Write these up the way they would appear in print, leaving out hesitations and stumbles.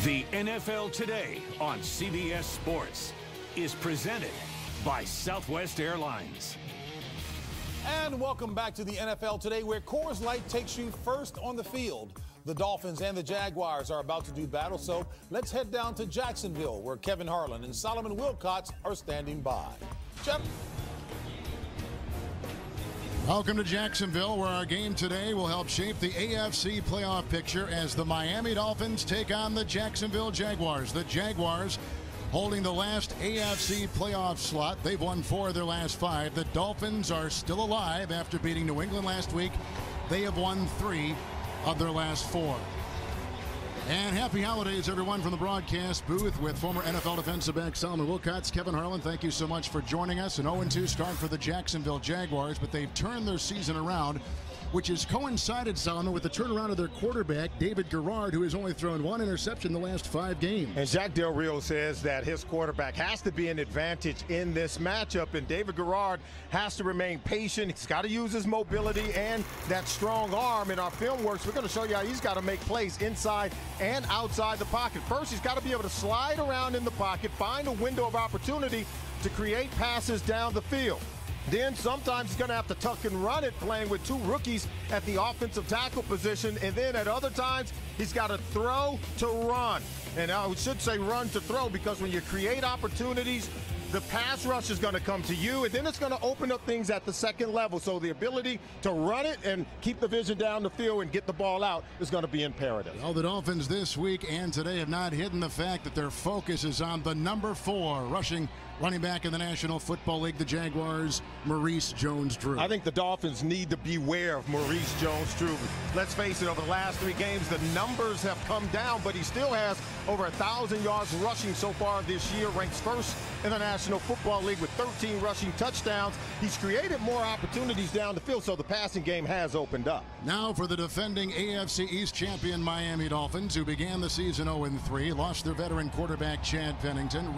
The NFL Today on CBS Sports is presented by Southwest Airlines. And welcome back to the NFL Today, where Coors Light takes you first on the field. The Dolphins and the Jaguars are about to do battle, so let's head down to Jacksonville, where Kevin Harlan and Solomon Wilcots are standing by. Jeff? Welcome to Jacksonville, where our game today will help shape the AFC playoff picture as the Miami Dolphins take on the Jacksonville Jaguars. The Jaguars holding the last AFC playoff slot. They've won 4 of their last 5. The Dolphins are still alive after beating New England last week. They have won 3 of their last 4. And happy holidays, everyone, from the broadcast booth with former NFL defensive back Solomon Wilcots. Kevin Harlan, thank you so much for joining us. An 0-2 start for the Jacksonville Jaguars, but they've turned their season around, which has coincided, Solomon, with the turnaround of their quarterback, David Garrard, who has only thrown 1 interception in the last 5 games. And Jack Del Rio says that his quarterback has to be an advantage in this matchup, and David Garrard has to remain patient. He's got to use his mobility and that strong arm. In our film works, we're going to show you how he's got to make plays inside and outside the pocket. First, he's got to be able to slide around in the pocket, find a window of opportunity to create passes down the field. Then sometimes he's going to have to tuck and run it, playing with 2 rookies at the offensive tackle position. And then at other times, he's got to throw to run. And I should say run to throw, because when you create opportunities, the pass rush is going to come to you, and then it's going to open up things at the second level. So the ability to run it and keep the vision down the field and get the ball out is going to be imperative. Well, the Dolphins this week and today have not hidden the fact that their focus is on the number 4 running back in the National Football League, the Jaguars, Maurice Jones-Drew. I think the Dolphins need to beware of Maurice Jones-Drew. Let's face it, over the last 3 games, the numbers have come down, but he still has over 1,000 yards rushing so far this year, ranks first in the National Football League with 13 rushing touchdowns. He's created more opportunities down the field, so the passing game has opened up. Now for the defending AFC East champion Miami Dolphins, who began the season 0-3, lost their veteran quarterback Chad Pennington,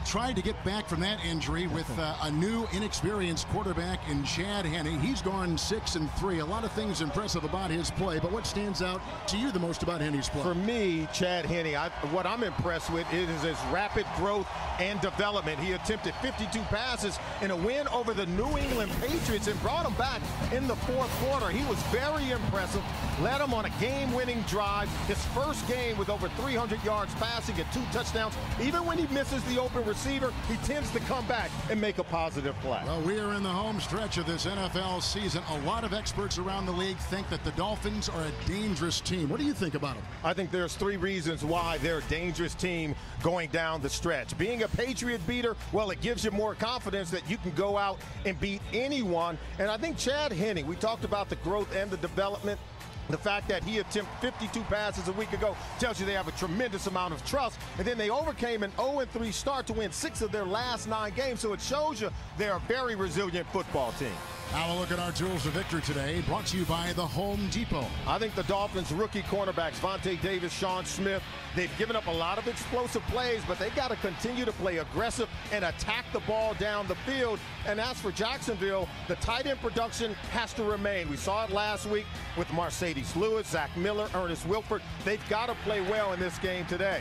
tried to get back from that injury with a new, inexperienced quarterback in Chad Henne. He's gone 6-3. A lot of things impressive about his play, but what stands out to you the most about Henne's play? For me, Chad Henne, what I'm impressed with is his rapid growth and development. He attempted 52 passes in a win over the New England Patriots and brought them back in the 4th quarter. He was very impressive, led them on a game-winning drive. His first game with over 300 yards passing and 2 touchdowns. Even when he misses the open receiver, he tends to come back and make a positive play. Well, we are in the home stretch of this NFL season. A lot of experts around the league think that the Dolphins are a dangerous team. What do you think about them? I think there's 3 reasons why they're a dangerous team going down the stretch. Being a Patriot beater, well, it gives you more confidence that you can go out and beat anyone. And I think Chad Henne, we talked about the growth and the development. The fact that he attempted 52 passes a week ago tells you they have a tremendous amount of trust. And then they overcame an 0-3 start to win 6 of their last 9 games. So it shows you they're a very resilient football team. Now a look at our tools of victory today, brought to you by the Home Depot. I think the Dolphins' rookie cornerbacks, Vontae Davis, Sean Smith, they've given up a lot of explosive plays, but they got to continue to play aggressive and attack the ball down the field. And as for Jacksonville, the tight end production has to remain. We saw it last week with Mercedes Lewis, Zach Miller, Ernest Wilford. They've got to play well in this game today.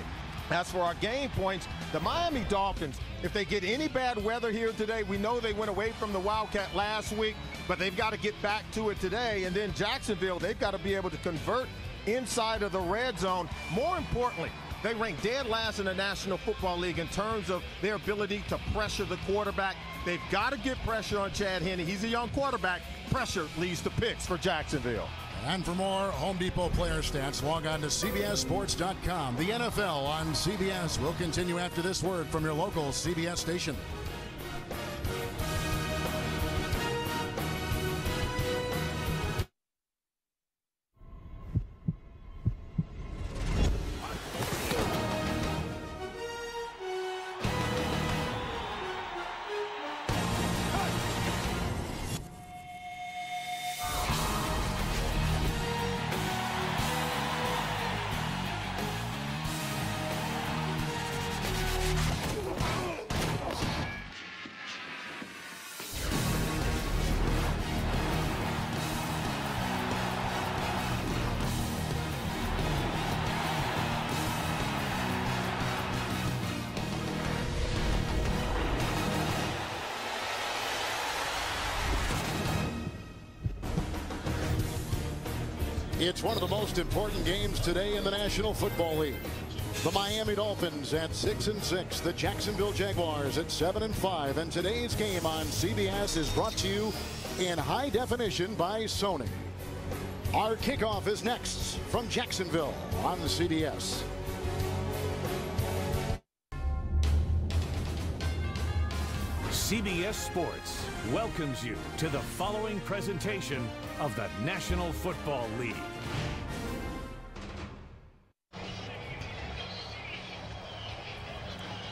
As for our game points, the Miami Dolphins, if they get any bad weather here today, we know they went away from the Wildcat last week, but they've got to get back to it today. And then Jacksonville, they've got to be able to convert inside of the red zone. More importantly, they rank dead last in the National Football League in terms of their ability to pressure the quarterback. They've got to get pressure on Chad Henne. He's a young quarterback. Pressure leads to picks for Jacksonville. And for more Home Depot player stats, log on to CBSSports.com. The NFL on CBS will continue after this word from your local CBS station. It's one of the most important games today in the National Football League. The Miami Dolphins at 6-6, the Jacksonville Jaguars at 7-5, and today's game on CBS is brought to you in high definition by Sony. Our kickoff is next from Jacksonville on the CBS. CBS Sports welcomes you to the following presentation of the National Football League.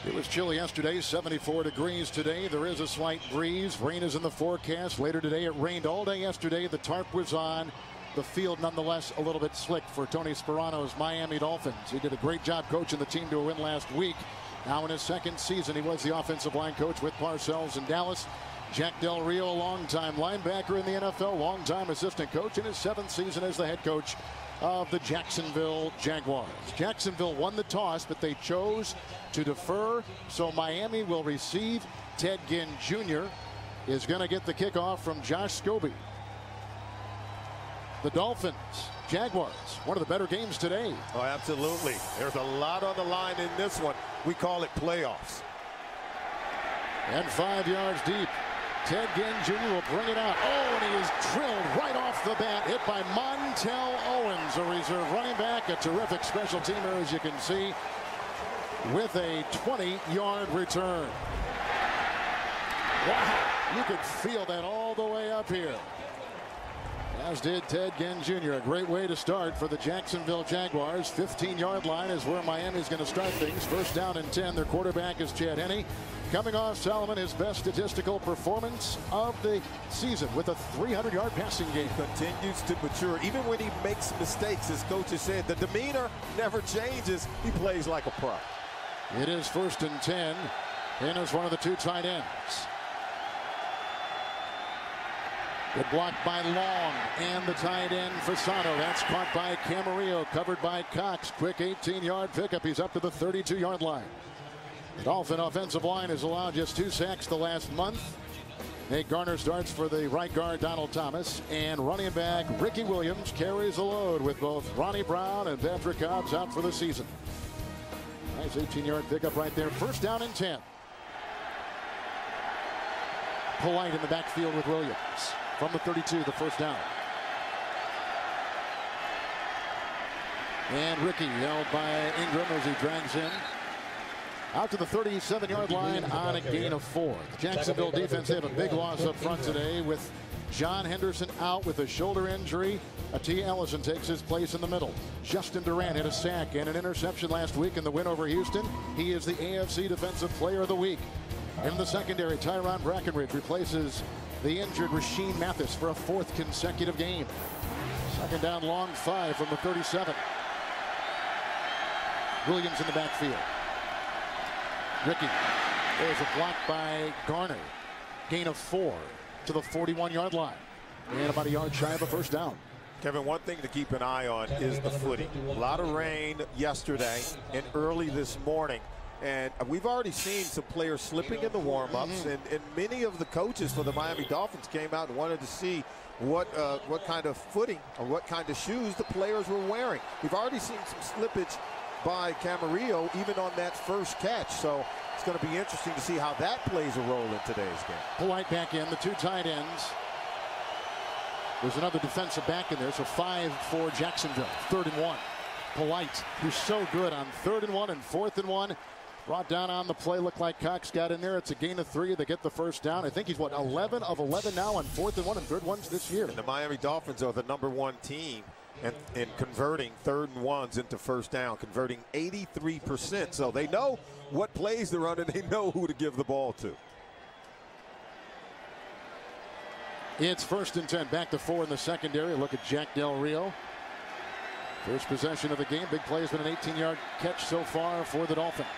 It was chilly yesterday, 74 degrees today. There is a slight breeze. Rain is in the forecast. Later today, it rained all day yesterday. The tarp was on. The field, nonetheless, a little bit slick for Tony Sparano's Miami Dolphins. He did a great job coaching the team to a win last week. Now in his second season, he was the offensive line coach with Parcells in Dallas. Jack Del Rio, longtime linebacker in the NFL, longtime assistant coach in his seventh season as the head coach of the Jacksonville Jaguars. Jacksonville won the toss, but they chose to defer, so Miami will receive. Ted Ginn Jr. is going to get the kickoff from Josh Scobie. The Dolphins, Jaguars, one of the better games today. Oh, absolutely. There's a lot on the line in this one. We call it playoffs. And 5 yards deep. Ted Ginn Jr. will bring it out. Oh, and he is drilled right off the bat. Hit by Montel Owens, a reserve running back. A terrific special teamer, as you can see, with a 20-yard return. Wow, you could feel that all the way up here. As did Ted Ginn Jr. A great way to start for the Jacksonville Jaguars. 15-yard line is where Miami's going to start things. First down and 10. Their quarterback is Chad Henne. Coming off Solomon, his best statistical performance of the season with a 300-yard passing game. Continues to mature. Even when he makes mistakes, as coach has said, the demeanor never changes. He plays like a pro. It is first and 10. And is one of the two tight ends. Good block by Long and the tight end Fasano. That's caught by Camarillo, covered by Cox. Quick 18-yard pickup. He's up to the 32-yard line. The Dolphin offensive line has allowed just 2 sacks the last month. Nate Garner starts for the right guard Donald Thomas, and running back Ricky Williams carries the load with both Ronnie Brown and Patrick Cobbs out for the season. Nice 18-yard pickup right there. First down and 10. Polite in the backfield with Williams. From the 32, the first down. And Ricky held by Ingram as he drags in. Out to the 37-yard line on a gain of 4. The Jacksonville defense had a big loss up front today with John Henderson out with a shoulder injury. T. Ellison takes his place in the middle. Justin Durant had a sack and an interception last week in the win over Houston. He is the AFC Defensive Player of the Week. In the secondary, Tyron Brackenridge replaces the injured Rasheem Mathis for a 4th consecutive game. Second down, long 5 from the 37. Williams in the backfield. Ricky. There's a block by Garner. Gain of 4 to the 41-yard line. And about a yard shy of a first down. Kevin, one thing to keep an eye on is the footing. A lot of rain yesterday and early this morning. And we've already seen some players slipping in the warm-ups, and many of the coaches for the Miami Dolphins came out and wanted to see what kind of footing or what kind of shoes the players were wearing. We've already seen some slippage by Camarillo even on that first catch. So it's going to be interesting to see how that plays a role in today's game. Polite back in, the 2 tight ends. There's another defensive back in there, so 5 for Jacksonville. 3rd and 1. Polite, who's so good on 3rd and 1 and 4th and 1. Brought down on the play. Looked like Cox got in there. It's a gain of 3. They get the first down. I think he's, 11 of 11 now on 4th and 1 and 3rd ones this year. And the Miami Dolphins are the #1 team in converting 3rd and 1s into first down, converting 83%. So they know what plays they're running. They know who to give the ball to. It's first and 10. Back to 4 in the secondary. Look at Jack Del Rio. First possession of the game. Big play has been an 18-yard catch so far for the Dolphins.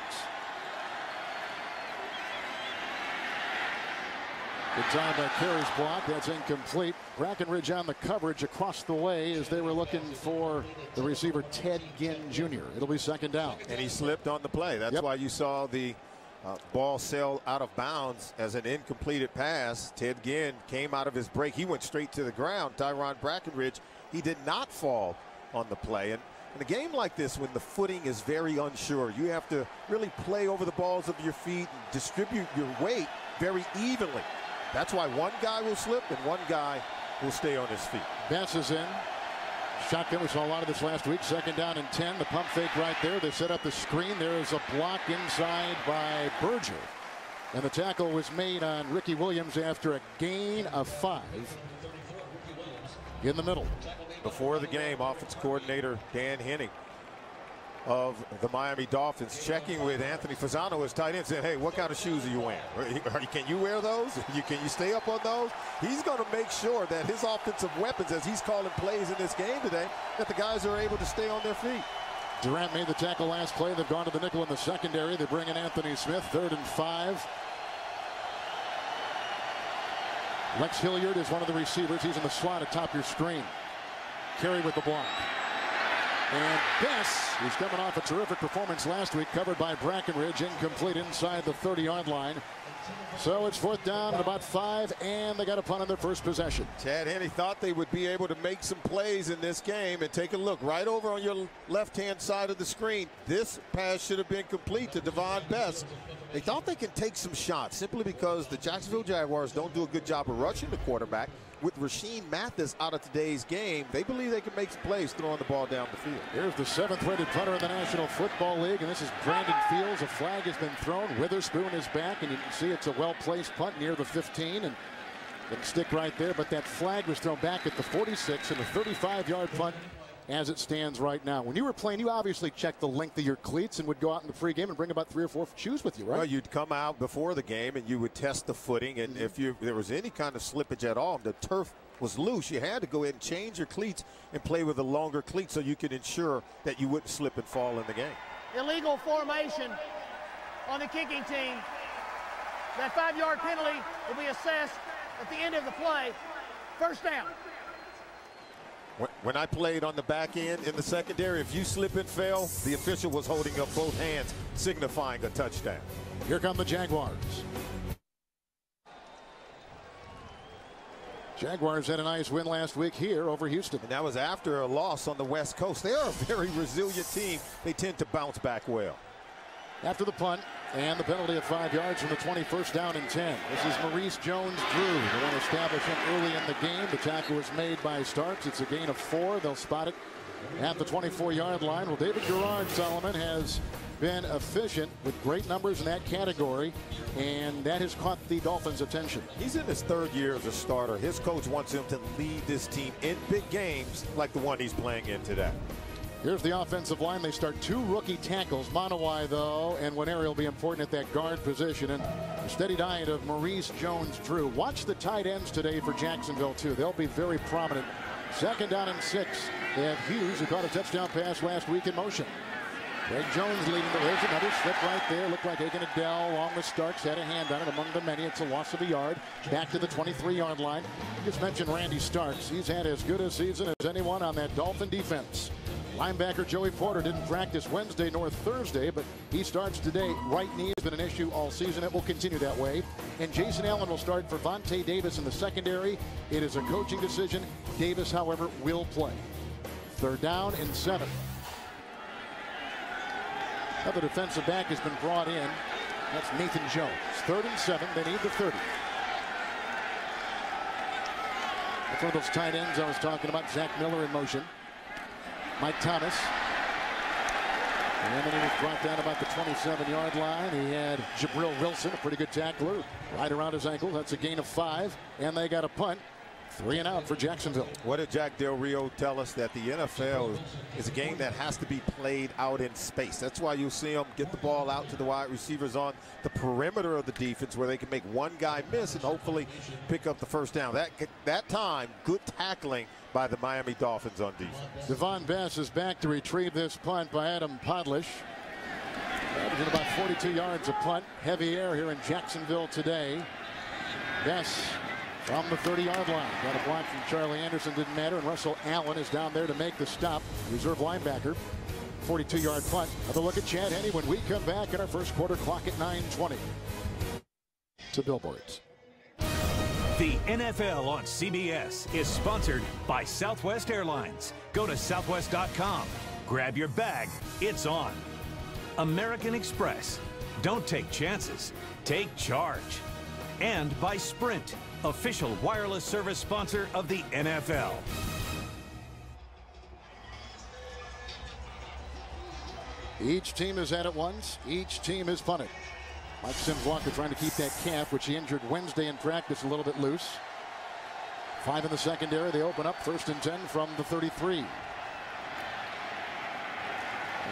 Good time by Carey's block. That's incomplete. Brackenridge on the coverage across the way as they were looking for the receiver Ted Ginn Jr. It'll be second down. And he slipped on the play. That's why you saw the ball sail out of bounds as an incompleted pass. Ted Ginn came out of his break. He went straight to the ground. Tyron Brackenridge, he did not fall on the play. And in a game like this, when the footing is very unsure, you have to really play over the balls of your feet and distribute your weight very evenly. That's why one guy will slip and one guy will stay on his feet. Bess is in. Shotgun, we saw a lot of this last week. 2nd down and 10. The pump fake right there. They set up the screen. There is a block inside by Berger. And the tackle was made on Ricky Williams after a gain of 5 in the middle. Before the game, offense coordinator Dan Henning of the Miami Dolphins checking with Anthony Fasano as tight end, saying, hey, what kind of shoes are you wearing? Can you wear those? Can you stay up on those? He's going to make sure that his offensive weapons, as he's calling plays in this game today, that the guys are able to stay on their feet. Durant made the tackle last play. They've gone to the nickel in the secondary. They bring in Anthony Smith, 3rd and 5. Lex Hilliard is one of the receivers. He's in the slot atop your screen. Carey with the block. And Bess, who's coming off a terrific performance last week, covered by Brackenridge, incomplete inside the 30-yard line. So it's 4th down and about 5, and they got a punt on their first possession. Chad Henne thought they would be able to make some plays in this game, and take a look right over on your left-hand side of the screen. This pass should have been complete to Devon Bess. They thought they could take some shots simply because the Jacksonville Jaguars don't do a good job of rushing the quarterback. With Rasheem Mathis out of today's game, they believe they can make some plays throwing the ball down the field. Here's the 7th-rated punter in the National Football League, and this is Brandon Fields. A flag has been thrown. Witherspoon is back, and you can see it's a well-placed punt near the 15, and it'll stick right there. But that flag was thrown back at the 46, and a 35-yard punt as it stands right now. When you were playing, you obviously checked the length of your cleats and would go out in the pregame and bring about 3 or 4 shoes with you, right? Well, you'd come out before the game and you would test the footing, and if there was any kind of slippage at all, the turf was loose, you had to go ahead and change your cleats and play with a longer cleat so you could ensure that you wouldn't slip and fall in the game. Illegal formation on the kicking team. That 5-yard penalty will be assessed at the end of the play. 1st down. When I played on the back end in the secondary, if you slip and fell, the official was holding up both hands, signifying a touchdown. Here come the Jaguars. Jaguars had a nice win last week here over Houston. And that was after a loss on the West Coast. They are a very resilient team. They tend to bounce back well. After the punt and the penalty of 5 yards from the 21st down and 10. This is Maurice Jones-Drew. They want to establish him early in the game. The tackle was made by Starks. It's a gain of 4. They'll spot it at the 24-yard line. Well, David Garrard, Solomon, has been efficient with great numbers in that category, and that has caught the Dolphins' attention. He's in his 3rd year as a starter. His coach wants him to lead this team in big games like the one he's playing in today. Here's the offensive line. They start 2 rookie tackles. Monowai, though, and Winery will be important at that guard position. And a steady diet of Maurice Jones-Drew. Watch the tight ends today for Jacksonville, too. They'll be very prominent. 2nd down and 6. They have Hughes, who caught a touchdown pass last week in motion. Greg Jones leading the way. There's another slip right there. Looked like Aiken Adell along with Starks had a hand on it. Among the many, it's a loss of a yard. Back to the 23-yard line. Just mentioned Randy Starks. He's had as good a season as anyone on that Dolphin defense. Linebacker Joey Porter didn't practice Wednesday nor Thursday, but he starts today. Right knee has been an issue all season. It will continue that way. And Jason Allen will start for Vontae Davis in the secondary. It is a coaching decision. Davis, however, will play. 3rd down and 7. Another defensive back has been brought in. That's Nathan Jones. 3rd and 7. They need the 30. That's one of those tight ends I was talking about. Zach Miller in motion. Mike Thomas. And then he was brought down about the 27-yard line. He had Jabril Wilson, a pretty good tackler, right around his ankle. That's a gain of 5. And they got a punt. 3 and out for Jacksonville. What did Jack Del Rio tell us? That the NFL is a game that has to be played out in space. That's why you'll see them get the ball out to the wide receivers on the perimeter of the defense, where they can make one guy miss and hopefully pick up the 1st down. That time, good tackling by the Miami Dolphins on defense. Devon Bess is back to retrieve this punt by Adam Podlish. Averaging about 42 yards a punt. Heavy air here in Jacksonville today. Bess from the 30-yard line. Got a block from Charlie Anderson, didn't matter, and Russell Allen is down there to make the stop. Reserve linebacker. 42-yard punt. Have a look at Chad Henne when we come back in our first quarter, clock at 9:20. To Billboards. The NFL on CBS is sponsored by Southwest Airlines. Go to southwest.com. Grab your bag. It's on. American Express. Don't take chances. Take charge. And by Sprint, official wireless service sponsor of the NFL. Each team is at it once. Each team is punted. Mike Sims-Walker trying to keep that calf, which he injured Wednesday in practice, a little bit loose. 5 in the secondary. They open up 1st and 10 from the 33.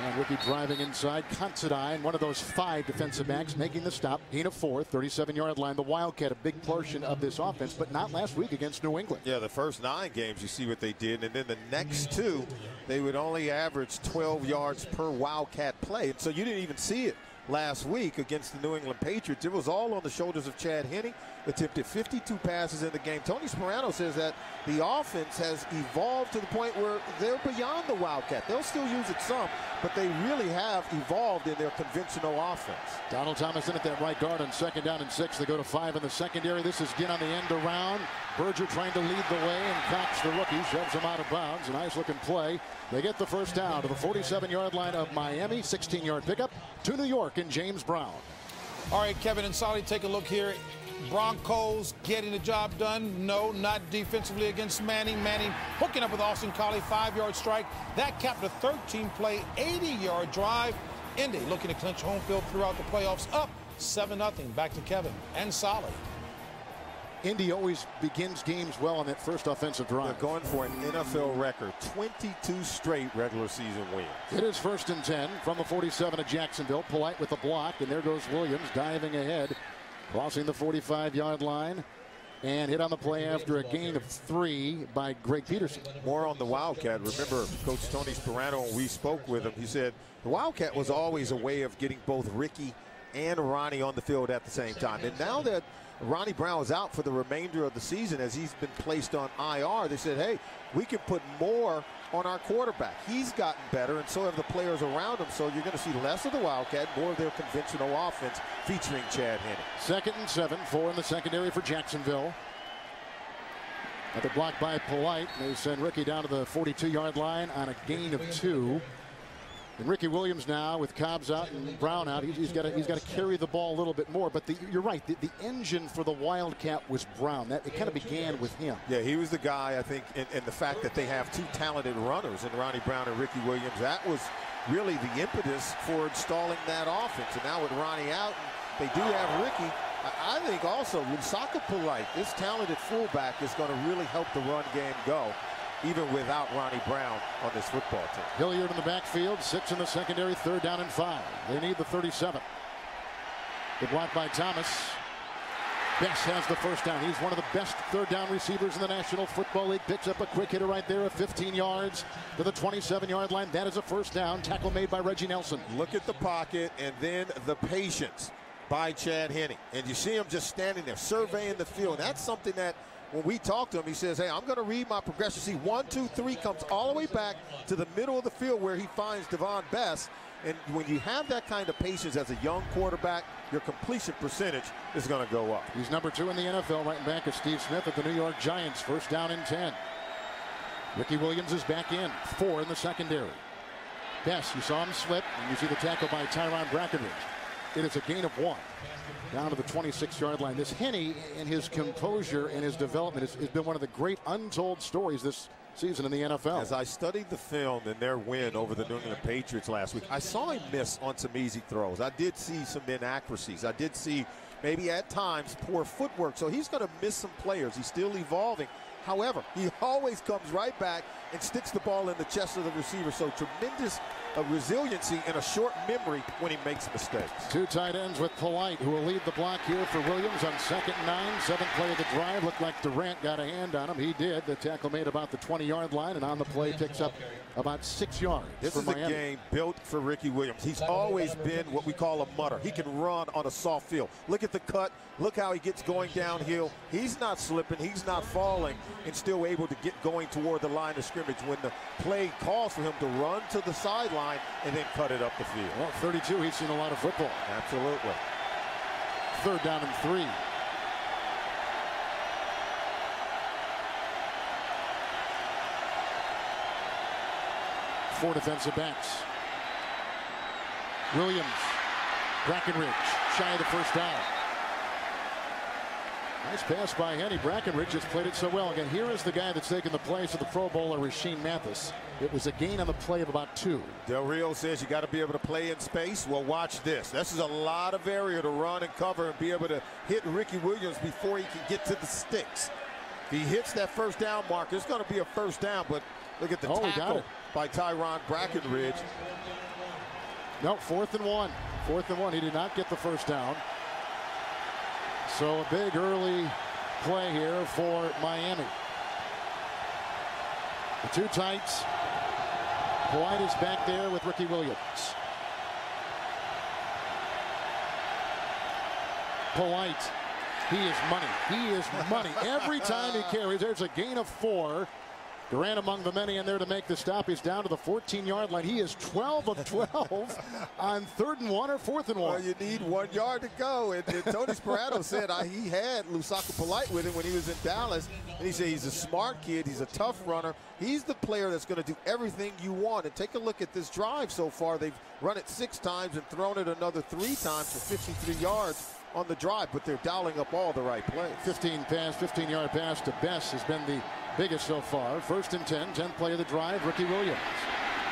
And Ricky driving inside. Considine, one of those 5 defensive backs, making the stop. Gain of 4, 37-yard line. The Wildcat, a big portion of this offense, but not last week against New England. Yeah, the first 9 games, you see what they did. And then the next 2, they would only average 12 yards per Wildcat play. And so you didn't even see it last week against the New England Patriots. It was all on the shoulders of Chad Henne. Attempted 52 passes in the game. Tony Sperano says that the offense has evolved to the point where they're beyond the Wildcat. They'll still use it some, but they really have evolved in their conventional offense. Donald Thomas in at that right guard on 2nd down and 6. They go to 5 in the secondary. This is again on the end around. Berger trying to lead the way, and Cox, the rookie, shoves him out of bounds. A nice looking play. They get the first down to the 47-yard line of Miami. 16-yard pickup to New York and James Brown. All right, Kevin and Solly, take a look here. Broncos getting the job done. No, not defensively against Manning. Manning hooking up with Austin Collie, 5-yard strike. That capped a 13-play, 80-yard drive. Indy looking to clinch home field throughout the playoffs, up 7-0. Back to Kevin and Solly. Indy always begins games well on that first offensive drive. They're going for an NFL record, 22 straight regular season wins. It is 1st and 10 from the 47 of Jacksonville. Polite with the block, and there goes Williams diving ahead, crossing the 45-yard line, and hit on the play after a gain of 3 by Greg Peterson. More on the Wildcat. Remember, Coach Tony Sperano, when we spoke with him, he said the Wildcat was always a way of getting both Ricky and Ronnie on the field at the same time. And now that Ronnie Brown is out for the remainder of the season as he's been placed on IR, they said, hey, we can put more on our quarterback. He's gotten better, and so have the players around him. So you're going to see less of the Wildcat, more of their conventional offense featuring Chad Henne. 2nd and 7, 4 in the secondary for Jacksonville. Another block by Polite. They send Ricky down to the 42-yard line on a gain of 2. And Ricky Williams now with Cobbs out and Brown out. He's got to carry the ball a little bit more. But you're right. The engine for the Wildcat was Brown. It kind of began with him. Yeah, he was the guy, I think, and the fact that they have 2 talented runners in Ronnie Brown and Ricky Williams, that was really the impetus for installing that offense. And now with Ronnie out, they do have Ricky. I think also Lusaka Polite, this talented fullback, is going to really help the run game go, even without Ronnie Brown on this football team. Hilliard in the backfield, 6 in the secondary, 3rd down and 5. They need the 37. The block by Thomas. Bess has the first down. He's one of the best 3rd down receivers in the National Football League. Picks up a quick hitter right there of 15 yards to the 27-yard line. That is a first down. Tackle made by Reggie Nelson. Look at the pocket and then the patience by Chad Henne. And you see him just standing there surveying the field. That's something that when we talk to him, he says, hey, I'm going to read my progression. See, 1, 2, 3 comes all the way back to the middle of the field where he finds Devon Bess. And when you have that kind of patience as a young quarterback, your completion percentage is going to go up. He's number 2 in the NFL, right back of Steve Smith at the New York Giants. First down and 10. Ricky Williams is back in, 4 in the secondary. Bess, you saw him slip, and you see the tackle by Tyron Brackenridge. It is a gain of 1. Down to the 26-yard line. This Henne and his composure and his development has been one of the great untold stories this season in the NFL. As I studied the film in their win over the New England Patriots last week, I saw him miss on some easy throws. I did see some inaccuracies. I did see maybe at times poor footwork. So he's going to miss some players. He's still evolving. However, he always comes right back and sticks the ball in the chest of the receiver. So tremendous resiliency and a short memory when he makes mistakes. 2 tight ends with Polite, who will lead the block here for Williams on 2nd and 9. 7th play of the drive. Looked like Durant got a hand on him. He did. The tackle made about the 20-yard line, and on the play picks up about 6 yards. This is a game built for Ricky Williams. He's always been what we call a mutter. He can run on a soft field. Look at the cut. Look how he gets going downhill. He's not slipping. He's not falling, and still able to get going toward the line of scrimmage when the play calls for him to run to the sideline and then cut it up the field. Well, 32, he's seen a lot of football. Absolutely. 3rd down and 3. 4 defensive backs. Williams, Brackenridge, shy of the first down. Nice pass by Henny. Brackenridge just played it so well. Again, here is the guy that's taken the place of the Pro Bowler, Rasheem Mathis. It was a gain on the play of about 2. Del Rio says you got to be able to play in space. Well, watch this. This is a lot of area to run and cover and be able to hit Ricky Williams before he can get to the sticks. If he hits that first down marker, it's going to be a first down, but look at the tackle by Tyron Brackenridge. No, 4th and 1. 4th and 1. He did not get the first down. So a big early play here for Miami. The 2 tights. Polite is back there with Ricky Williams. Polite. He is money. He is money. Every time he carries, there's a gain of 4. Durant among the many in there to make the stop. He's down to the 14-yard line. He is 12 of 12 on 3rd and 1 or 4th and 1. Well, you need 1 yard to go. And Tony Sparano said he had Lusaka Polite with him when he was in Dallas. And he said he's a smart kid. He's a tough runner. He's the player that's going to do everything you want. And take a look at this drive so far. They've run it 6 times and thrown it another 3 times for 53 yards on the drive. But they're dialing up all the right plays. 15-yard pass to Bess has been the biggest so far. 1st and 10, 10th play of the drive. Ricky Williams.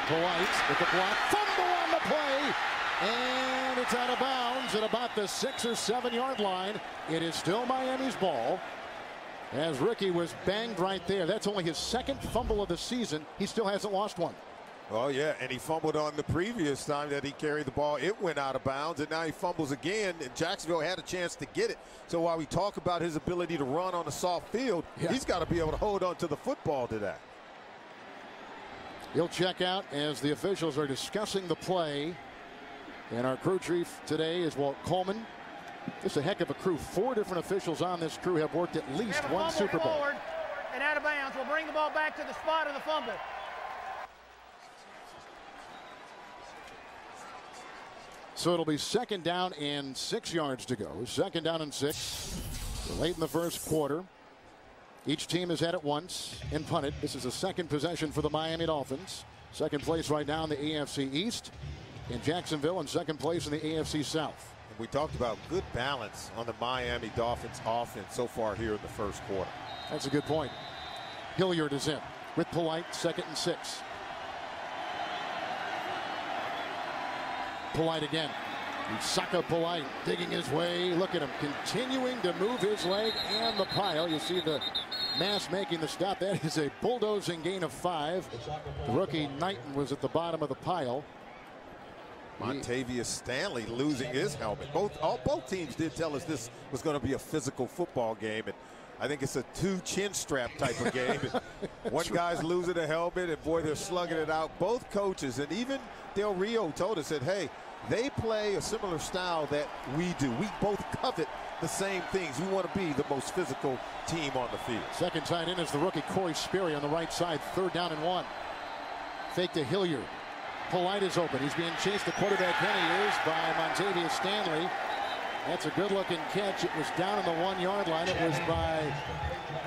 Polite with the block. Fumble on the play. And it's out of bounds at about the 6 or 7 yard line. It is still Miami's ball. As Ricky was banged right there. That's only his 2nd fumble of the season. He still hasn't lost one. Oh, yeah, and he fumbled on the previous time that he carried the ball. It went out of bounds, and now he fumbles again, and Jacksonville had a chance to get it. So while we talk about his ability to run on a soft field, he's got to be able to hold on to the football to that. He'll check out as the officials are discussing the play. And our crew chief today is Walt Coleman. It's a heck of a crew. 4 different officials on this crew have worked at least 1 Super Bowl. Forward and out of bounds. We'll bring the ball back to the spot of the fumble. So it'll be 2nd down and 6 yards to go. 2nd down and 6. Late in the first quarter. Each team has had it once and punted. This is the 2nd possession for the Miami Dolphins. 2nd place right now in the AFC East. In Jacksonville in 2nd place in the AFC South. And we talked about good balance on the Miami Dolphins offense so far here in the first quarter. That's a good point. Hilliard is in with Polite, 2nd and 6. Polite again. Lusaka Polite digging his way. Look at him continuing to move his leg and the pile. You see the mass making the stop. That is a bulldozing gain of 5. The rookie Knighton was at the bottom of the pile. Montavious Stanley losing his helmet. Both teams did tell us this was going to be a physical football game, and I think it's a 2 chin strap type of game. One guy's losing a helmet, and boy, they're slugging it out. Both coaches, and even Del Rio told us that, hey, they play a similar style that we do. We both covet the same things. We want to be the most physical team on the field. 2nd tight end is the rookie Corey Sperry on the right side. 3rd down and 1. Fake to Hilliard. Polite is open. He's being chased. The quarterback Henny is by Montavious Stanley. That's a good-looking catch. It was down on the 1 yard line. It was by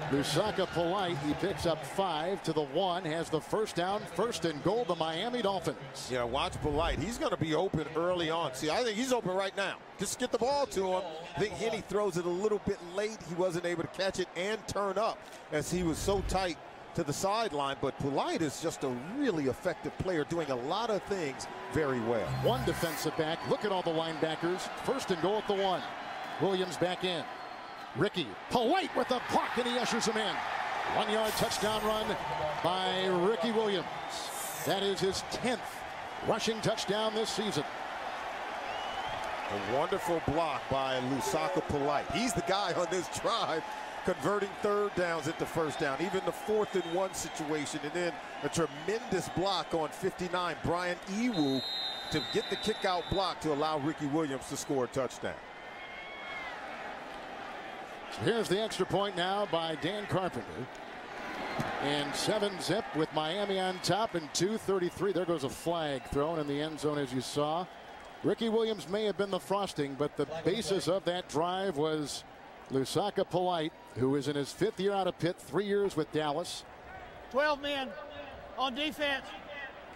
Lusaka Polite. He picks up 5 to the 1. Has the first down. 1st and goal, the Miami Dolphins. Yeah, watch Polite. He's going to be open early on. See, I think he's open right now. Just get the ball to him. I think Henny throws it a little bit late. He wasn't able to catch it and turn up as he was so tight to the sideline. But Polite is just a really effective player, doing a lot of things very well. 1 defensive back. Look at all the linebackers. 1st and goal at the 1. Williams back in. Ricky Polite with the block, and he ushers him in. 1 yard touchdown run by Ricky Williams. That is his 10th rushing touchdown this season. A wonderful block by Lusaka Polite. He's the guy on this drive converting 3rd downs into 1st down, even the 4th and 1 situation, and then a tremendous block on 59, Brian Ewu, to get the kick out block to allow Ricky Williams to score a touchdown. So here's the extra point now by Dan Carpenter. And 7-zip with Miami on top and 2:33. There goes a flag thrown in the end zone, as you saw. Ricky Williams may have been the frosting, but the basis of that drive was Lusaka Polite, who is in his 5th year out of Pitt, 3 years with Dallas. 12 men on defense.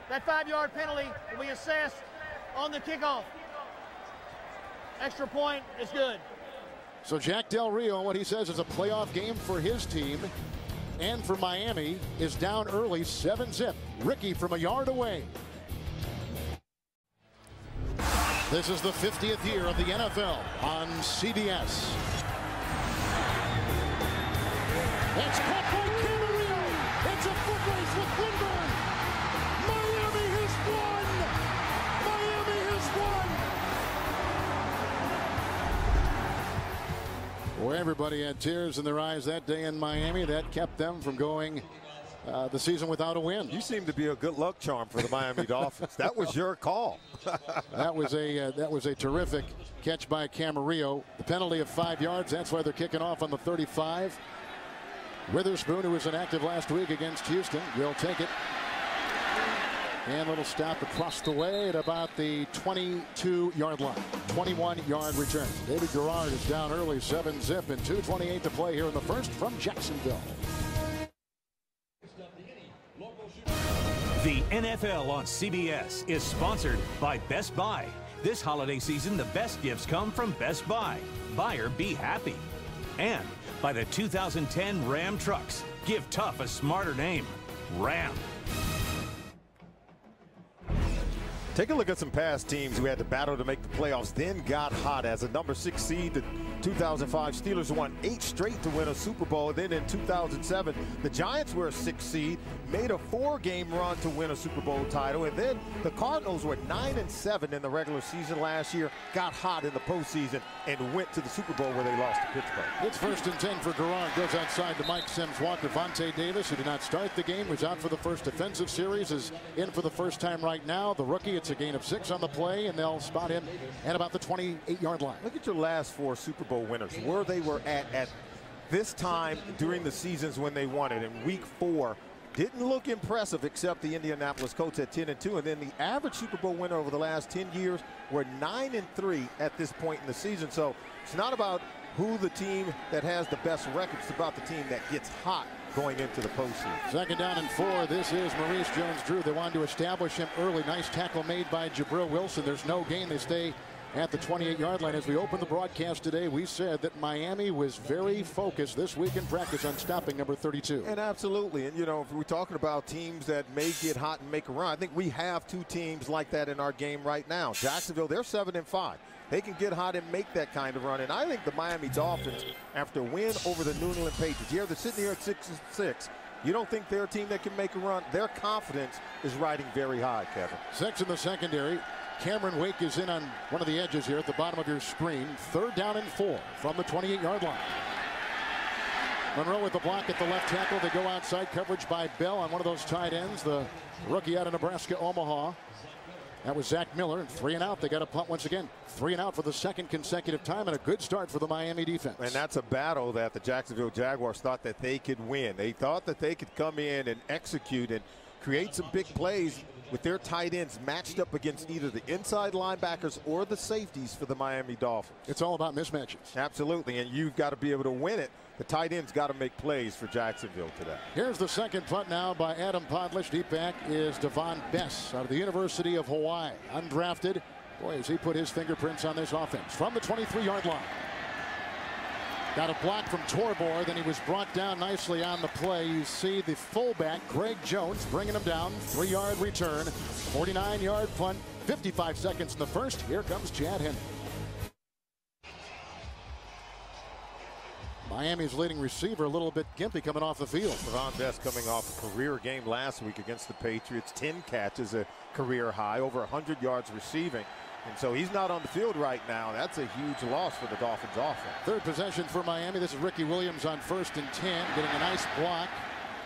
That 5-yard penalty will be assessed on the kickoff. Extra point is good. So Jack Del Rio, what he says is a playoff game for his team and for Miami, is down early 7-zip. Ricky from a yard away. This is the 50th year of the NFL on CBS. It's caught by Camarillo. It's a foot race with Winburn. Miami has won. Miami has won. Well, everybody had tears in their eyes that day in Miami. That kept them from going the season without a win. You seem to be a good luck charm for the Miami Dolphins. That was your call. That was a terrific catch by Camarillo. The penalty of 5 yards. That's why they're kicking off on the 35. Witherspoon, who was inactive last week against Houston, will take it. And a little stop across the way at about the 22-yard line. 21-yard return. David Garrard is down early, 7-zip, and 2:28 to play here in the first from Jacksonville. The NFL on CBS is sponsored by Best Buy. This holiday season, the best gifts come from Best Buy. Buyer be happy. And by the 2010 Ram trucks. Give tough a smarter name. Ram. Take a look at some past teams who had to battle to make the playoffs, then got hot. As a number 6 seed, the 2005 Steelers won 8 straight to win a Super Bowl. Then in 2007, the Giants were a 6 seed, made a 4-game run to win a Super Bowl title. And then the Cardinals were 9-7 in the regular season last year, got hot in the postseason, and went to the Super Bowl where they lost to Pittsburgh. It's 1st and 10 for Garrard. Goes outside to Mike Sims. Walker. Vontae Davis, who did not start the game, was out for the first defensive series, is in for the first time right now. The rookie, it's a gain of 6 on the play, and they'll spot him at about the 28-yard line. Look at your last 4 Super Bowl winners, where they were at this time during the seasons when they won it. In week 4, didn't look impressive except the Indianapolis Colts at 10-2. And then the average Super Bowl winner over the last 10 years were 9-3 at this point in the season. So it's not about who the team that has the best record. It's about the team that gets hot going into the postseason. 2nd down and 4. This is Maurice Jones-Drew. They wanted to establish him early. Nice tackle made by Jabril Wilson. There's no gain. They stay at the 28-yard line. As we open the broadcast today, we said that Miami was very focused this week in practice on stopping number 32. And absolutely. And, you know, if we're talking about teams that may get hot and make a run, I think we have 2 teams like that in our game right now. Jacksonville, they're 7-5. They can get hot and make that kind of run. And I think the Miami Dolphins, after a win over the New England Patriots, they're sitting here at 6-6. You don't think they're a team that can make a run? Their confidence is riding very high, Kevin. 6 in the secondary. Cameron Wake is in on one of the edges here at the bottom of your screen. 3rd down and 4 from the 28-yard line. Monroe with the block at the left tackle. They go outside, coverage by Bell on one of those tight ends. The rookie out of Nebraska, Omaha. That was Zach Miller. 3 and out. They got a punt once again. 3 and out for the 2nd consecutive time, and a good start for the Miami defense. And that's a battle that the Jacksonville Jaguars thought that they could win. They thought that they could come in and execute and create some big plays with their tight ends matched up against either the inside linebackers or the safeties for the Miami Dolphins. It's all about mismatches. Absolutely, and you've got to be able to win it. The tight end's got to make plays for Jacksonville today. Here's the 2nd punt now by Adam Podlish. Deep back is Devon Bess out of the University of Hawaii. Undrafted. Boy, has he put his fingerprints on this offense. From the 23-yard line. Got a block from Torbor, then he was brought down nicely on the play. You see the fullback, Greg Jones, bringing him down. 3-yard return, 49-yard punt, 55 seconds in the first. Here comes Chad Henry. Miami's leading receiver, a little bit gimpy coming off the field. Devon Bess coming off a career game last week against the Patriots. 10 catches, a career high, over 100 yards receiving. And so he's not on the field right now. That's a huge loss for the Dolphins offense. 3rd possession for Miami. This is Ricky Williams on 1st and 10. Getting a nice block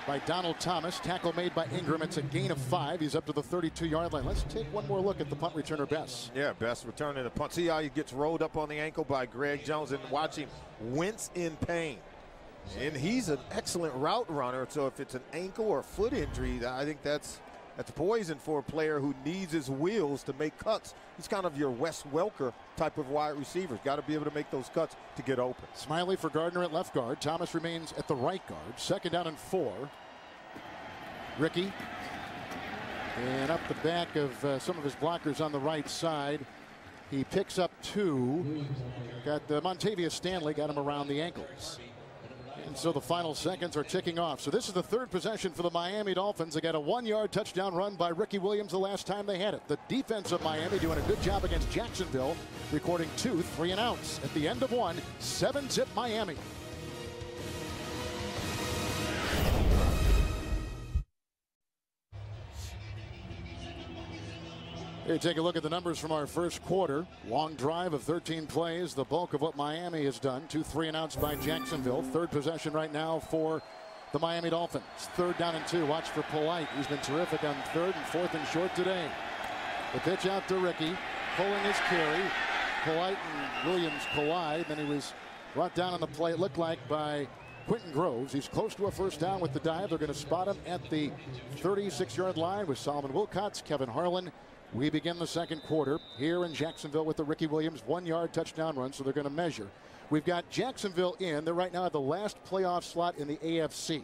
by Donald Thomas. Tackle made by Ingram. It's a gain of 5. He's up to the 32-yard line. Let's take one more look at the punt returner, Bess. Yeah, Bess returning the punt. See how he gets rolled up on the ankle by Greg Jones, and watch him wince in pain. And he's an excellent route runner. So if it's an ankle or foot injury, I think that's poison for a player who needs his wheels to make cuts. He's kind of your Wes Welker type of wide receiver. Got to be able to make those cuts to get open. Smiley for Gardner at left guard. Thomas remains at the right guard. 2nd down and 4. Ricky And up the back of some of his blockers on the right side. He picks up 2. Got Montavious Stanley, got him around the ankles. And so the final seconds are ticking off. So this is the 3rd possession for the Miami Dolphins. They got a 1-yard touchdown run by Ricky Williams the last time they had it. The defense of Miami doing a good job against Jacksonville, recording 2 3-and-outs. At the end of 1, 7-zip Miami. Here, take a look at the numbers from our first quarter. Long drive of 13 plays, the bulk of what Miami has done. 2 3-and-outs by Jacksonville. 3rd possession right now for the Miami Dolphins. 3rd down and 2. Watch for Polite. He's been terrific on 3rd and 4th and short today. The pitch out to Ricky, pulling his carry. Polite and Williams collide. Then he was brought down on the play, it looked like, by Quentin Groves. He's close to a first down with the dive. They're going to spot him at the 36-yard line with Solomon Wilcots, Kevin Harlan. We begin the second quarter here in Jacksonville with the Ricky Williams 1-yard touchdown run, so they're going to measure. We've got Jacksonville in. They're right now at the last playoff slot in the AFC.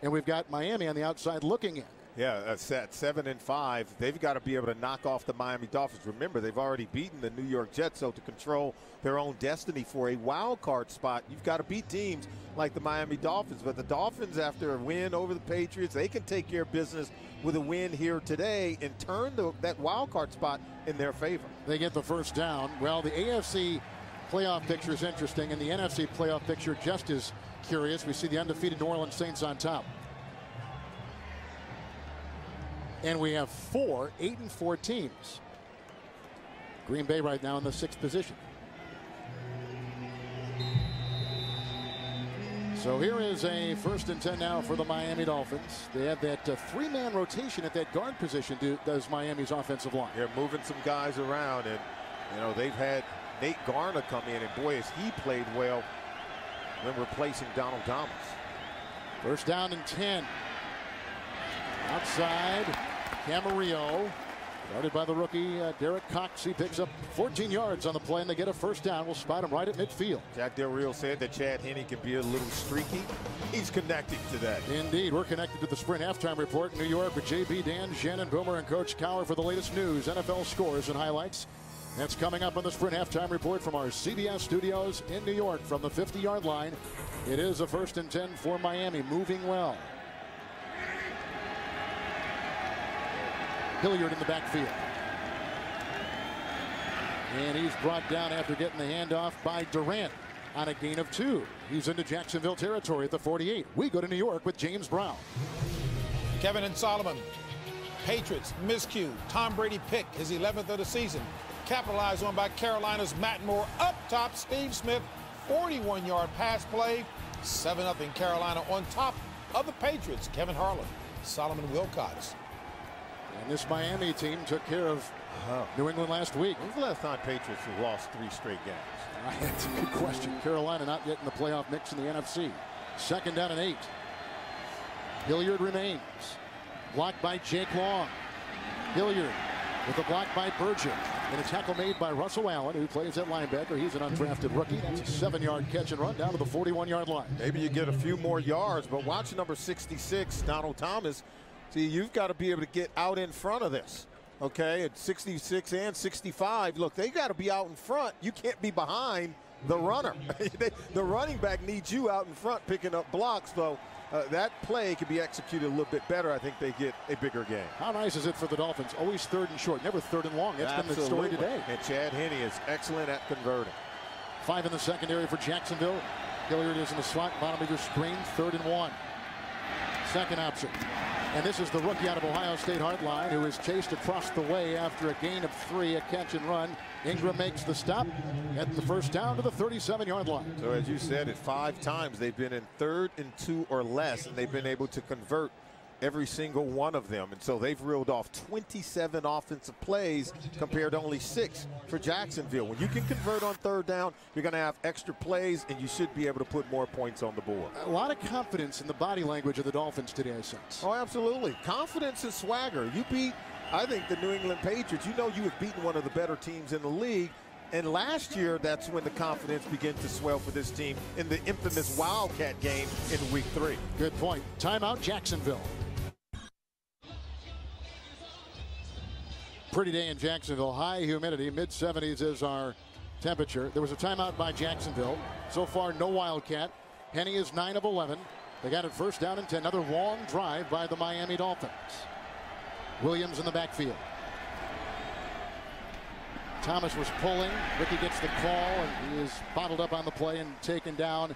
And we've got Miami on the outside looking in. Yeah, at 7-5. They've got to be able to knock off the Miami Dolphins. Remember, they've already beaten the New York Jets, so to control their own destiny for a wild card spot, you've got to beat teams like the Miami Dolphins. But the Dolphins, after a win over the Patriots, they can take care of business with a win here today and turn that wild card spot in their favor. They get the first down. Well, the AFC playoff picture is interesting, and the NFC playoff picture just as curious. We see the undefeated New Orleans Saints on top. And we have 4 8-4 teams. Green Bay right now in the 6th position. So here is a 1st and 10 now for the Miami Dolphins. They have that 3-man rotation at that guard position, does Miami's offensive line. They're moving some guys around, and they've had Nate Garner come in, and boy, has he played well when replacing Donald Thomas. First down and 10. Outside, Camarillo, guarded by the rookie Derek Cox. He picks up 14 yards on the play, and they get a first down. We'll spot him right at midfield. Jack Del Rio said that Chad Henne can be a little streaky. He's connected today. Indeed. We're connected to the Sprint halftime report in New York with JB, Dan, Shannon, Boomer, and Coach Cower for the latest news, NFL scores, and highlights. That's coming up on the Sprint halftime report from our CBS studios in New York from the 50-yard line. It is a 1st and 10 for Miami, moving well. Hilliard in the backfield. And he's brought down after getting the handoff by Durant on a gain of 2. He's into Jacksonville territory at the 48. We go to New York with James Brown. Kevin and Solomon. Patriots miscue. Tom Brady pick, his 11th of the season. Capitalized on by Carolina's Matt Moore. Up top, Steve Smith. 41-yard pass play. 7-0 Carolina on top of the Patriots. Kevin Harlan, Solomon Wilcots. And this Miami team took care of New England last week. When's the last time Patriots have lost 3 straight games? That's a good question. Carolina not yet in the playoff mix in the NFC. 2nd down and 8. Hilliard remains. Blocked by Jake Long. Hilliard with a block by Burgett. And a tackle made by Russell Allen, who plays at linebacker. He's an undrafted rookie. That's a 7-yard catch and run down to the 41-yard line. Maybe you get a few more yards, but watch number 66, Donald Thomas. See, you've got to be able to get out in front of this. Okay, at 66 and 65, look, they got to be out in front. You can't be behind the runner. The running back needs you out in front picking up blocks, though. That play can be executed a little bit better. I think they get a bigger game. How nice is it for the Dolphins? Always 3rd and short, never 3rd and long. That's been the story today. And Chad Henne is excellent at converting. 5 in the secondary for Jacksonville. Hilliard is in the slot, bottom of your screen, 3rd and 1. Second option. And this is the rookie out of Ohio State Hardline who is chased across the way after a gain of 3, a catch and run. Ingram makes the stop at the first down to the 37-yard line. So as you said, at 5 times they've been in 3rd and 2 or less, and they've been able to convert every single one of them. And so they've reeled off 27 offensive plays compared to only 6 for Jacksonville. When you can convert on 3rd down, you're going to have extra plays, and you should be able to put more points on the board. A lot of confidence in the body language of the Dolphins today, I sense. Oh, absolutely. Confidence and swagger. You beat, I think, the New England Patriots. You know you have beaten one of the better teams in the league. And last year, that's when the confidence began to swell for this team in the infamous Wildcat game in Week 3. Good point. Timeout, Jacksonville. Pretty day in Jacksonville. High humidity, mid-70s is our temperature. There was a timeout by Jacksonville. So far, no Wildcat. Henne is 9 of 11. They got it first down and 10. Another long drive by the Miami Dolphins. Williams in the backfield. Thomas was pulling. Ricky gets the call, and he is bottled up on the play and taken down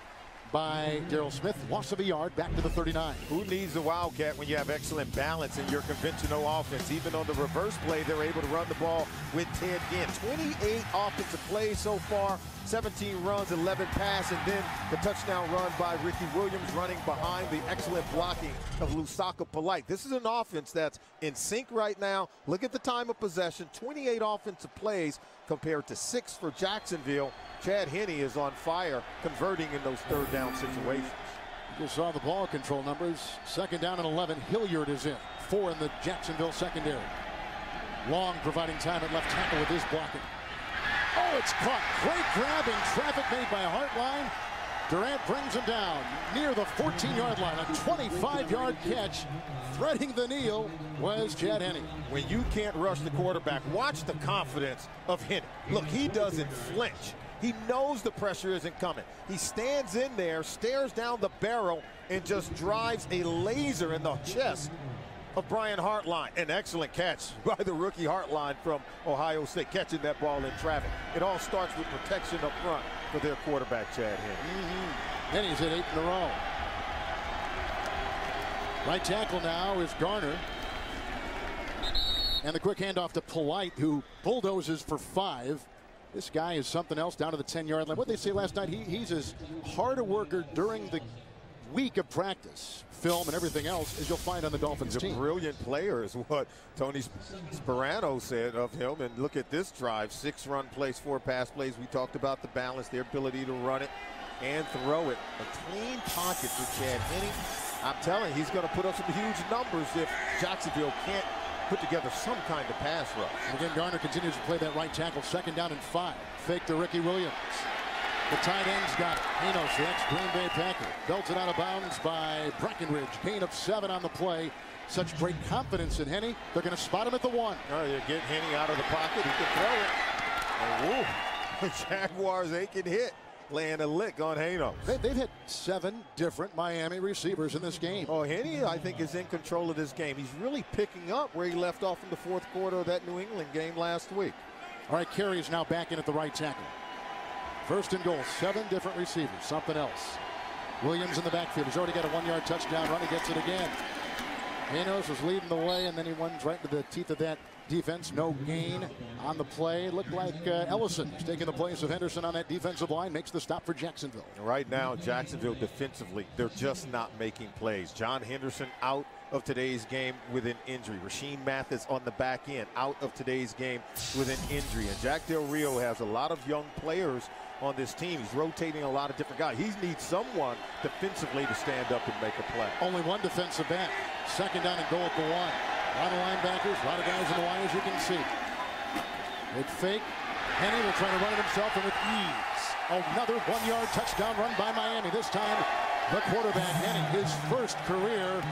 by Darrell Smith. Loss of a yard, back to the 39. Who needs a Wildcat when you have excellent balance in your conventional offense? Even on the reverse play, they're able to run the ball with Ted Ginn. 28 offensive plays so far, 17 runs, 11 pass, and then the touchdown run by Ricky Williams running behind the excellent blocking of Lusaka Polite. This is an offense that's in sync right now. Look at the time of possession, 28 offensive plays compared to 6 for Jacksonville. Chad Henne is on fire, converting in those third down situations. You saw the ball control numbers. Second down and 11. Hilliard is in. 4 in the Jacksonville secondary. Long providing time at left tackle with his blocking. Oh, it's caught. Great grab in traffic made by Hartline. Durant brings him down near the 14-yard line. A 25-yard catch. Threading the kneel was Chad Henne. When you can't rush the quarterback, watch the confidence of Henne. Look, he doesn't flinch. He knows the pressure isn't coming. He stands in there, stares down the barrel, and just drives a laser in the chest of Brian Hartline. An excellent catch by the rookie Hartline from Ohio State, catching that ball in traffic. It all starts with protection up front for their quarterback, Chad Henne. Henne's hit 8 in a row. Right tackle now is Garner. And the quick handoff to Polite, who bulldozes for 5. This guy is something else down to the 10-yard line. What they say last night, he's as hard a worker during the week of practice, film, and everything else as you'll find on the Dolphins team. He's a brilliant player is what Tony Sperano said of him. And look at this drive, 6 run plays, 4 pass plays. We talked about the balance, their ability to run it and throw it. A clean pocket for Chad Henne. I'm telling you, he's going to put up some huge numbers if Jacksonville can't put together some kind of pass rush. And again, Garner continues to play that right tackle. Second down and 5. Fake to Ricky Williams. The tight end's got it. Enos, the ex-Green Bay Packer, belted out of bounds by Breckenridge. Gain of 7 on the play. Such great confidence in Henne. They're going to spot him at the 1. Oh, you get Henne out of the pocket. He can throw it. And woo, the Jaguars, they can hit. Laying a lick on Enos. They've hit 7 different Miami receivers in this game. Oh, Henne, I think, is in control of this game. He's really picking up where he left off in the 4th quarter of that New England game last week. All right, Carey is now back in at the right tackle. First and goal, 7 different receivers, something else. Williams in the backfield. He's already got a 1-yard touchdown run. He gets it again. Enos was leading the way, and then he runs right into the teeth of that defense. No gain on the play. Looked like Ellison is taking the place of Henderson on that defensive line. Makes the stop for Jacksonville. Right now, Jacksonville defensively, they're just not making plays. John Henderson out of today's game with an injury. Rasheem Mathis on the back end out of today's game with an injury. And Jack Del Rio has a lot of young players on this team. He's rotating a lot of different guys. He needs someone defensively to stand up and make a play. Only one defensive back. Second down and goal at the 1. A lot of linebackers, a lot of guys in the line, as you can see. It's fake. Henne will try to run it himself, and with ease. Another 1-yard touchdown run by Miami. This time, the quarterback Henne, his first career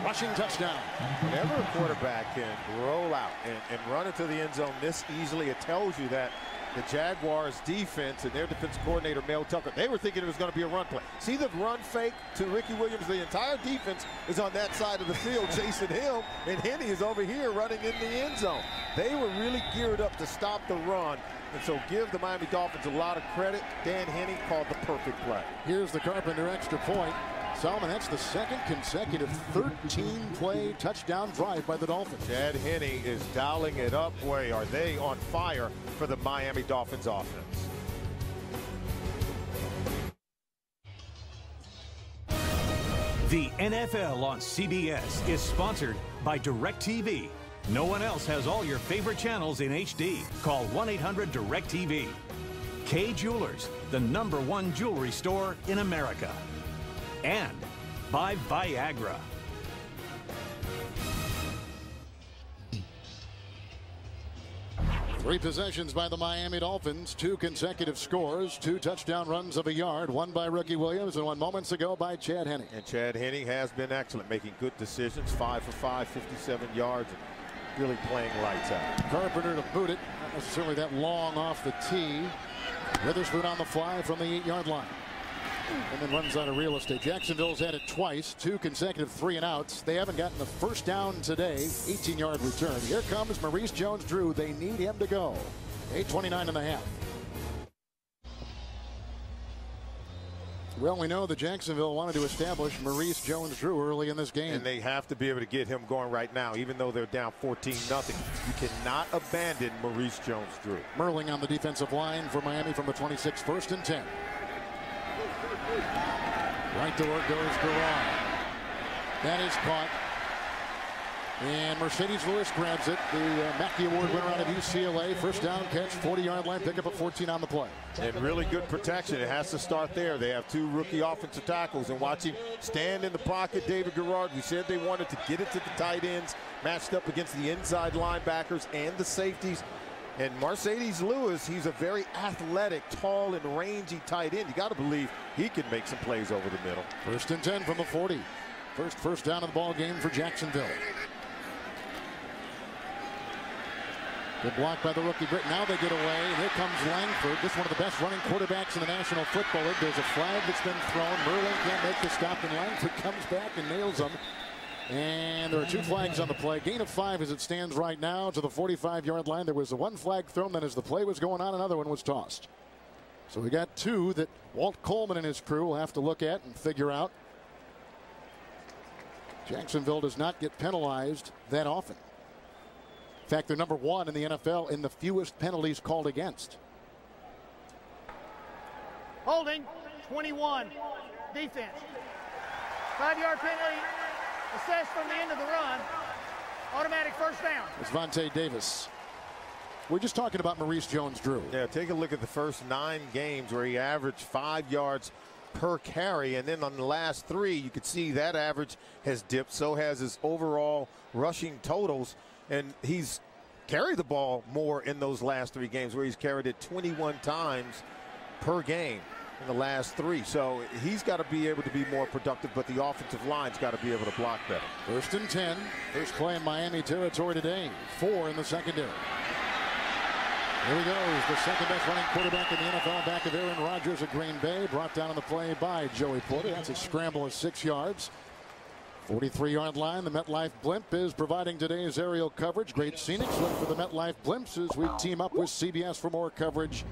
rushing touchdown. Whenever a quarterback can roll out and run into the end zone this easily, it tells you that the Jaguars defense and their defensive coordinator, Mel Tucker, they were thinking it was going to be a run play. See the run fake to Ricky Williams? The entire defense is on that side of the field chasing him, and Henne is over here running in the end zone. They were really geared up to stop the run, and so give the Miami Dolphins a lot of credit. Dan Henne called the perfect play. Here's the Carpenter extra point. Solomon, that's the 2nd consecutive 13-play touchdown drive by the Dolphins. Chad Henne is dialing it up. Boy, are they on fire for the Miami Dolphins offense. The NFL on CBS is sponsored by DirecTV. No one else has all your favorite channels in HD. Call 1-800-DirecTV. Kay Jewelers, the #1 jewelry store in America. And by Viagra. Three possessions by the Miami Dolphins, 2 consecutive scores, 2 touchdown runs of a yard, 1 by Ricky Williams and 1 moments ago by Chad Henne. And Chad Henne has been excellent, making good decisions. 5 for 5, 57 yards. really playing lights out. Carpenter to boot it. Not necessarily that long off the tee. Witherspoon on the fly from the 8-yard line. And then runs out of real estate. Jacksonville's had it twice, 2 consecutive 3-and-outs. They haven't gotten a first down today. 18-yard return. Here comes Maurice Jones-Drew. They need him to go. 8:29 and a half. Well, we know that Jacksonville wanted to establish Maurice Jones-Drew early in this game. And they have to be able to get him going right now, even though they're down 14-0. You cannot abandon Maurice Jones-Drew. Merling on the defensive line for Miami from the 26, 1st and 10. Right to work goes Garrard. That is caught. And Mercedes Lewis grabs it. The Mackey Award winner out of UCLA. First down catch, 40-yard line, pick up at 14 on the play. And really good protection. It has to start there. They have 2 rookie offensive tackles. And watch him stand in the pocket, David Garrard. We said they wanted to get it to the tight ends, matched up against the inside linebackers and the safeties. And Mercedes Lewis, he's a very athletic, tall, and rangy tight end. You got to believe he can make some plays over the middle. 1st and 10 from the 40. First down of the ball game for Jacksonville. Good block by the rookie. Now they get away. And here comes Langford. This is one of the best running quarterbacks in the National Football League. There's a flag that's been thrown. Merlin can't make the stop, and Langford comes back and nails him. And there are 2 flags on the play. Gain of 5 as it stands right now to the 45-yard line. There was a 1 flag thrown. Then as the play was going on, another one was tossed. So we got 2 that Walt Coleman and his crew will have to look at and figure out. Jacksonville does not get penalized that often. In fact, they're number 1 in the NFL in the fewest penalties called against. Holding, 21. Defense. 5-yard penalty. Assessed from the end of the run. Automatic first down. It's Vontae Davis. We're just talking about Maurice Jones-Drew. Yeah, take a look at the first 9 games where he averaged 5 yards per carry. And then on the last 3, you could see that average has dipped. So has his overall rushing totals. And he's carried the ball more in those last 3 games where he's carried it 21 times per game in the last 3. So he's got to be able to be more productive, but the offensive line's got to be able to block better. 1st and 10. First play in Miami territory today. 4 in the secondary. Here he goes, the second best running quarterback in the NFL, back of Aaron Rodgers of Green Bay. Brought down on the play by Joey Porter. That's a scramble of 6 yards. 43-yard line. The MetLife Blimp is providing today's aerial coverage. Great scenics. Look for the MetLife Blimps as we team up with CBS for more coverage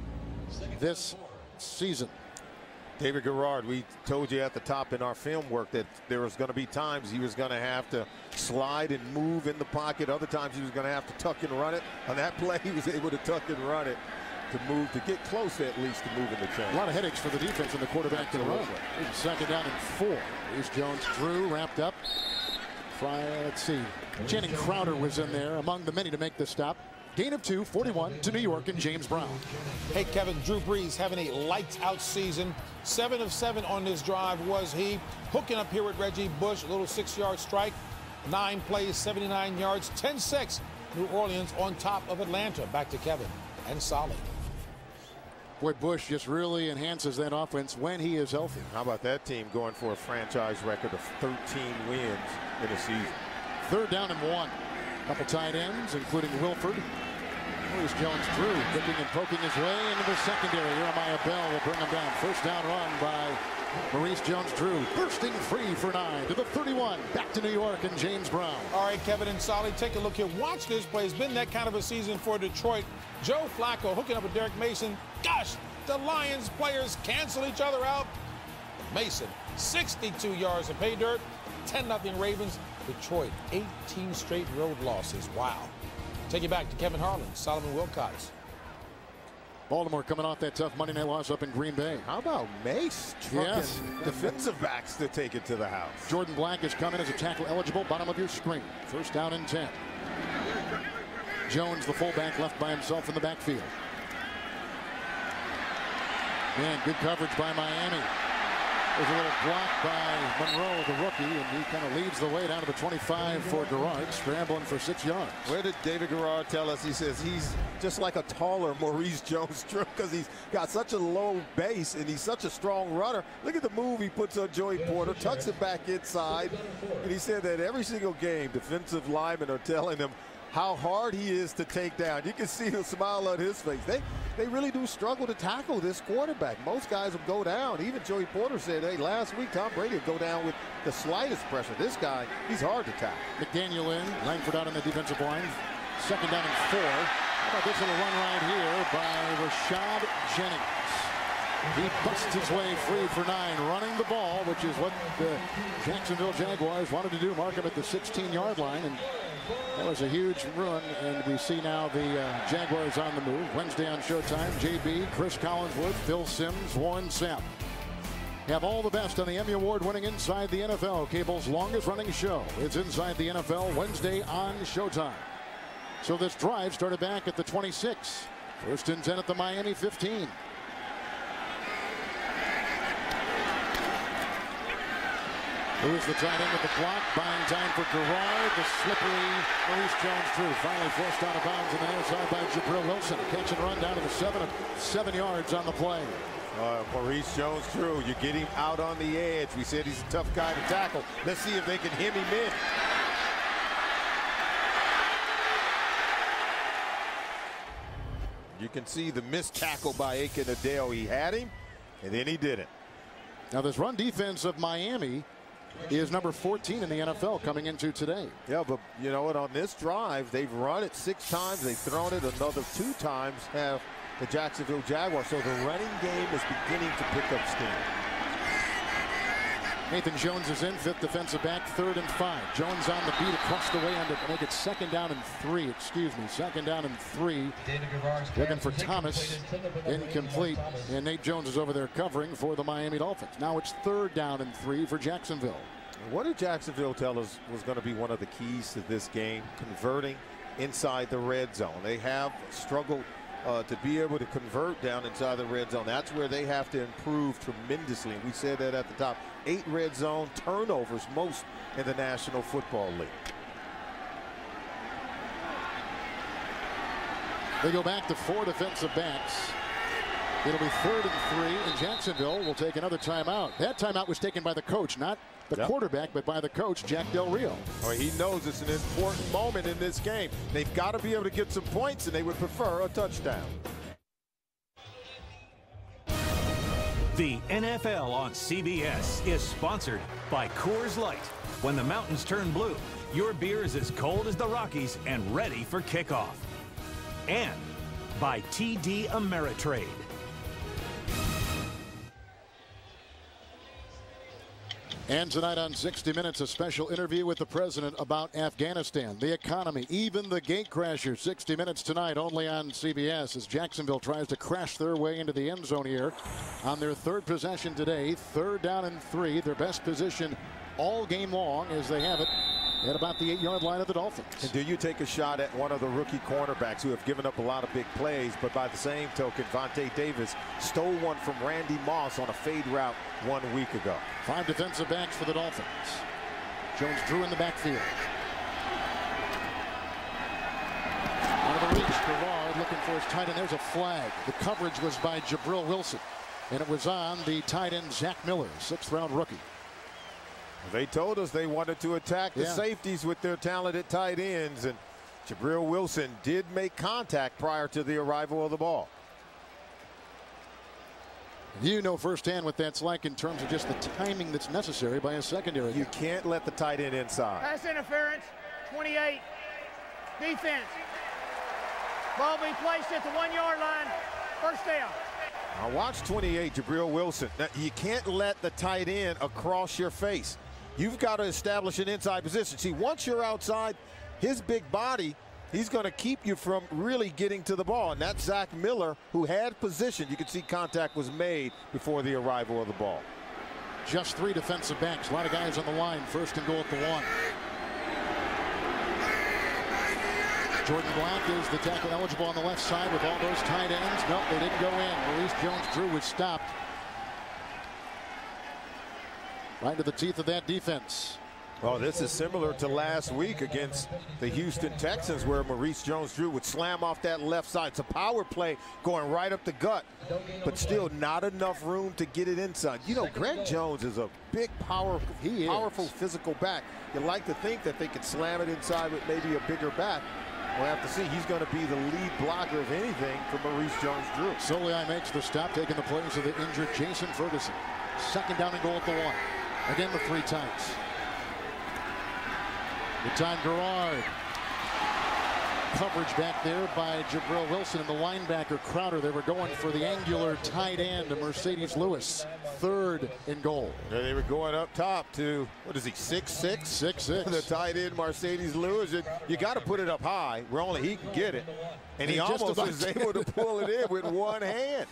this season. David Garrard, we told you at the top in our film work that there was going to be times he was going to have to slide and move in the pocket. Other times he was going to have to tuck and run it. On that play, he was able to tuck and run it to move, to get close at least to move in the chain. A lot of headaches for the defense and the quarterback to the run. Second down and 4. Maurice Jones-Drew wrapped up. Let's see. Channing Crowder was in there among the many to make the stop. Gain of 2, 41 to New York and James Brown. Hey, Kevin, Drew Brees having a lights-out season. 7 of 7 on this drive was he. Hooking up here with Reggie Bush, a little 6-yard strike. 9 plays, 79 yards, 10-6. New Orleans on top of Atlanta. Back to Kevin and Solly. Boy, Bush just really enhances that offense when he is healthy. How about that team going for a franchise record of 13 wins in a season? 3rd down and 1. Couple tight ends, including Wilford. Maurice Jones-Drew picking and poking his way into the secondary. Jeremiah Bell will bring him down. First down run by Maurice Jones-Drew, bursting free for 9 to the 31. Back to New York and James Brown. All right, Kevin and Solly, take a look here. Watch this play. It's been that kind of a season for Detroit. Joe Flacco hooking up with Derek Mason. Gosh, the Lions players cancel each other out. Mason, 62 yards of pay dirt. 10-0 Ravens. Detroit, 18 straight road losses. Wow. Take you back to Kevin Harlan, Solomon Wilcox. Baltimore coming off that tough Monday night loss up in Green Bay. How about Mace trucking defensive backs to take it to the house? Jordan Black is coming as a tackle eligible, bottom of your screen. First down and 10. Jones, the fullback, left by himself in the backfield. Man, good coverage by Miami. There's a little block by Monroe, the rookie, and he kind of leads the way down to the 25 for Garrard, scrambling for 6 yards. Where did David Garrard tell us? He says he's just like a taller Maurice Jones-Drew because he's got such a low base and he's such a strong runner. Look at the move he puts on Joey Porter, tucks it back inside, and he said that every single game defensive linemen are telling him, how hard he is to take down. You can see the smile on his face. They really do struggle to tackle this quarterback. Most guys will go down. Even Joey Porter said, hey, last week Tom Brady would go down with the slightest pressure. This guy, he's hard to tackle. McDaniel in, Langford out on the defensive line. Second down and 4. How about this little run right here by Rashad Jennings? He busts his way free for 9, running the ball, which is what the Jacksonville Jaguars wanted to do, mark him at the 16-yard line. And that was a huge run, and we see now the Jaguars on the move. Wednesday on Showtime, JB, Chris Collinsworth, Phil Simms, Warren Sapp. Have all the best on the Emmy Award-winning Inside the NFL, cable's longest-running show. It's Inside the NFL, Wednesday on Showtime. So this drive started back at the 26. First and 10 at the Miami 15. Who's the tight end with the block, buying time for Gerard. The slippery Maurice Jones-Drew finally forced out of bounds on the near side by Jabril Wilson. A catch and run down to the 7 yards on the play. Maurice Jones-Drew, you get him out on the edge. We said he's a tough guy to tackle. Let's see if they can hem him in. You can see the missed tackle by Aiken Adele. He had him, and then he didn't. Now this run defense of Miami is number 14 in the NFL coming into today. Yeah, but you know what? On this drive, they've run it 6 times. They've thrown it another 2 times, have the Jacksonville Jaguars. So the running game is beginning to pick up steam. Nathan Jones is in, 5th defensive back, 3rd and 5. Jones on the beat across the way to make it 2nd down and 3. Excuse me, 2nd down and 3. Looking for Thomas, incomplete, and Nate Jones is over there covering for the Miami Dolphins. Now it's 3rd down and 3 for Jacksonville. What did Jacksonville tell us was going to be one of the keys to this game? Converting inside the red zone. They have struggled to be able to convert down inside the red zone. That's where they have to improve tremendously. And we said that at the top. 8 red zone turnovers, most in the National Football League. They go back to 4 defensive backs. It'll be 3rd and 3, and Jacksonville will take another timeout. That timeout was taken by the coach, not the quarterback, but by the coach, Jack Del Rio. Oh, he knows it's an important moment in this game. They've got to be able to get some points, and they would prefer a touchdown. The NFL on CBS is sponsored by Coors Light. When the mountains turn blue, your beer is as cold as the Rockies and ready for kickoff. And by TD Ameritrade. And tonight on 60 Minutes, a special interview with the president about Afghanistan, the economy, even the gatecrashers. 60 Minutes tonight only on CBS as Jacksonville tries to crash their way into the end zone here on their 3rd possession today. 3rd down and 3, their best position all game long as they have it at about the 8-yard line of the Dolphins. And do you take a shot at one of the rookie cornerbacks who have given up a lot of big plays, but by the same token, Vontae Davis stole one from Randy Moss on a fade route 1 week ago. 5 defensive backs for the Dolphins. Jones-Drew in the backfield. Out of the reach, Gerard looking for his tight end. There's a flag. The coverage was by Jabril Wilson, and it was on the tight end Zach Miller, 6th-round rookie. They told us they wanted to attack the safeties with their talented tight ends, and Jabril Wilson did make contact prior to the arrival of the ball. You know firsthand what that's like in terms of just the timing that's necessary by a secondary. You can't let the tight end inside. Pass interference, 28. Defense. Ball being placed at the 1-yard line. 1st down. Now watch 28, Jabril Wilson. Now, you can't let the tight end across your face. You've got to establish an inside position. See, once you're outside, his big body, he's going to keep you from really getting to the ball. And that's Zach Miller, who had position. You can see contact was made before the arrival of the ball. Just 3 defensive backs. A lot of guys on the line. 1st and goal at the 1. Jordan Black is the tackle eligible on the left side with all those tight ends. Nope, they didn't go in. Maurice Jones-Drew was stopped. Right into the teeth of that defense. Oh, this is similar to last week against the Houston Texans, where Maurice Jones-Drew would slam off that left side. It's a power play going right up the gut, but still not enough room to get it inside. You know, Greg Jones is a big, powerful physical back. You like to think that they could slam it inside with maybe a bigger back, We'll have to see. He's going to be the lead blocker of anything for Maurice Jones-Drew. Soliai makes the stop, taking the place of the injured Jason Ferguson. Second down and goal at the 1. Again, the 3 times. The time Garrard. Coverage back there by Jabril Wilson and the linebacker Crowder. They were going for the angular tight end, Mercedes Lewis. 3rd and goal. And they were going up top to, what is he, 6'6"? 6'6". The tight end, Mercedes Lewis. You got to put it up high where only he can get it. And he almost was able to pull it in with one hand.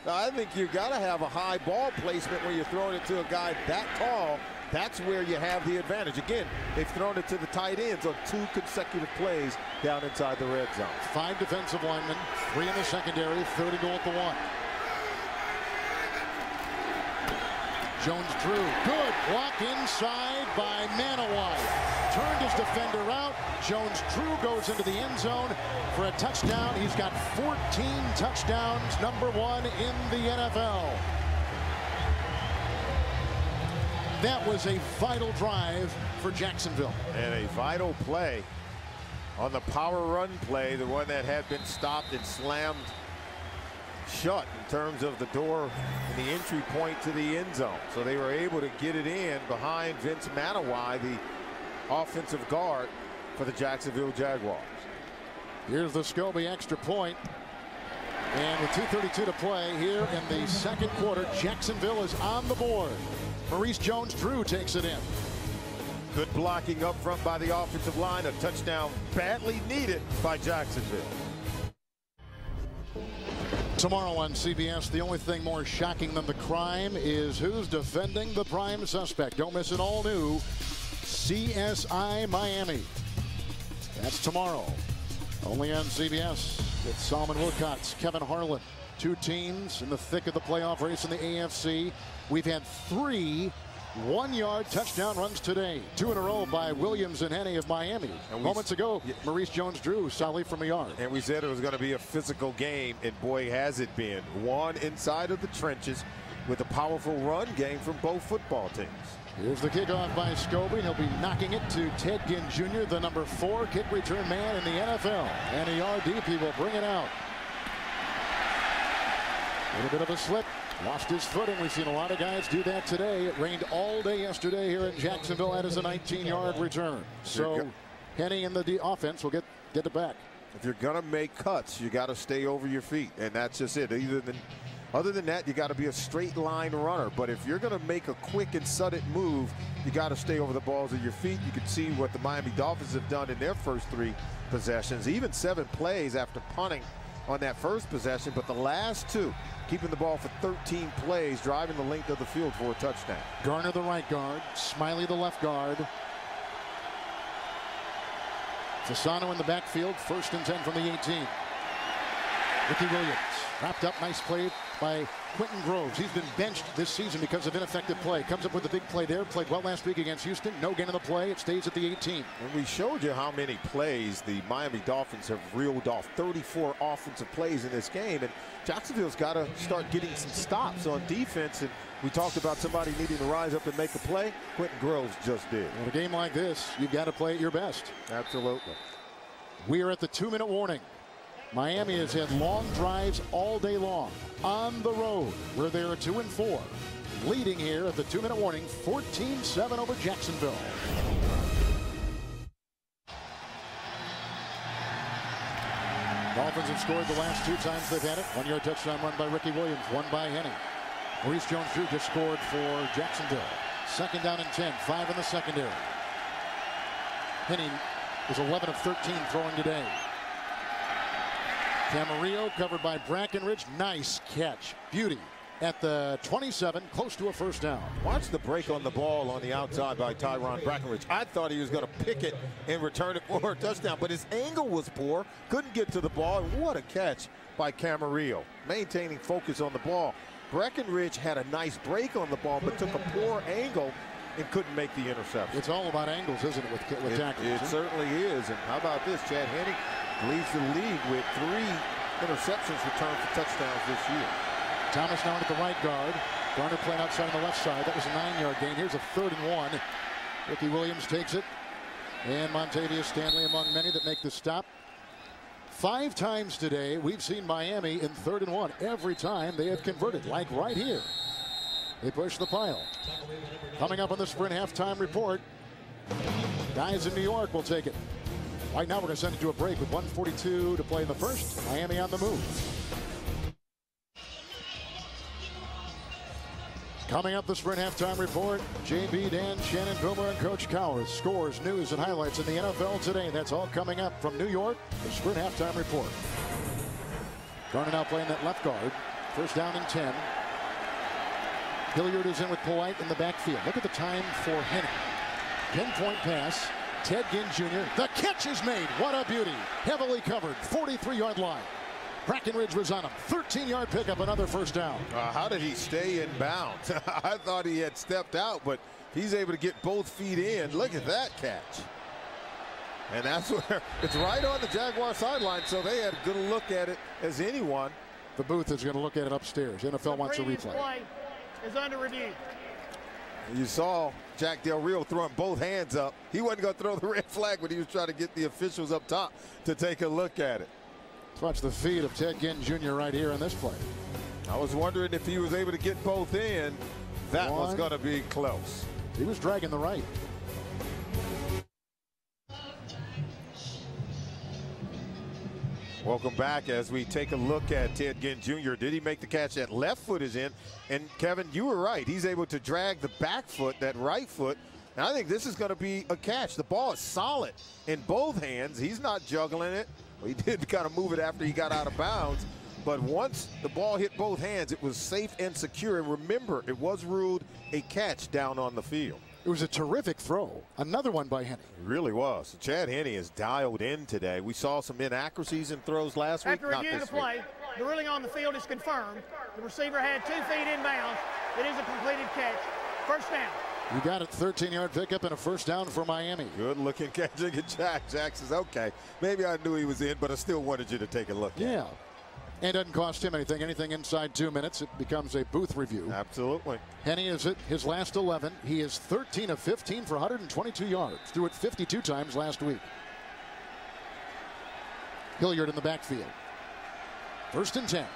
Now, I think you got to have a high ball placement when you're throwing it to a guy that tall. That's where you have the advantage. Again, they've thrown it to the tight ends on 2 consecutive plays down inside the red zone. 5 defensive linemen, 3 in the secondary, 3rd and goal at the 1. Jones-Drew, good block inside by Manawai. Turned his defender out. Jones-Drew goes into the end zone for a touchdown. He's got 14 touchdowns, #1 in the NFL. That was a vital drive for Jacksonville. And a vital play on the power run play, the one that had been stopped and slammed shut in terms of the door and the entry point to the end zone. So they were able to get it in behind Vince Manawai, the offensive guard for the Jacksonville Jaguars. Here's the Scobie extra point. And with 2:32 to play here in the second quarter, Jacksonville is on the board. Maurice Jones-Drew takes it in. Good blocking up front by the offensive line. A touchdown badly needed by Jacksonville. Tomorrow on CBS, the only thing more shocking than the crime is who's defending the prime suspect. Don't miss an all-new CSI Miami. That's tomorrow. Only on CBS with Solomon Wilcots, Kevin Harlan. 2 teams in the thick of the playoff race in the AFC. We've had 3 one-yard touchdown runs today. 2 in a row by Williams and Henne of Miami. Moments ago, Maurice Jones-Drew solidly from a yard. And we said it was going to be a physical game, and boy, has it been. One inside of the trenches with a powerful run game from both football teams. Here's the kickoff by Scobie. He'll be knocking it to Ted Ginn Jr., the #4 kick return man in the NFL. And a yard deep, he will bring it out. A little bit of a slip. Lost his footing. We've seen a lot of guys do that today. It rained all day yesterday here in Jacksonville. That is a 19-yard return. So Henne in the offense will get it back. If you're going to make cuts, you got to stay over your feet. And that's just it. Other than that, you got to be a straight line runner. But if you're going to make a quick and sudden move, you got to stay over the balls of your feet. You can see what the Miami Dolphins have done in their first 3 possessions. Even 7 plays after punting on that first possession. But the last 2, keeping the ball for 13 plays, driving the length of the field for a touchdown. Garner, the right guard. Smiley, the left guard. Fasano in the backfield. 1st and 10 from the 18. Ricky Williams wrapped up. Nice play by Quentin Groves. He's been benched this season because of ineffective play. Comes up with a big play there. Played well last week against Houston. No gain on the play. It stays at the 18. And we showed you how many plays the Miami Dolphins have reeled off. 34 offensive plays in this game. And Jacksonville's got to start getting some stops on defense. And we talked about somebody needing to rise up and make a play. Quentin Groves just did. In a game like this, you've got to play at your best. Absolutely. We are at the 2-minute warning. Miami has had long drives all day long on the road, where they are 2-4, leading here at the 2-minute warning, 14-7 over Jacksonville. Dolphins have scored the last 2 times they've had it. 1-yard touchdown run by Ricky Williams, one by Henne. Maurice Jones-Drew just scored for Jacksonville. 2nd down and 10, 5 in the secondary. Henne is 11 of 13 throwing today. Camarillo covered by Brackenridge. Nice catch. Beauty at the 27, close to a 1st down. Watch the break on the ball on the outside by Tyron Brackenridge. I thought he was going to pick it and return it for a touchdown, but his angle was poor. Couldn't get to the ball. And what a catch by Camarillo. Maintaining focus on the ball. Brackenridge had a nice break on the ball, but took a poor angle and couldn't make the interception. It's all about angles, isn't it, with tackles? It certainly is. And how about this? Chad Henne leads the league with 3 interceptions returned for touchdowns this year. Thomas now at the right guard. Garner playing outside on the left side. That was a 9-yard gain. Here's a 3rd and 1. Ricky Williams takes it. And Montavious Stanley among many that make the stop. 5 times today we've seen Miami in 3rd and 1. Every time they have converted, like right here. They push the pile. Coming up on the Sprint halftime report, guys in New York will take it. Right now we're going to send it to a break with 1:42 to play in the first. Miami on the move. Coming up, the Sprint halftime report. JB, Dan, Shannon, Boomer, and Coach Cowers. Scores, news, and highlights in the NFL today. That's all coming up from New York. The Sprint halftime report. Garner now playing that left guard. First down and 10. Hilliard is in with Polite in the backfield. Look at the time for Henning. 10-point pass. Ted Ginn Jr. The catch is made. What a beauty. Heavily covered. 43-yard line. Brackenridge was on him. 13-yard pickup, another first down. How did he stay in bounds? I thought he had stepped out, but he's able to get both feet in. Look at that catch. And that's where it's right on the Jaguar sideline, so they had a good look at it as anyone. The booth is going to look at it upstairs. NFL wants a replay. Play is under review. You saw Jack Del Rio throwing both hands up. He wasn't going to throw the red flag, but he was trying to get the officials up top to take a look at it. Let's watch the feed of Ted Ginn Jr. right here on this play. I was wondering if he was able to get both in. That was going to be close. He was dragging the right. Welcome back as we take a look at Ted Ginn Jr. Did he make the catch? That left foot is in. And Kevin, you were right. He's able to drag the back foot, that right foot. And I think this is going to be a catch. The ball is solid in both hands. He's not juggling it. He did kind of move it after he got out of bounds. But once the ball hit both hands, it was safe and secure. And remember, it was ruled a catch down on the field. It was a terrific throw. Another one by Henne. It really was. Chad Henne is dialed in today. We saw some inaccuracies in throws last week. After review of the play, the ruling on the field is confirmed. The receiver had 2 feet in bounds. It is a completed catch. First down. You got it. 13-yard pickup and a first down for Miami. Good looking catch. Look at Jack. Jack says, okay, maybe I knew he was in, but I still wanted you to take a look at it. Yeah. And it doesn't cost him anything. Anything inside 2 minutes, it becomes a booth review. Absolutely. Henne is at his last 11. He is 13 of 15 for 122 yards. Threw it 52 times last week. Hilliard in the backfield. First and 10.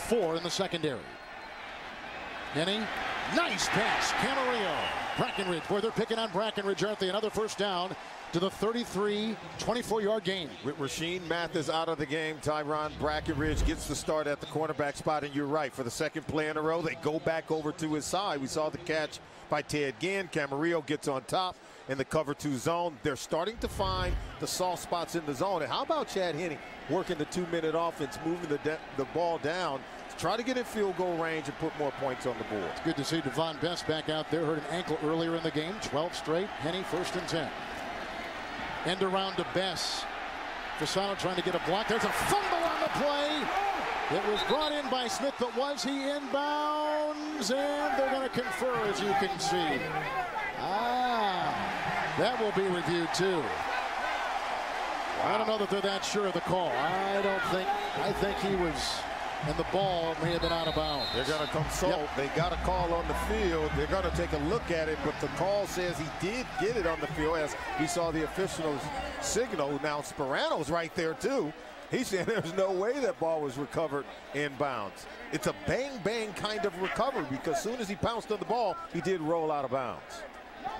4 in the secondary. Henne. Nice pass. Camarillo. Brackenridge. Boy, they're picking on Brackenridge, aren't they? Another first down to the 33, 24-yard gain. With Rasheed Mathis out of the game, Tyron Brackenridge gets the start at the cornerback spot, and you're right. For the second play in a row, they go back over to his side. We saw the catch by Ted Ginn. Camarillo gets on top in the cover 2 zone. They're starting to find the soft spots in the zone. And how about Chad Henne working the 2-minute offense, moving the ball down, try to get in field goal range and put more points on the board. It's good to see Devon Best back out there. Hurt an ankle earlier in the game. 12 straight. Henne first and 10. End around to Bess. Fasano trying to get a block. There's a fumble on the play. It was brought in by Smith, but was he in bounds? And they're going to confer, as you can see. That will be reviewed too. I don't know that they're that sure of the call. I think he was, and the ball may have been out of bounds. They're going to consult. Yep. They got a call on the field. They're going to take a look at it, but the call says he did get it on the field as we saw the officials signal. Now Sperano's right there too. He's saying there's no way that ball was recovered in bounds. It's a bang-bang kind of recovery because as soon as he pounced on the ball, he did roll out of bounds.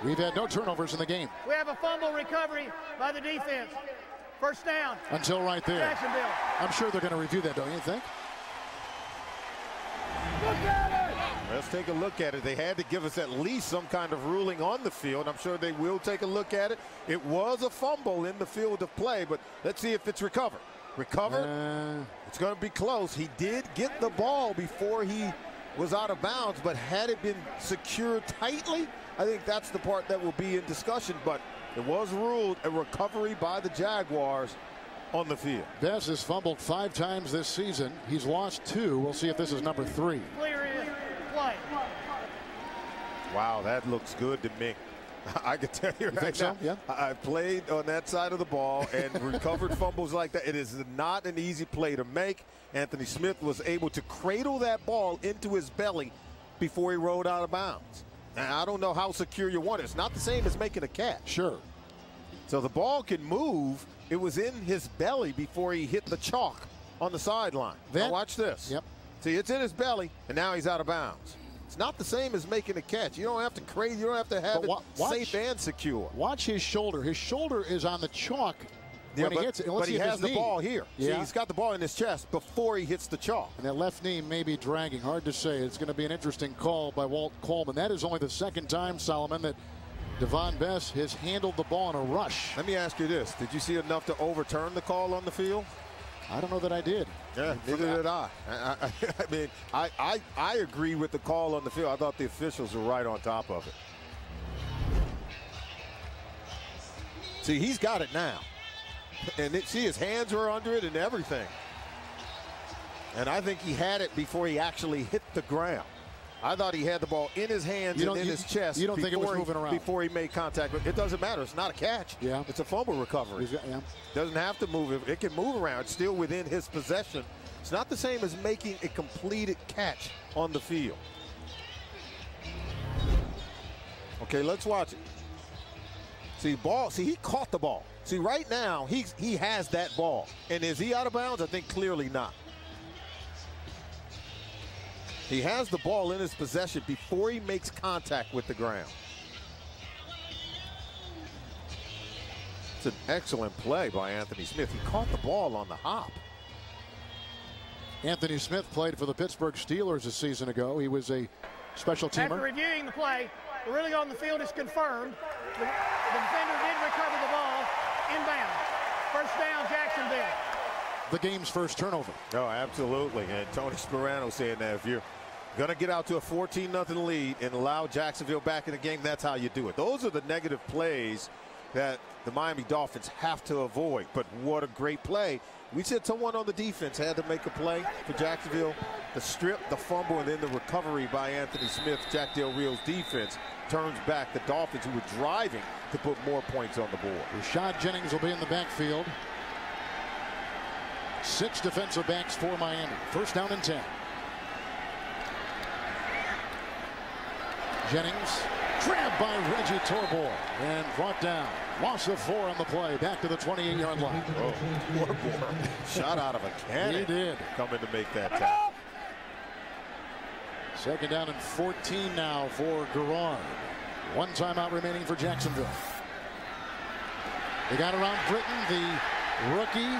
We've had no turnovers in the game. We have a fumble recovery by the defense. First down. Until right there. Jacksonville. I'm sure they're going to review that, don't you think? Look at it. Let's take a look at it. They had to give us at least some kind of ruling on the field. I'm sure they will take a look at it. It was a fumble in the field of play, but let's see if it's recovered. Recovered. It's going to be close. He did get the ball before he was out of bounds, but had it been secured tightly, I think that's the part that will be in discussion. But it was ruled a recovery by the Jaguars on the field. Bess has fumbled 5 times this season. He's lost 2. We'll see if this is number 3. Clear is play. Wow, that looks good to me. I can tell you right now, yeah? I've played on that side of the ball and recovered fumbles like that. It is not an easy play to make. Anthony Smith was able to cradle that ball into his belly before he rolled out of bounds. Now, I don't know how secure you want it. It's not the same as making a catch. Sure. So the ball can move, It was in his belly before he hit the chalk on the sideline. Now watch this. Yep. See, it's in his belly, and now he's out of bounds. It's not the same as making a catch. You don't have to crazy. You don't have to have it safe and secure. Watch his shoulder. His shoulder is on the chalk when he hits it. But he has the ball here. Yeah. See, he's got the ball in his chest before he hits the chalk. And that left knee may be dragging. Hard to say. It's going to be an interesting call by Walt Coleman. That is only the second time, Solomon, that Devon Bess has handled the ball in a rush. Let me ask you this. Did you see enough to overturn the call on the field? I don't know that I did. Yeah, neither did I. I mean, I agree with the call on the field. I thought the officials were right on top of it. See, he's got it now. And see, his hands were under it and everything. And I think he had it before he actually hit the ground. I thought he had the ball in his hands and in his chest. You don't think it was moving around? Before he made contact. It doesn't matter. It's not a catch. Yeah. It's a fumble recovery. Yeah. Doesn't have to move it. It can move around. It's still within his possession. It's not the same as making a completed catch on the field. Okay, let's watch it. See, ball. See, he caught the ball. See, right now, he has that ball. And is he out of bounds? I think clearly not. He has the ball in his possession before he makes contact with the ground. It's an excellent play by Anthony Smith. He caught the ball on the hop. Anthony Smith played for the Pittsburgh Steelers a season ago. He was a special teamer. After reviewing the play, the ruling on the field is confirmed. The defender did recover the ball inbound. First down, Jacksonville. The game's first turnover. Oh, absolutely. And Tony Sperano saying that if you're going to get out to a 14-0 lead and allow Jacksonville back in the game, that's how you do it. Those are the negative plays that the Miami Dolphins have to avoid. But what a great play. We said someone on the defense had to make a play for Jacksonville. The strip, the fumble, and then the recovery by Anthony Smith. Jack Del Rio's defense turns back the Dolphins, who were driving to put more points on the board. Rashad Jennings will be in the backfield. 6 defensive backs for Miami. First down and 10. Jennings grabbed by Reggie Torbor and brought down. Loss of 4 on the play. Back to the 28-yard line. Oh, Torbor shot out of a cannon. He did. Coming to make that tackle. Second down and 14 now for Garrard. 1 timeout remaining for Jacksonville. They got around Britton, the rookie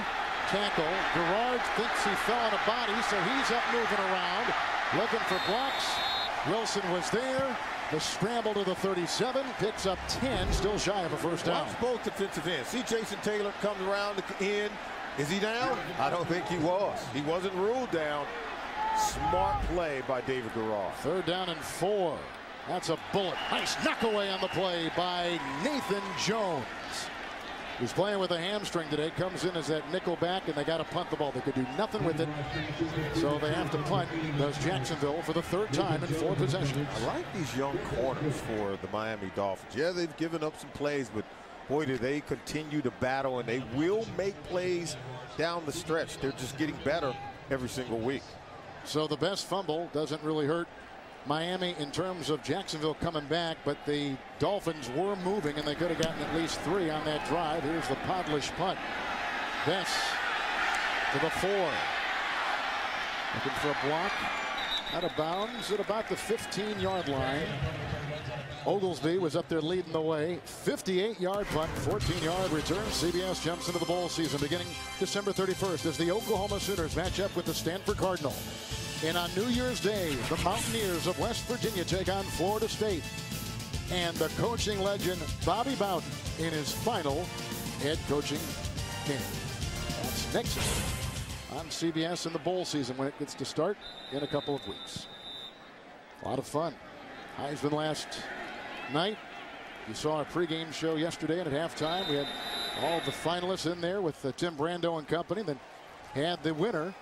tackle. Garrard thinks he fell on a body, so he's up moving around, looking for blocks. Wilson was there. The scramble to the 37, picks up 10, still shy of a first down. Watch both defensive ends. See Jason Taylor comes around the end. Is he down? I don't think he was. He wasn't ruled down. Smart play by David Garrard. Third down and 4. That's a bullet. Nice knockaway on the play by Nathan Jones. He's playing with a hamstring today. Comes in as that nickel back, and they got to punt the ball. They could do nothing with it, so they have to punt. Does Jacksonville for the 3rd time in 4 possessions. I like these young corners for the Miami Dolphins. Yeah, they've given up some plays, but boy, do they continue to battle, and they will make plays down the stretch. They're just getting better every single week. So the best fumble doesn't really hurt Miami in terms of Jacksonville coming back, but the Dolphins were moving, and they could have gotten at least 3 on that drive. Here's the Podlish punt. Bess to the 4. Looking for a block. Out of bounds at about the 15-yard line. Oglesby was up there leading the way. 58-yard punt, 14-yard return. CBS jumps into the bowl season beginning December 31st as the Oklahoma Sooners match up with the Stanford Cardinal. And on New Year's Day, the Mountaineers of West Virginia take on Florida State. And the coaching legend Bobby Bowden in his final head coaching game. That's next on CBS in the bowl season when it gets to start in a couple of weeks. A lot of fun. Heisman last night. You saw our pregame show yesterday, and at halftime we had all the finalists in there with Tim Brando and company. Then had the winner,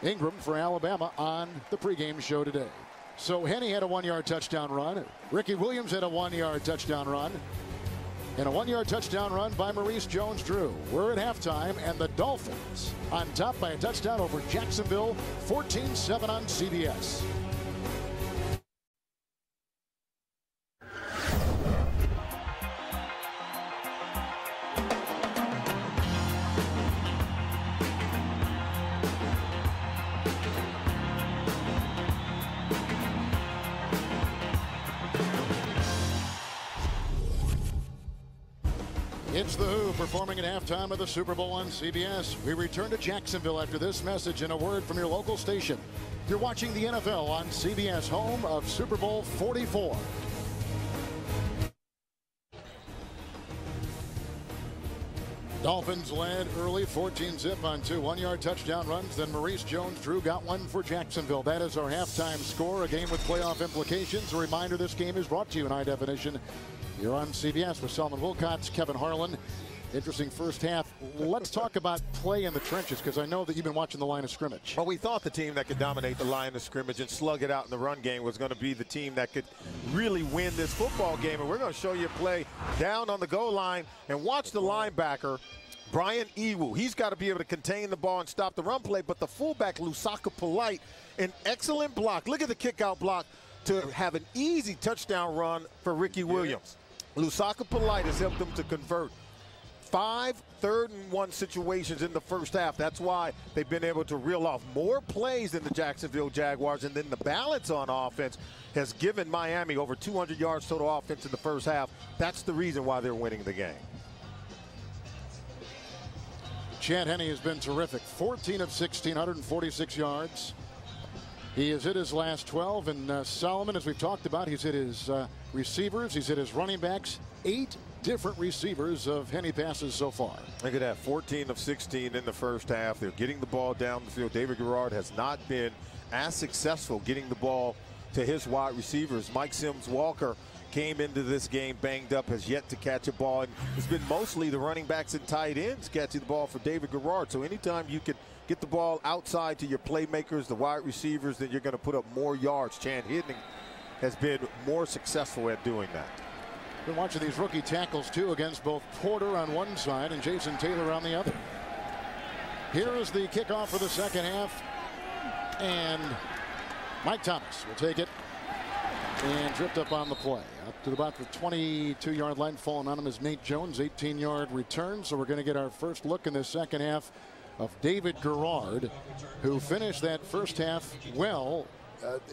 Ingram for Alabama, on the pregame show today. So Henne had a 1-yard touchdown run. Ricky Williams had a 1-yard touchdown run. And a 1-yard touchdown run by Maurice Jones-Drew. We're at halftime, and the Dolphins on top by a touchdown over Jacksonville, 14-7 on CBS. It's The Who performing at halftime of the Super Bowl on CBS. We return to Jacksonville after this message and a word from your local station. You're watching the NFL on CBS, home of Super Bowl 44. Dolphins led early, 14-zip on 2 one-yard touchdown runs. Then Maurice Jones-Drew got one for Jacksonville. That is our halftime score, a game with playoff implications. A reminder, this game is brought to you in high definition. You're on CBS with Solomon Wilcots, Kevin Harlan. Interesting first half. Let's talk about play in the trenches, because I know that you've been watching the line of scrimmage. Well, we thought the team that could dominate the line of scrimmage and slug it out in the run game was going to be the team that could really win this football game. And we're going to show you a play down on the goal line, and watch the linebacker, Brian Ewu. He's got to be able to contain the ball and stop the run play. But the fullback, Lusaka Polite, an excellent block. Look at the kick-out block to have an easy touchdown run for Ricky Williams. Lusaka Polite has helped them to convert 5 third-and-1 situations in the first half. That's why they've been able to reel off more plays than the Jacksonville Jaguars. And then the balance on offense has given Miami over 200 yards total offense in the first half. That's the reason why they're winning the game. Chad Henne has been terrific. 14 of 16, 146 yards. He has hit his last 12, and Solomon, as we've talked about, he's hit his receivers, he's hit his running backs. 8 different receivers of Henne passes so far. Look at that, 14 of 16 in the first half. They're getting the ball down the field. David Garrard has not been as successful getting the ball to his wide receivers. Mike Sims-Walker came into this game banged up, has yet to catch a ball, and it's been mostly the running backs and tight ends catching the ball for David Garrard. So anytime you can get the ball outside to your playmakers, the wide receivers, then you're going to put up more yards. Chan Hiddink has been more successful at doing that. Been watching these rookie tackles too, against both Porter on one side and Jason Taylor on the other. Here is the kickoff for the second half, and Mike Thomas will take it and drift up on the play. Up to about the 22-yard line. Falling on him is Nate Jones, 18-yard return. So we're going to get our first look in the second half of David Garrard, who finished that first half well,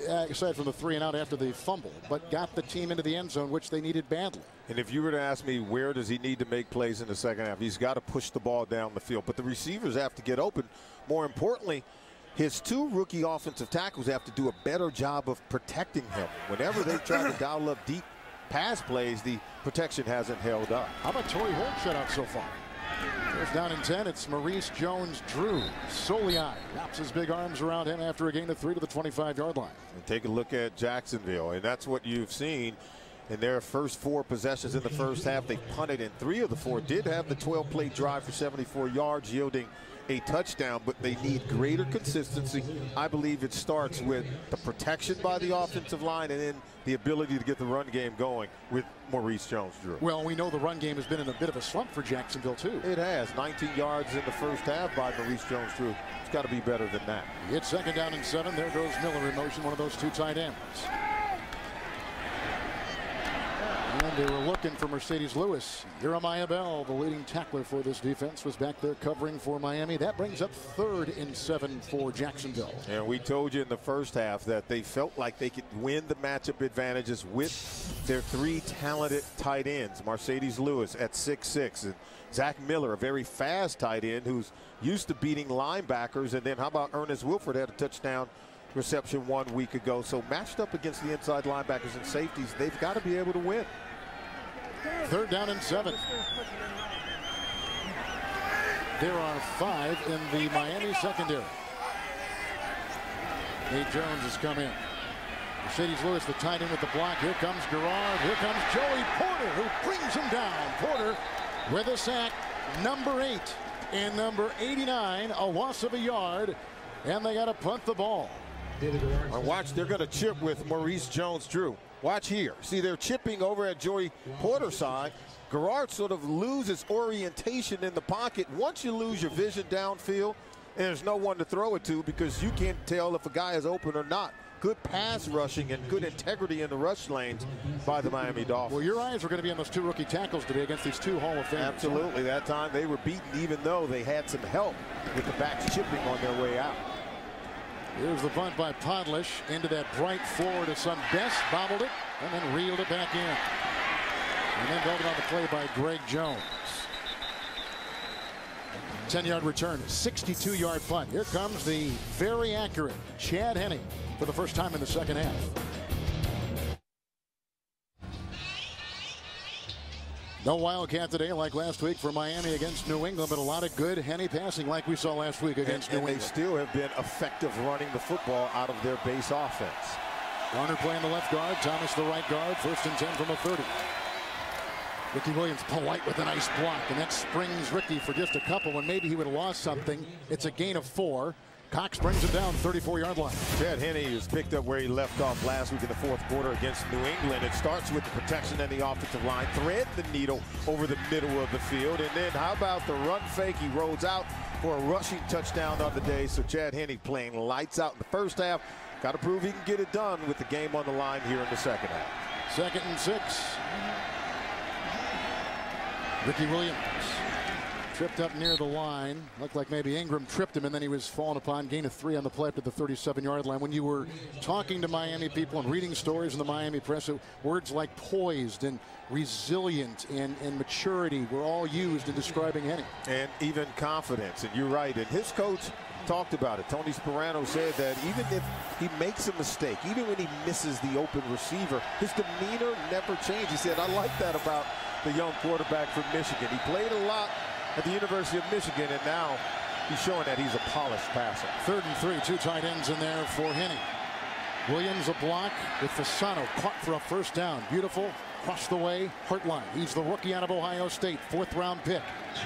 aside from the 3-and-out after the fumble, but got the team into the end zone, which they needed badly. And if you were to ask me where does he need to make plays in the second half, he's got to push the ball down the field. But the receivers have to get open. More importantly, his 2 rookie offensive tackles have to do a better job of protecting him. Whenever they try to dial up deep pass plays, the protection hasn't held up. How about Torrey Holt shutout so far? First down and 10. It's Maurice Jones-Drew. Soliai wraps his big arms around him after a gain of 3 to the 25-yard line. And take a look at Jacksonville, and that's what you've seen in their first 4 possessions in the first half. They punted, and 3 of the 4 did have the 12-play drive for 74 yards, yielding a touchdown, but they need greater consistency. I believe it starts with the protection by the offensive line and then the ability to get the run game going with Maurice Jones-Drew. Well, we know the run game has been in a bit of a slump for Jacksonville, too. It has. 19 yards in the first half by Maurice Jones-Drew. It's got to be better than that. It's second down and 7. There goes Miller in motion, one of those 2 tight ends. And they were looking for Mercedes Lewis. Jeremiah Bell, the leading tackler for this defense, was back there covering for Miami. That brings up 3rd and 7 for Jacksonville. And we told you in the first half that they felt like they could win the matchup advantages with their 3 talented tight ends. Mercedes Lewis at 6'6", and Zach Miller, a very fast tight end who's used to beating linebackers. And then how about Ernest Wilford, had a touchdown reception 1 week ago. So matched up against the inside linebackers and safeties, they've got to be able to win. 3rd down and 7. There are 5 in the Miami secondary. Nate Jones has come in. Mercedes Lewis, the tight end with the block. Here comes Garrard. Here comes Joey Porter, who brings him down. Porter with a sack, number 8 and number 89, a loss of a yard, and they got to punt the ball. Watch, they're going to chip with Maurice Jones-Drew. Watch here. See, they're chipping over at Joey Porter's side. Garrard sort of loses orientation in the pocket. Once you lose your vision downfield, there's no one to throw it to because you can't tell if a guy is open or not. Good pass rushing and good integrity in the rush lanes by the Miami Dolphins. Well, your eyes were going to be on those 2 rookie tackles today against these 2 Hall of Famers. Absolutely. That time they were beaten even though they had some help with the backs chipping on their way out. Here's the punt by Podlish into that bright floor to Son Best, bobbled it, and then reeled it back in. And then built it on the play by Greg Jones. 10-yard return, 62-yard punt. Here comes the very accurate Chad Henne for the first time in the second half. No Wildcat today like last week for Miami against New England, but a lot of good Henne passing like we saw last week against New England. They still have been effective running the football out of their base offense. Garner playing the left guard, Thomas the right guard, 1st and 10 from the 30. Ricky Williams polite with a nice block, and that springs Ricky for just a couple when maybe he would have lost something. It's a gain of 4. Cox brings him down 34-yard line. Chad Henne has picked up where he left off last week in the 4th quarter against New England. It starts with the protection and the offensive line. Thread the needle over the middle of the field. And then how about the run fake? He rolls out for a rushing touchdown on the day. So Chad Henne playing lights out in the first half. Got to prove he can get it done with the game on the line here in the second half. 2nd and 6. Ricky Williams tripped up near the line. Looked like maybe Ingram tripped him, and then he was fallen upon. Gain of 3 on the play up to the 37-yard line. When you were talking to Miami people and reading stories in the Miami press, words like poised and resilient and maturity were all used in describing Henne. And even confidence. And you're right. And his coach talked about it. Tony Sperano said that even if he makes a mistake, even when he misses the open receiver, his demeanor never changed. He said, I like that about the young quarterback from Michigan. He played a lot at the University of Michigan, and now he's showing that he's a polished passer. 3rd and 3, 2 tight ends in there for Henne. Williams a block with Fasano caught for a 1st down. Beautiful. Across the way, Hartline. He's the rookie out of Ohio State, 4th round pick.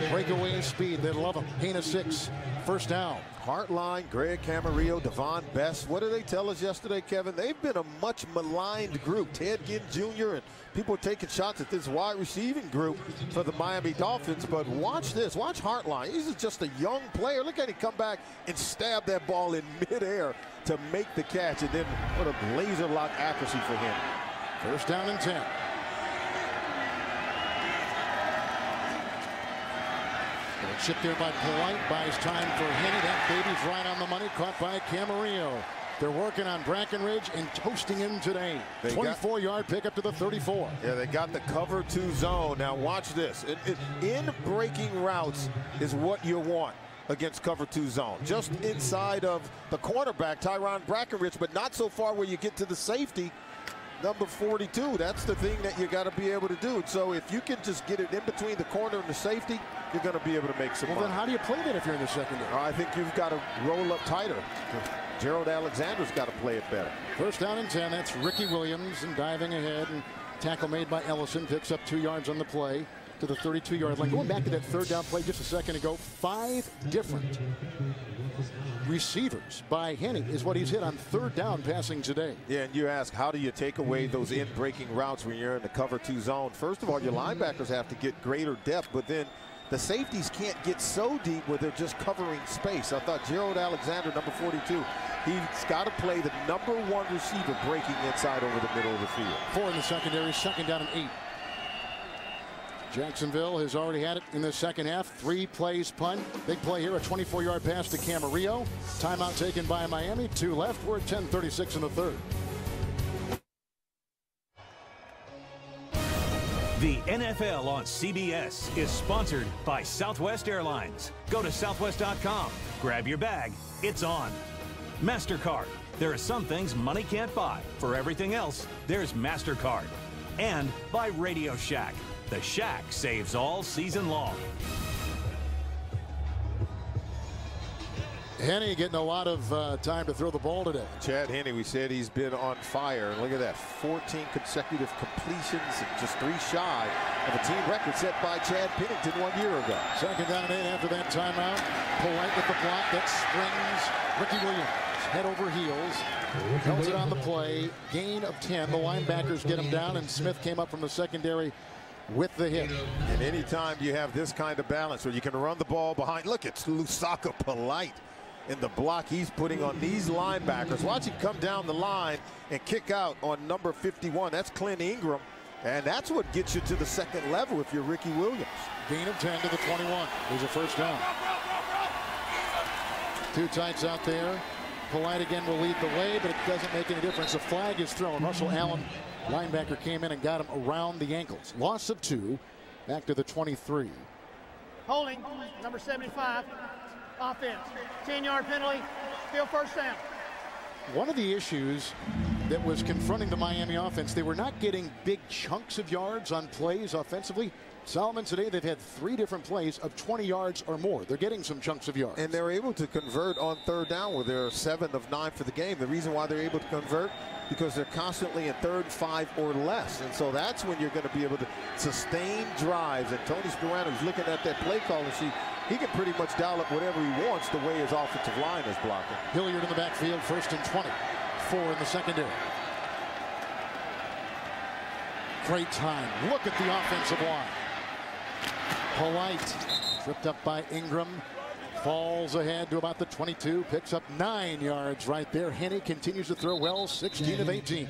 Breakaway speed, they love him. Gain of 6, 1st down. Hartline, Greg Camarillo, Devon Best. What did they tell us yesterday, Kevin? They've been a much maligned group. Ted Ginn Jr. and people are taking shots at this wide receiving group for the Miami Dolphins. But watch this. Watch Hartline. He's just a young player. Look at him come back and stab that ball in midair to make the catch. And then what a laser lock accuracy for him. 1st down and 10. Chipped there by Polite, buys time for Henne. That baby's right on the money, caught by Camarillo. They're working on Brackenridge and toasting him today. 24-yard pickup to the 34. Yeah, they got the cover 2 zone. Now watch this. In breaking routes is what you want against cover 2 zone. Just inside of the cornerback, Tyron Brackenridge, but not so far where you get to the safety. Number 42, that's the thing that you got to be able to do. So if you can just get it in between the corner and the safety, you're going to be able to make some money. Then how do you play that if you're in the secondary? I think you've got to roll up tighter. Gerald Alexander's got to play it better. 1st down and 10. That's Ricky Williams and diving ahead, and tackle made by Ellison, picks up 2 yards on the play to the 32-yard line. Going back to that 3rd down play just a second ago, 5 different receivers by Henne is what he's hit on 3rd down passing today. Yeah, and you ask, how do you take away those in-breaking routes when you're in the cover 2 zone? First of all, your linebackers have to get greater depth, but then the safeties can't get so deep where they're just covering space. I thought Gerald Alexander, number 42, he's got to play the number 1 receiver breaking inside over the middle of the field. 4 in the secondary, 2nd down and 8. Jacksonville has already had it in the second half. 3 plays punt. Big play here, a 24-yard pass to Camarillo. Timeout taken by Miami. 2 left. We're at 10:36 in the 3rd. The NFL on CBS is sponsored by Southwest Airlines. Go to southwest.com. Grab your bag. It's on. MasterCard. There are some things money can't buy. For everything else, there's MasterCard. And by Radio Shack. The Shack saves all season long. Henne getting a lot of time to throw the ball today. Chad Henne, we said he's been on fire. Look at that, 14 consecutive completions, just 3 shy of a team record set by Chad Pennington 1 year ago. 2nd down and 8 after that timeout. Polite with the block that springs Ricky Williams. Head over heels. Held it on the play. Gain of 10. The linebackers get him down, and Smith came up from the secondary with the hit. And anytime you have this kind of balance where you can run the ball behind, look, it's Lusaka Polite in the block he's putting on these linebackers. Watch him come down the line and kick out on number 51. That's Clint Ingram. And that's what gets you to the 2nd level if you're Ricky Williams. Gain of 10 to the 21. There's a 1st down. 2 tights out there. Polite again will lead the way, but it doesn't make any difference. The flag is thrown. Russell Allen, linebacker, came in and got him around the ankles. Loss of 2. Back to the 23. Holding, number 75, offense. 10-yard penalty, still first down. One of the issues that was confronting the Miami offense, they were not getting big chunks of yards on plays offensively. Solomon, today they've had 3 different plays of 20 yards or more. They're getting some chunks of yards. And they're able to convert on third down where they're 7 of 9 for the game. The reason why they're able to convert, because they're constantly in 3rd and 5 or less. And so that's when you're going to be able to sustain drives. And Tony Sperano is looking at that play call and see he can pretty much dial up whatever he wants the way his offensive line is blocking. Hilliard in the backfield, 1st and 20. 4 in the secondary. Great time. Look at the offensive line. Polite tripped up by Ingram, falls ahead to about the 22, picks up 9 yards right there. Henne continues to throw well, 16 of 18.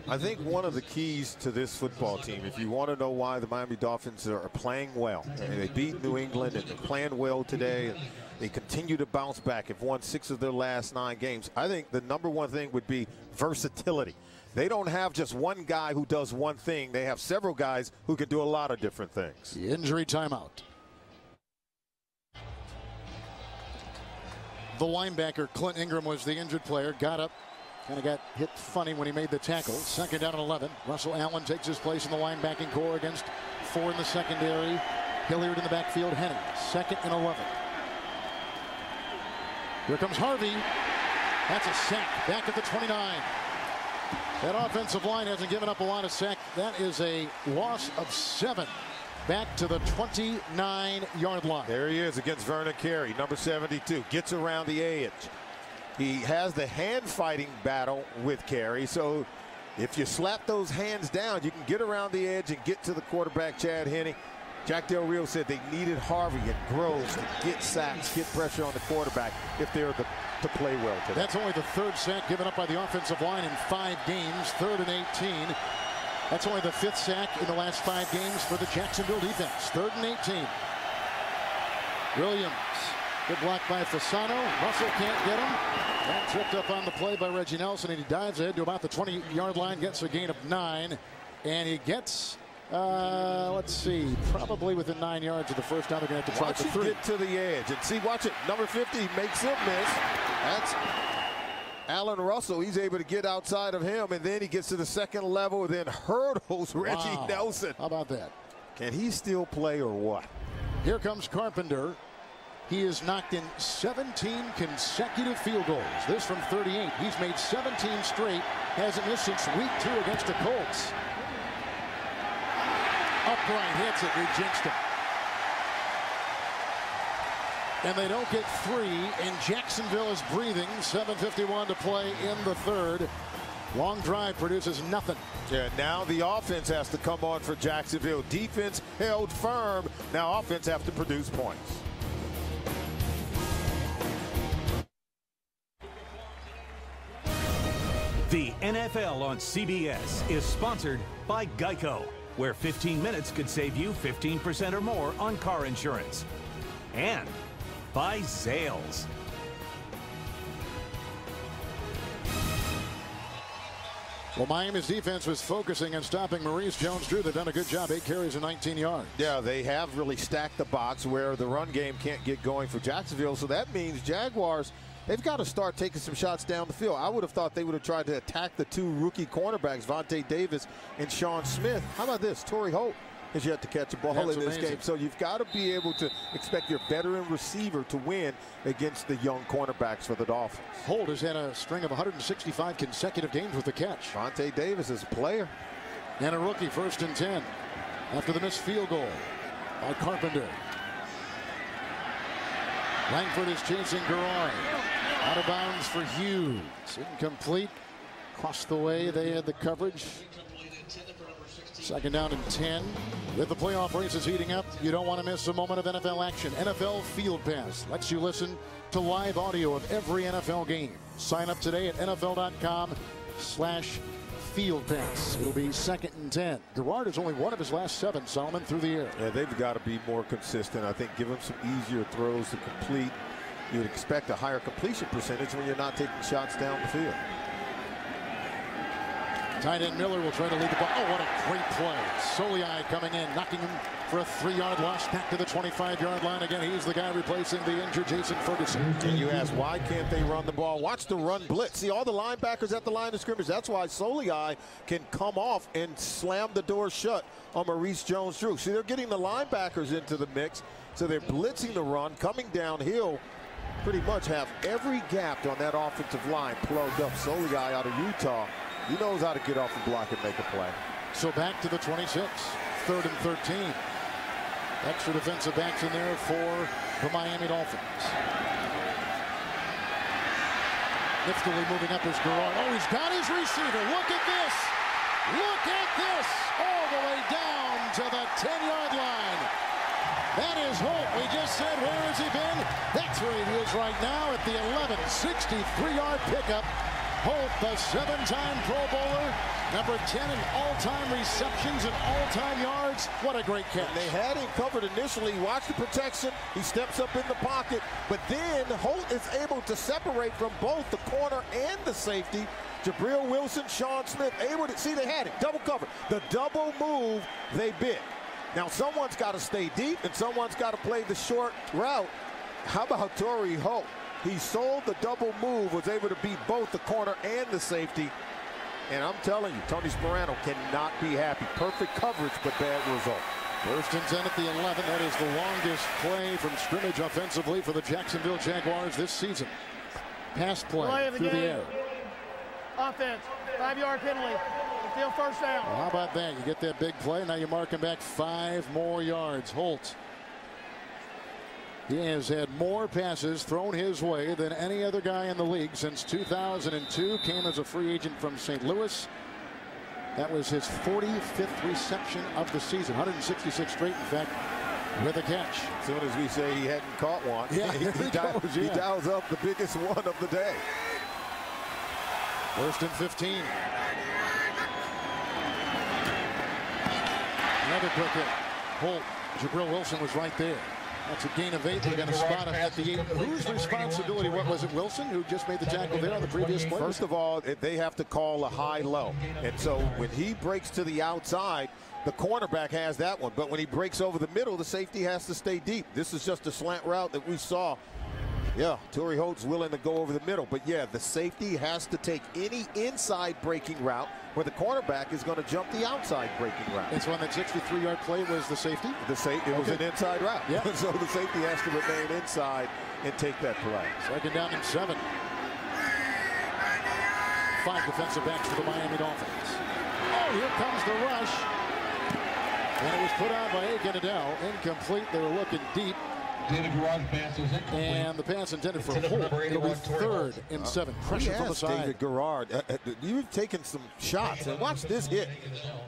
I think one of the keys to this football team, if you want to know why the Miami Dolphins are playing well, and they beat New England and they're playing well today, and they continue to bounce back, have won 6 of their last 9 games. I think the #1 thing would be versatility. They don't have just one guy who does one thing. They have several guys who can do a lot of different things. The injury timeout. The linebacker, Clint Ingram, was the injured player. Got up, kind of got hit funny when he made the tackle. 2nd down and 11. Russell Allen takes his place in the linebacking core against 4 in the secondary. Hilliard in the backfield. Henne, 2nd and 11. Here comes Harvey. That's a sack back at the 29. That offensive line hasn't given up a lot of sack. That is a loss of 7. Back to the 29-yard line. There he is against Vernon Carey, number 72. Gets around the edge. He has the hand-fighting battle with Carey. So if you slap those hands down, you can get around the edge and get to the quarterback, Chad Henne. Jack Del Rio said they needed Harvey and Groves to get sacks, get pressure on the quarterback if they're to play well today. That's only the 3rd sack given up by the offensive line in 5 games, 3rd and 18. That's only the 5th sack in the last 5 games for the Jacksonville defense. 3rd and 18. Williams, good block by Fasano. Russell can't get him. That tripped up on the play by Reggie Nelson, and he dives ahead to about the 20-yard line, gets a gain of 9, and he gets, let's see, probably within 9 yards of the first down. They're going to have to try for 3. Get to the edge and see. Watch it. Number 50 makes him miss. That's Alan Russell. He's able to get outside of him, and then he gets to the 2nd level and then hurdles Reggie Nelson. How about that? Can he still play or what? Here comes Carpenter. He has knocked in 17 consecutive field goals. This from 38. He's made 17 straight. Hasn't missed since week 2 against the Colts. Upright hits it. We jinxed him. And they don't get 3, and Jacksonville is breathing. 7:51 to play in the 3rd. Long drive produces nothing. Yeah, now the offense has to come on for Jacksonville. Defense held firm. Now offense have to produce points. The NFL on CBS is sponsored by Geico, where 15 minutes could save you 15% or more on car insurance. And by Zales. Well, Miami's defense was focusing on stopping Maurice Jones-Drew. They've done a good job. 8 carries and 19 yards. Yeah, they have really stacked the box where the run game can't get going for Jacksonville. So that means Jaguars, they've got to start taking some shots down the field. I would have thought they would have tried to attack the 2 rookie cornerbacks, Vontae Davis and Sean Smith. How about this? Torrey Holt has yet to catch a ball in this game. So you've got to be able to expect your veteran receiver to win against the young cornerbacks for the Dolphins. Holt has had a string of 165 consecutive games with the catch. Vontae Davis is a player. And a rookie, 1st and 10 after the missed field goal by Carpenter. Langford is chasing Garrard. Out of bounds for Hughes. Incomplete. Across the way, they had the coverage. 2nd down and 10. With the playoff races heating up, you don't want to miss a moment of NFL action. NFL Field Pass lets you listen to live audio of every NFL game. Sign up today at NFL.com/Field Pass. It'll be 2nd and 10. Garrard is only 1 of his last 7, Solomon, through the air. Yeah, they've got to be more consistent. I think give them some easier throws to complete. You would expect a higher completion percentage when you're not taking shots down the field. Tight end Miller will try to lead the ball. Oh, what a great play. Soliai coming in, knocking him for a 3-yard loss back to the 25-yard line. Again, he's the guy replacing the injured Jason Ferguson. And you ask, why can't they run the ball? Watch the run blitz. See all the linebackers at the line of scrimmage. That's why Soliai can come off and slam the door shut on Maurice Jones-Drew. See, they're getting the linebackers into the mix, so they're blitzing the run, coming downhill. Pretty much have every gap on that offensive line plugged up. Soliai out of Utah. He knows how to get off the block and make a play. So back to the 26, 3rd and 13. Extra defensive backs in there for the Miami Dolphins. Niftily moving up is Garrard. Oh, he's got his receiver. Look at this. Look at this. All the way down to the 10-yard line. That is Holt. We just said, where has he been? That's where he is right now at the 11. 63-yard pickup. Holt, the 7-time Pro Bowler, number 10 in all-time receptions and all-time yards. What a great catch. They had him covered initially. Watch the protection. He steps up in the pocket. But then Holt is able to separate from both the corner and the safety. Jabril Wilson, Sean Smith, able to see they had it. Double cover. The double move, they bit. Now, someone's got to stay deep, and someone's got to play the short route. How about Torrey Holt? He sold the double move, was able to beat both the corner and the safety. And I'm telling you, Tony Sperano cannot be happy. Perfect coverage, but bad result. 1st and 10 at the 11. That is the longest play from scrimmage offensively for the Jacksonville Jaguars this season. Pass play through the air. Offense, 5-yard penalty. Still first down. Well, how about that? You get that big play. Now you're marking back 5 more yards. Holt. He has had more passes thrown his way than any other guy in the league since 2002. Came as a free agent from St. Louis. That was his 45th reception of the season. 166 straight, in fact, with a catch. As soon as we say he hadn't caught one, yeah, he dials up the biggest one of the day. 1st and 15. Another quick hit. Holt. Jabril Wilson was right there. That's a gain of 8. They're going to spot him at the 8. Whose responsibility? What was it? Wilson, who just made the tackle there on the previous play? First of all, they have to call a high-low. And so when he breaks to the outside, the cornerback has that one. But when he breaks over the middle, the safety has to stay deep. This is just a slant route that we saw. Yeah, Torrey Holt's willing to go over the middle. But, yeah, the safety has to take any inside breaking route where the cornerback is going to jump the outside breaking route. It's when that 63-yard play was the safety? It was an inside route. Yeah. So the safety has to remain inside and take that play. 2nd down and 7. 5 defensive backs for the Miami Dolphins. Oh, here comes the rush. And it was put on by Adell. Incomplete. They were looking deep. David Garrard's pass was incomplete. And the pass intended for Holt. It'll be 3rd and 7. Pressure from the side. David Garrard, you've taken some shots. And watch this hit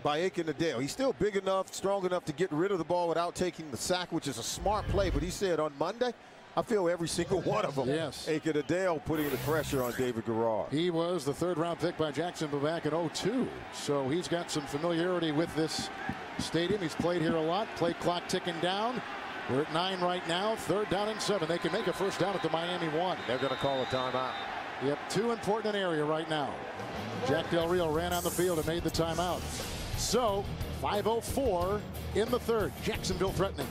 by Adell. He's still big enough, strong enough to get rid of the ball without taking the sack, which is a smart play. But he said on Monday, I feel every single one of them. Yes. Adell putting the pressure on David Garrard. He was the 3rd-round pick by Jacksonville back in 2002. So he's got some familiarity with this stadium. He's played here a lot. Play clock ticking down. We're at 9 right now. 3rd down and 7. They can make a first down at the Miami 1. They're going to call a timeout. Yep, 2 important in area right now. Jack Del Rio ran on the field and made the timeout. So 5:04 in the 3rd. Jacksonville threatening.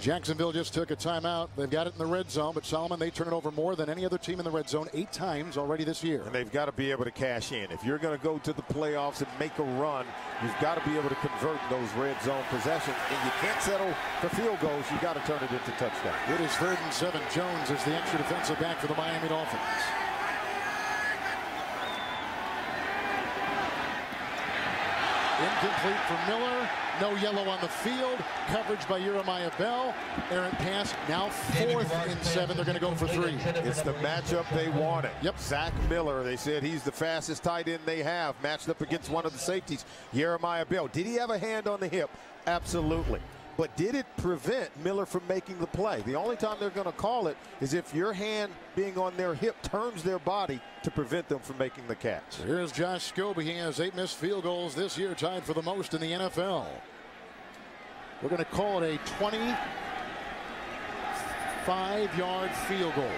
Jacksonville just took a timeout. They've got it in the red zone, but Solomon, they turn it over more than any other team in the red zone 8 times already this year. And they've got to be able to cash in. If you're going to go to the playoffs and make a run, you've got to be able to convert those red zone possessions. And you can't settle for field goals. You've got to turn it into touchdowns. It is 3rd and 7. Jones is the extra defensive back for the Miami Dolphins. Incomplete for Miller. No yellow on the field. Coverage by Jeremiah Bell. Errant pass. Now 4th and 7. They're going to go for 3. It's the matchup they wanted. Yep. Zach Miller, they said he's the fastest tight end they have, matched up against one of the safeties, Jeremiah Bell. Did he have a hand on the hip? Absolutely. But did it prevent Miller from making the play? The only time they're going to call it is if your hand being on their hip turns their body to prevent them from making the catch. Here's Josh Scobie. He has 8 missed field goals this year, tied for the most in the NFL. We're going to call it a 25-yard field goal.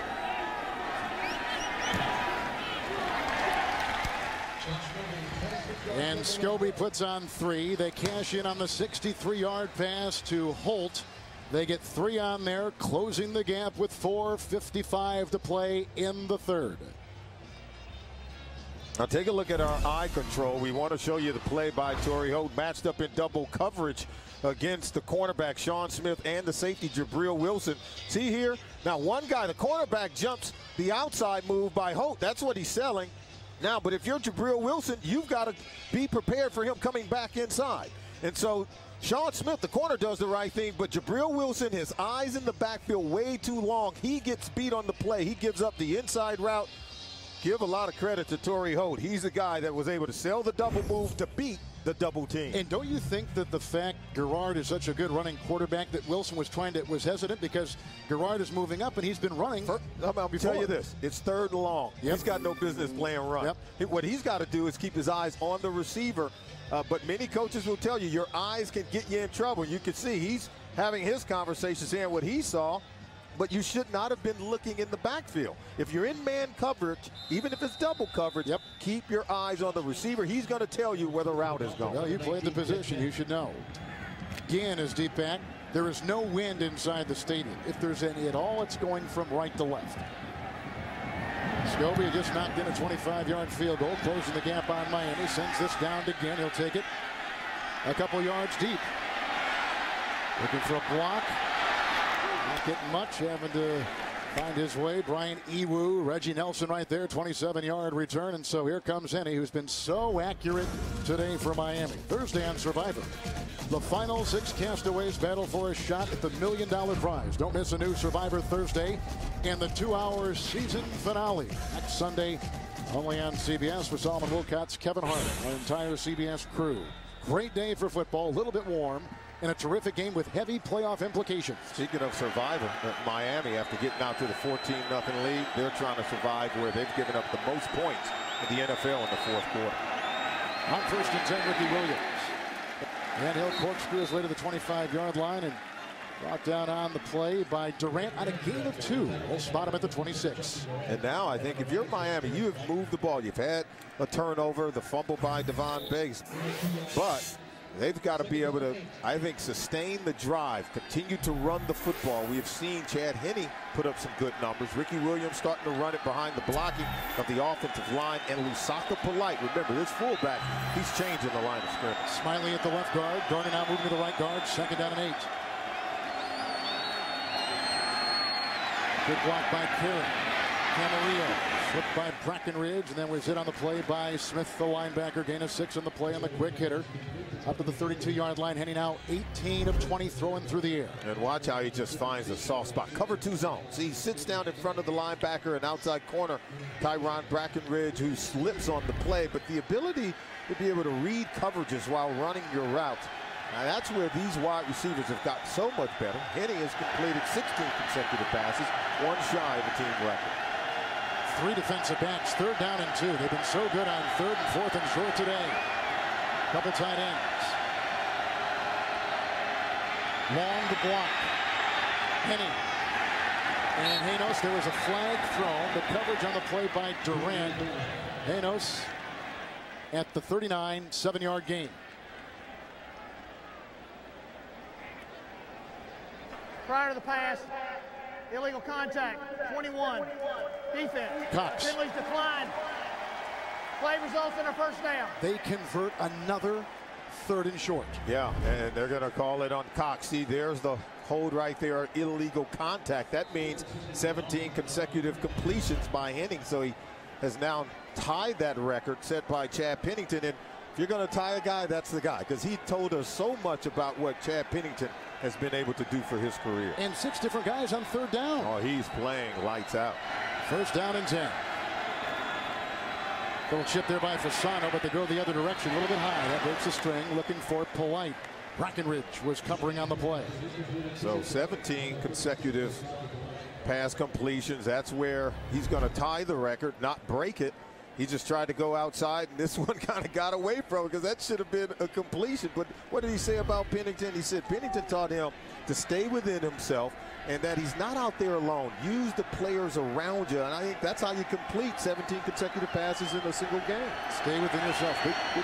And Scobie puts on 3. They cash in on the 63-yard pass to Holt. They get 3 on there, closing the gap with 4:55 to play in the third. Now take a look at our eye control. We want to show you the play by Torrey Holt, matched up in double coverage against the cornerback Sean Smith and the safety Jabril Wilson. See here, now one guy, the cornerback jumps the outside move by Holt. That's what he's selling. Now, but if you're Jabril Wilson, you've got to be prepared for him coming back inside. And so Sean Smith, the corner, does the right thing, but Jabril Wilson, his eyes in the backfield way too long. He gets beat on the play. He gives up the inside route. Give a lot of credit to Torrey Holt. He's the guy that was able to sell the double move to beat the double team. And don't you think that the fact Garrard is such a good running quarterback that Wilson was hesitant because Garrard is moving up and he's been running? Let me tell you this. It's 3rd and long. Yep. He's got no business playing run. Yep. What he's got to do is keep his eyes on the receiver. But many coaches will tell you your eyes can get you in trouble. You can see he's having his conversation saying what he saw. But you should not have been looking in the backfield. If you're in man coverage, even if it's double coverage, keep your eyes on the receiver. He's going to tell you where the route is going. Well, you played the position. You should know. Ginn is deep back. There is no wind inside the stadium. If there's any at all, it's going from right to left. Scobie just knocked in a 25-yard field goal, closing the gap on Miami. Sends this down to Ginn. He'll take it a couple yards deep. Looking for a block. Not getting much, having to find his way. Brian Ewu, Reggie Nelson right there, 27-yard return. And so here comes Henny, who's been so accurate today for Miami. Thursday on Survivor. The final 6 castaways battle for a shot at the $1 million prize. Don't miss a new Survivor Thursday and the 2-hour season finale next Sunday, only on CBS. For Solomon Wilcott's Kevin Harlan, our entire CBS crew. Great day for football, a little bit warm, and a terrific game with heavy playoff implications. Speaking of Survivor, Miami, after getting out to the 14-0 lead, they're trying to survive where they've given up the most points in the NFL in the 4th quarter. On 1st and 10, Ricky Williams. And he'll corkscrew his way to the 25-yard line and brought down on the play by Durant on a gain of 2. We'll spot him at the 26. And now I think if you're Miami, you have moved the ball. You've had a turnover, the fumble by Devon Bates. But they've got to be able to, I think, sustain the drive, continue to run the football. We have seen Chad Henne put up some good numbers. Ricky Williams starting to run it behind the blocking of the offensive line. And Lusaka Polite, remember, this fullback, he's changing the line of scrimmage. Smiley at the left guard. Garner now moving to the right guard. 2nd down and 8. Good block by Karen. Camarillo slipped by Brackenridge, and then was hit on the play by Smith, the linebacker. Gain of 6 on the play on the quick hitter. Up to the 32-yard line. Henny now 18 of 20 throwing through the air. And watch how he just finds a soft spot. Cover 2 zones. He sits down in front of the linebacker and outside corner, Tyron Brackenridge, who slips on the play. But the ability to be able to read coverages while running your route. Now that's where these wide receivers have got so much better. Henny has completed 16 consecutive passes, 1 shy of the team record. 3 defensive backs, 3rd down and 2. They've been so good on 3rd and 4th and short today. Couple tight ends. Long to block. Henny. And Janos, there was a flag thrown. The coverage on the play by Durant. Janos at the 39, 7-yard gain. Prior to the pass, illegal contact, 21. Defense. Cox. Penalties decline. Play results in a 1st down. They convert another 3rd and short. Yeah, and they're going to call it on Cox. See, there's the hold right there, illegal contact. That means 17 consecutive completions by Henning. So he has now tied that record set by Chad Pennington. And if you're going to tie a guy, that's the guy, because he told us so much about what Chad Pennington has been able to do for his career. And 6 different guys on 3rd down. Oh, he's playing lights out. 1st down and 10. Little chip there by Fasano, but they go the other direction a little bit high. That breaks the string, looking for Polite. Brackenridge was covering on the play. So 17 consecutive pass completions. That's where he's going to tie the record, not break it. He just tried to go outside, and this one kind of got away from it because that should have been a completion. But what did he say about Pennington? He said Pennington taught him to stay within himself and that he's not out there alone. Use the players around you, and I think that's how you complete 17 consecutive passes in a single game. Stay within yourself. Good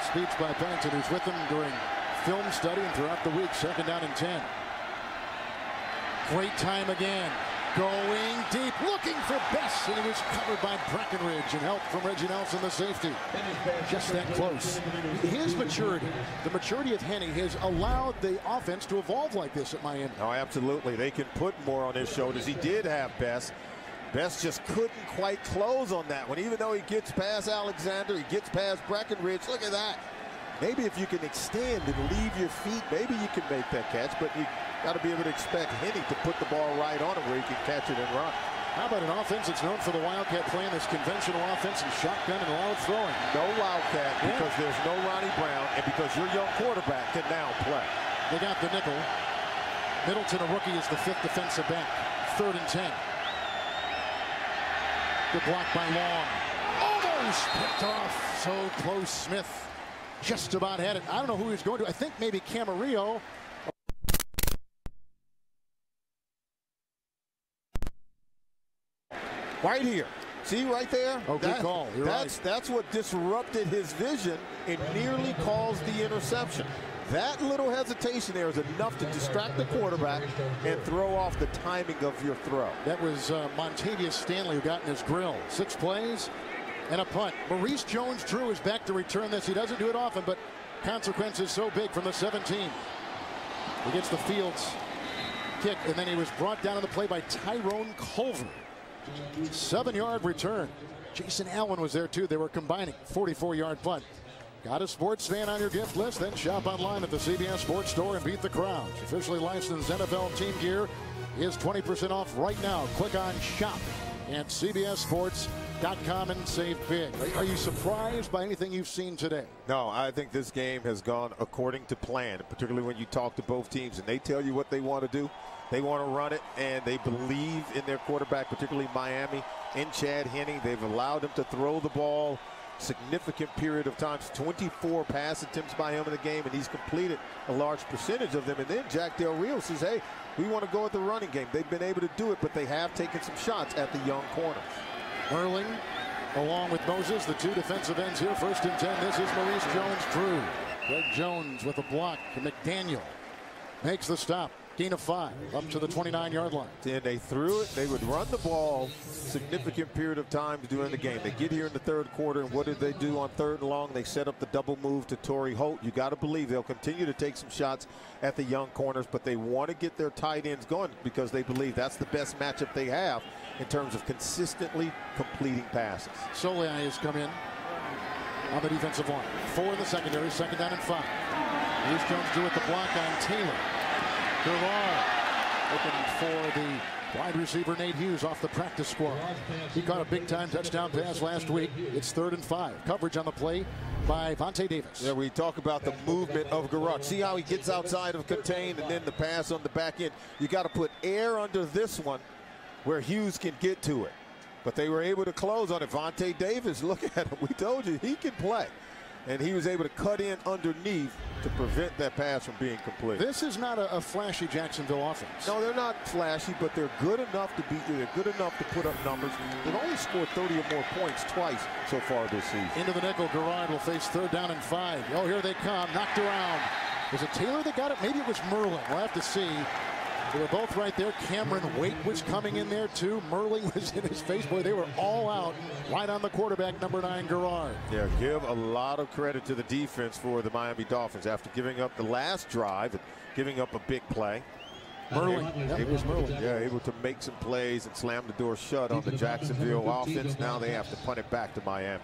speech by Pennington, who's with him during film study and throughout the week. 2nd down and 10. Great time again. Going deep, looking for Bess, and he was covered by Breckenridge and help from Reggie Nelson, the safety. Just that close. His maturity, the maturity of Henne, has allowed the offense to evolve like this at Miami. Oh, absolutely. They can put more on his shoulders. He did have Bess. Bess just couldn't quite close on that one. Even though he gets past Alexander, he gets past Breckenridge. Look at that. Maybe if you can extend and leave your feet, maybe you can make that catch, but you got to be able to expect Henne to put the ball right on it where he can catch it and run. How about an offense that's known for the Wildcat playing this conventional offense and shotgun and a lot of throwing? No Wildcat because there's no Ronnie Brown and because your young quarterback can now play. They got the nickel. Middleton, a rookie, is the 5th defensive back. 3rd and 10. Good block by Long. Almost picked off. So close. Smith just about had it. I don't know who he was going to. I think maybe Camarillo. Right here. See right there? Oh, good call. You're right. That's what disrupted his vision and nearly caused the interception. That little hesitation there is enough to distract the quarterback and throw off the timing of your throw. That was Montavious Stanley who got in his grill. 6 plays and a punt. Maurice Jones-Drew is back to return this. He doesn't do it often, but consequences so big from the 17. He gets the Fields kick, and then he was brought down on the play by Tyrone Culver. 7-yard return. Jason Allen was there too. They were combining. 44-yard punt. Got a sports fan on your gift list? Then shop online at the CBS Sports Store and beat the crowds. Officially licensed NFL team gear is 20% off right now. Click on shop at CBSSports.com and save big. Are you surprised by anything you've seen today? No, I think this game has gone according to plan, particularly when you talk to both teams and they tell you what they want to do. They want to run it, and they believe in their quarterback, particularly Miami, and Chad Henne. They've allowed him to throw the ball significant period of times, 24 pass attempts by him in the game, and he's completed a large percentage of them. And then Jack Del Rio says, hey, we want to go at the running game. They've been able to do it, but they have taken some shots at the young corners. Erling, along with Moses, the 2 defensive ends here. 1st and 10. This is Maurice Jones-Drew. Greg Jones with a block. McDaniel makes the stop. Gain of 5 up to the 29-yard line. Then they threw it. They would run the ball significant period of time during the game. They get here in the 3rd quarter, and what did they do on 3rd and long? They set up the double move to Torrey Holt. You got to believe they'll continue to take some shots at the young corners, but they want to get their tight ends going because they believe that's the best matchup they have in terms of consistently completing passes. Solai has come in on the defensive line. 4 in the secondary, 2nd down and 5. Maurice Jones-Drew with the block on Taylor. Gerard looking for the wide receiver Nate Hughes off the practice squad. He caught a big-time touchdown pass last week. It's 3rd and 5. Coverage on the play by Vontae Davis. Yeah, we talk about the movement of Gerard. See how he gets outside of contain and then the pass on the back end. You got to put air under this one where Hughes can get to it. But they were able to close on it. Vontae Davis, look at him. We told you he can play. And he was able to cut in underneath to prevent that pass from being complete. This is not a flashy Jacksonville offense. No, they're not flashy, but they're good enough to beat you. They're good enough to put up numbers. They've only scored 30 or more points twice so far this season. Into the nickel, Gerard will face 3rd down and 5. Oh, here they come, knocked around. Was it Taylor that got it? Maybe it was Merlin. We'll have to see. They were both right there. Cameron Wake was coming in there too. Merling was in his face. Boy, they were all out right on the quarterback, number 9, Gerard. Yeah, give a lot of credit to the defense for the Miami Dolphins after giving up the last drive and giving up a big play. Merling. Yep, it was Merling. Yeah, able to make some plays and slam the door shut on the Jacksonville offense. Now they have to punt it back to Miami.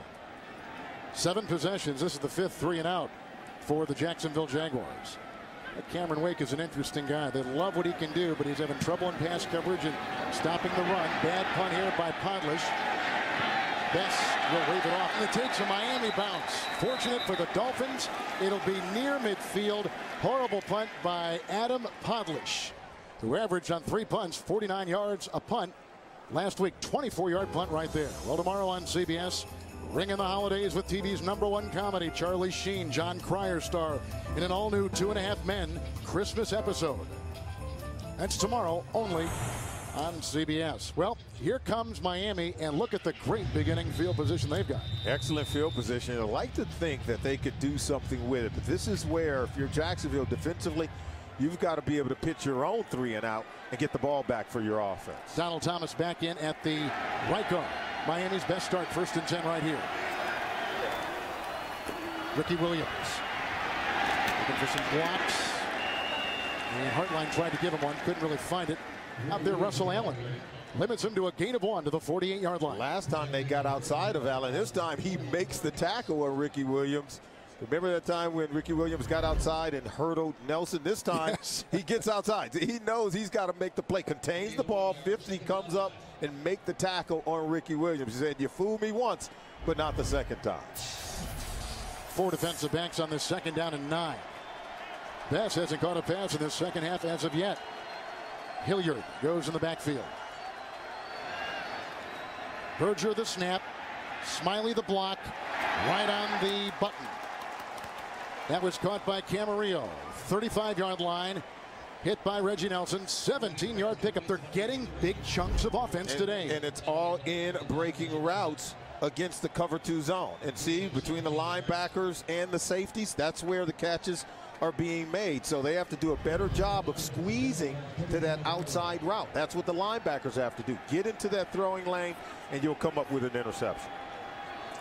7 possessions. This is the 5th 3 and out for the Jacksonville Jaguars. Cameron Wake is an interesting guy. They love what he can do, but he's having trouble in pass coverage and stopping the run. Bad punt here by Podlish. Bess will wave it off, and it takes a Miami bounce. Fortunate for the Dolphins, it'll be near midfield. Horrible punt by Adam Podlish, who averaged on 3 punts 49 yards a punt. last week. 24-yard punt right there. Well, tomorrow on CBS, ringing the holidays with TV's #1 comedy. Charlie Sheen, John Cryer star in an all-new 2.5 Men Christmas episode. That's tomorrow only on CBS. Well, here comes Miami, and look at the great beginning field position they've got. Excellent field position. I'd like to think that they could do something with it, but this is where, if you're Jacksonville defensively, you've got to be able to pitch your own 3 and out and get the ball back for your offense. Donald Thomas back in at the right guard. Miami's best start, 1st and 10 right here. Ricky Williams looking for some blocks. And Hartline tried to give him one, couldn't really find it. Out there, Russell Allen limits him to a gain of 1 to the 48-yard line. Last time they got outside of Allen, this time he makes the tackle on Ricky Williams. Remember that time when Ricky Williams got outside and hurdled Nelson? This time he gets outside. He knows he's got to make the play. Contains the ball, 50, comes up and make the tackle on Ricky Williams. He said, you fooled me once, but not the second time. 4 defensive backs on this 2nd down and 9. Bass hasn't caught a pass in this second half as of yet. Hilliard goes in the backfield. Berger the snap. Smiley the block. Right on the button. That was caught by Camarillo. 35-yard line. Hit by Reggie Nelson. 17-yard pickup. They're getting big chunks of offense today. And it's all in breaking routes against the cover 2 zone. And see, between the linebackers and the safeties, that's where the catches are being made. So they have to do a better job of squeezing to that outside route. That's what the linebackers have to do. Get into that throwing lane and you'll come up with an interception.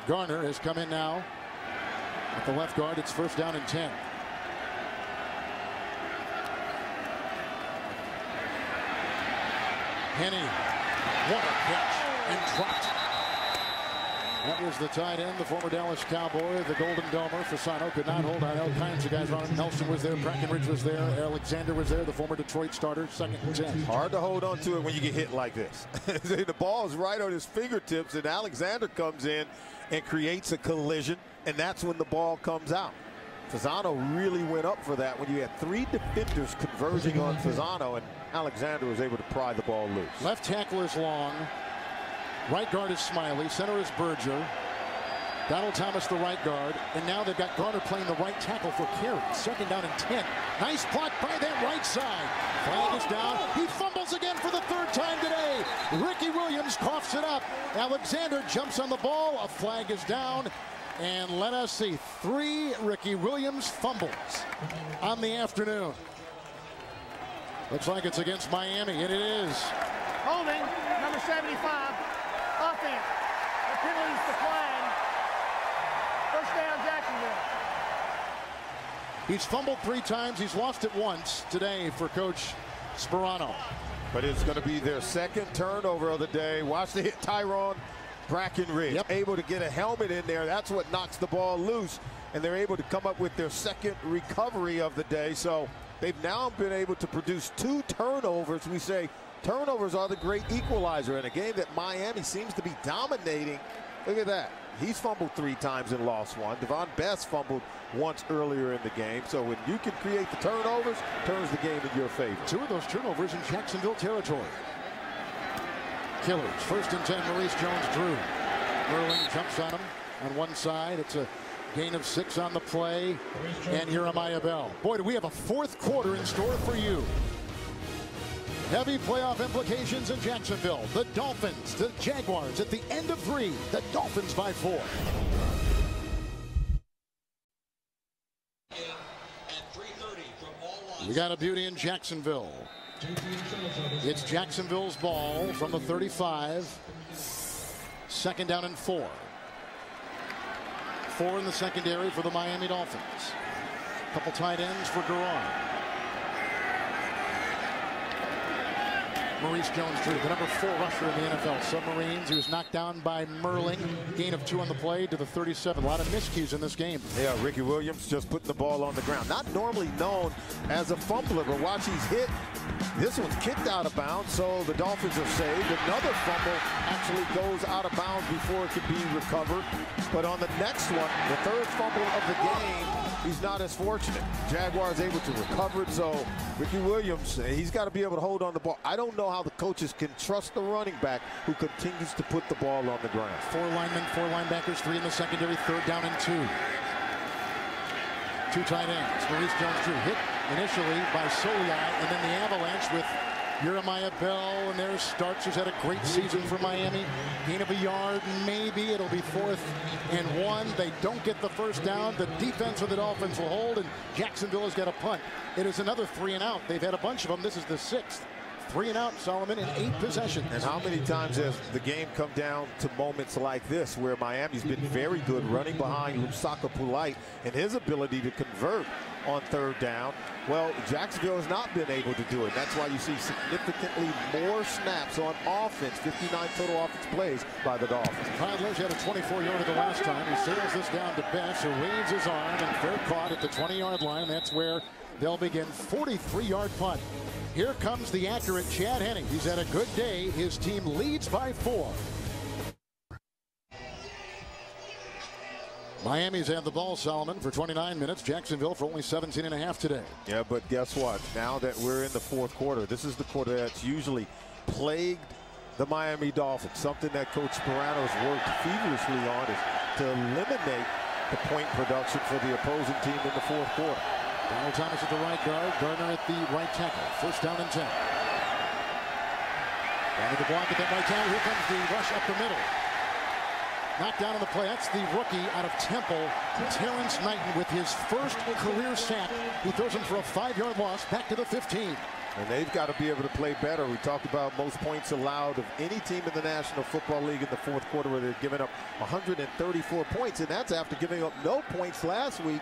Garner has come in now at the left guard. It's 1st down and 10. Henny, what a catch, and dropped. That was the tight end, the former Dallas Cowboy, the Golden Domer. Fasano could not hold on. All kinds of guys around. Nelson was there, Breckenridge was there, Alexander was there, the former Detroit starter. 2nd and 10. Hard to hold on to it when you get hit like this. The ball is right on his fingertips, and Alexander comes in and creates a collision, and that's when the ball comes out. Fasano really went up for that when you had 3 defenders converging on Fasano, and Alexander was able to pry the ball loose. Left tackle is Long. Right guard is Smiley. Center is Berger. Donald Thomas the right guard. And now they've got Garner playing the right tackle for carry. 2nd down and 10. Nice block by that right side. Flag is down. He fumbles again for the 3rd time today. Ricky Williams coughs it up. Alexander jumps on the ball. A flag is down. And let us see 3 Ricky Williams fumbles on the afternoon. Looks like it's against Miami, and it is. Holding, number 75, offense. The penalty's the flag. 1st down, Jacksonville. He's fumbled 3 times. He's lost it once today for Coach Sperano. But it's going to be their 2nd turnover of the day. Watch the hit, Tyrone Breckenridge. Yep. Able to get a helmet in there. That's what knocks the ball loose. And they're able to come up with their 2nd recovery of the day. So they've now been able to produce 2 turnovers. We say turnovers are the great equalizer in a game that Miami seems to be dominating. Look at that. He's fumbled 3 times and lost 1. Devon Best fumbled once earlier in the game. So when you can create the turnovers, turns the game in your favor. 2 of those turnovers in Jacksonville territory. Killers. 1st and 10, Maurice Jones-Drew. Merlin jumps on him on one side. It's a gain of 6 on the play. And Jeremiah Bell. Boy, do we have a 4th quarter in store for you. Heavy playoff implications in Jacksonville. The Dolphins, the Jaguars at the end of 3. The Dolphins by 4. We got a beauty in Jacksonville. It's Jacksonville's ball from the 35. 2nd down and 4. 4 in the secondary for the Miami Dolphins. Couple tight ends for Garon. Maurice Jones-Drew, the number 4 rusher in the NFL. Submarines, he was knocked down by Merling. Gain of 2 on the play to the 37. A lot of miscues in this game. Yeah, Ricky Williams just putting the ball on the ground. Not normally known as a fumbler, but watch, he's hit. This one's kicked out of bounds, so the Dolphins are saved. Another fumble actually goes out of bounds before it could be recovered. But on the next one, the 3rd fumble of the game, he's not as fortunate. Jaguars able to recover it, so Ricky Williams, he's got to be able to hold on the ball. I don't know how the coaches can trust the running back who continues to put the ball on the ground. 4 linemen, 4 linebackers, 3 in the secondary, 3rd down and 2. 2 tight ends. Maurice Jones-Drew hit initially by Soliai, and then the avalanche with Jeremiah Bell, and there's Starks, who's had a great season for Miami. Gain of a yard, maybe. It'll be 4th and 1. They don't get the first down. The defense of the Dolphins will hold, and Jacksonville has got a punt. It is another 3 and out. They've had a bunch of them. This is the 6th. 3 and out, Solomon, in 8 possessions. And how many times has the game come down to moments like this where Miami's been very good running behind Lusaka Pulite and his ability to convert on 3rd down? Well, Jacksonville has not been able to do it. That's why you see significantly more snaps on offense, 59 total offense plays by the Dolphins. Todd Lynch had a 24-yarder the last time. He sails this down to Bess, who waves his arm, and fair caught at the 20-yard line. That's where they'll begin. 43-yard punt. Here comes the accurate Chad Henne. He's had a good day. His team leads by 4. Miami's had the ball, Solomon, for 29 minutes. Jacksonville for only 17.5 today. Yeah, but guess what? Now that we're in the 4th quarter, this is the quarter that's usually plagued the Miami Dolphins. Something that Coach Sparano's worked feverishly on is to eliminate the point production for the opposing team in the 4th quarter. Donald Thomas at the right guard, Gardner at the right tackle. 1st down and 10. Down to the block at that right tackle. Here comes the rush up the middle. Knocked down on the play. That's the rookie out of Temple, Terrence Knighton, with his first career sack. He throws him for a 5-yard loss back to the 15. And they've got to be able to play better. We talked about most points allowed of any team in the National Football League in the 4th quarter, where they're giving up 134 points, and that's after giving up no points last week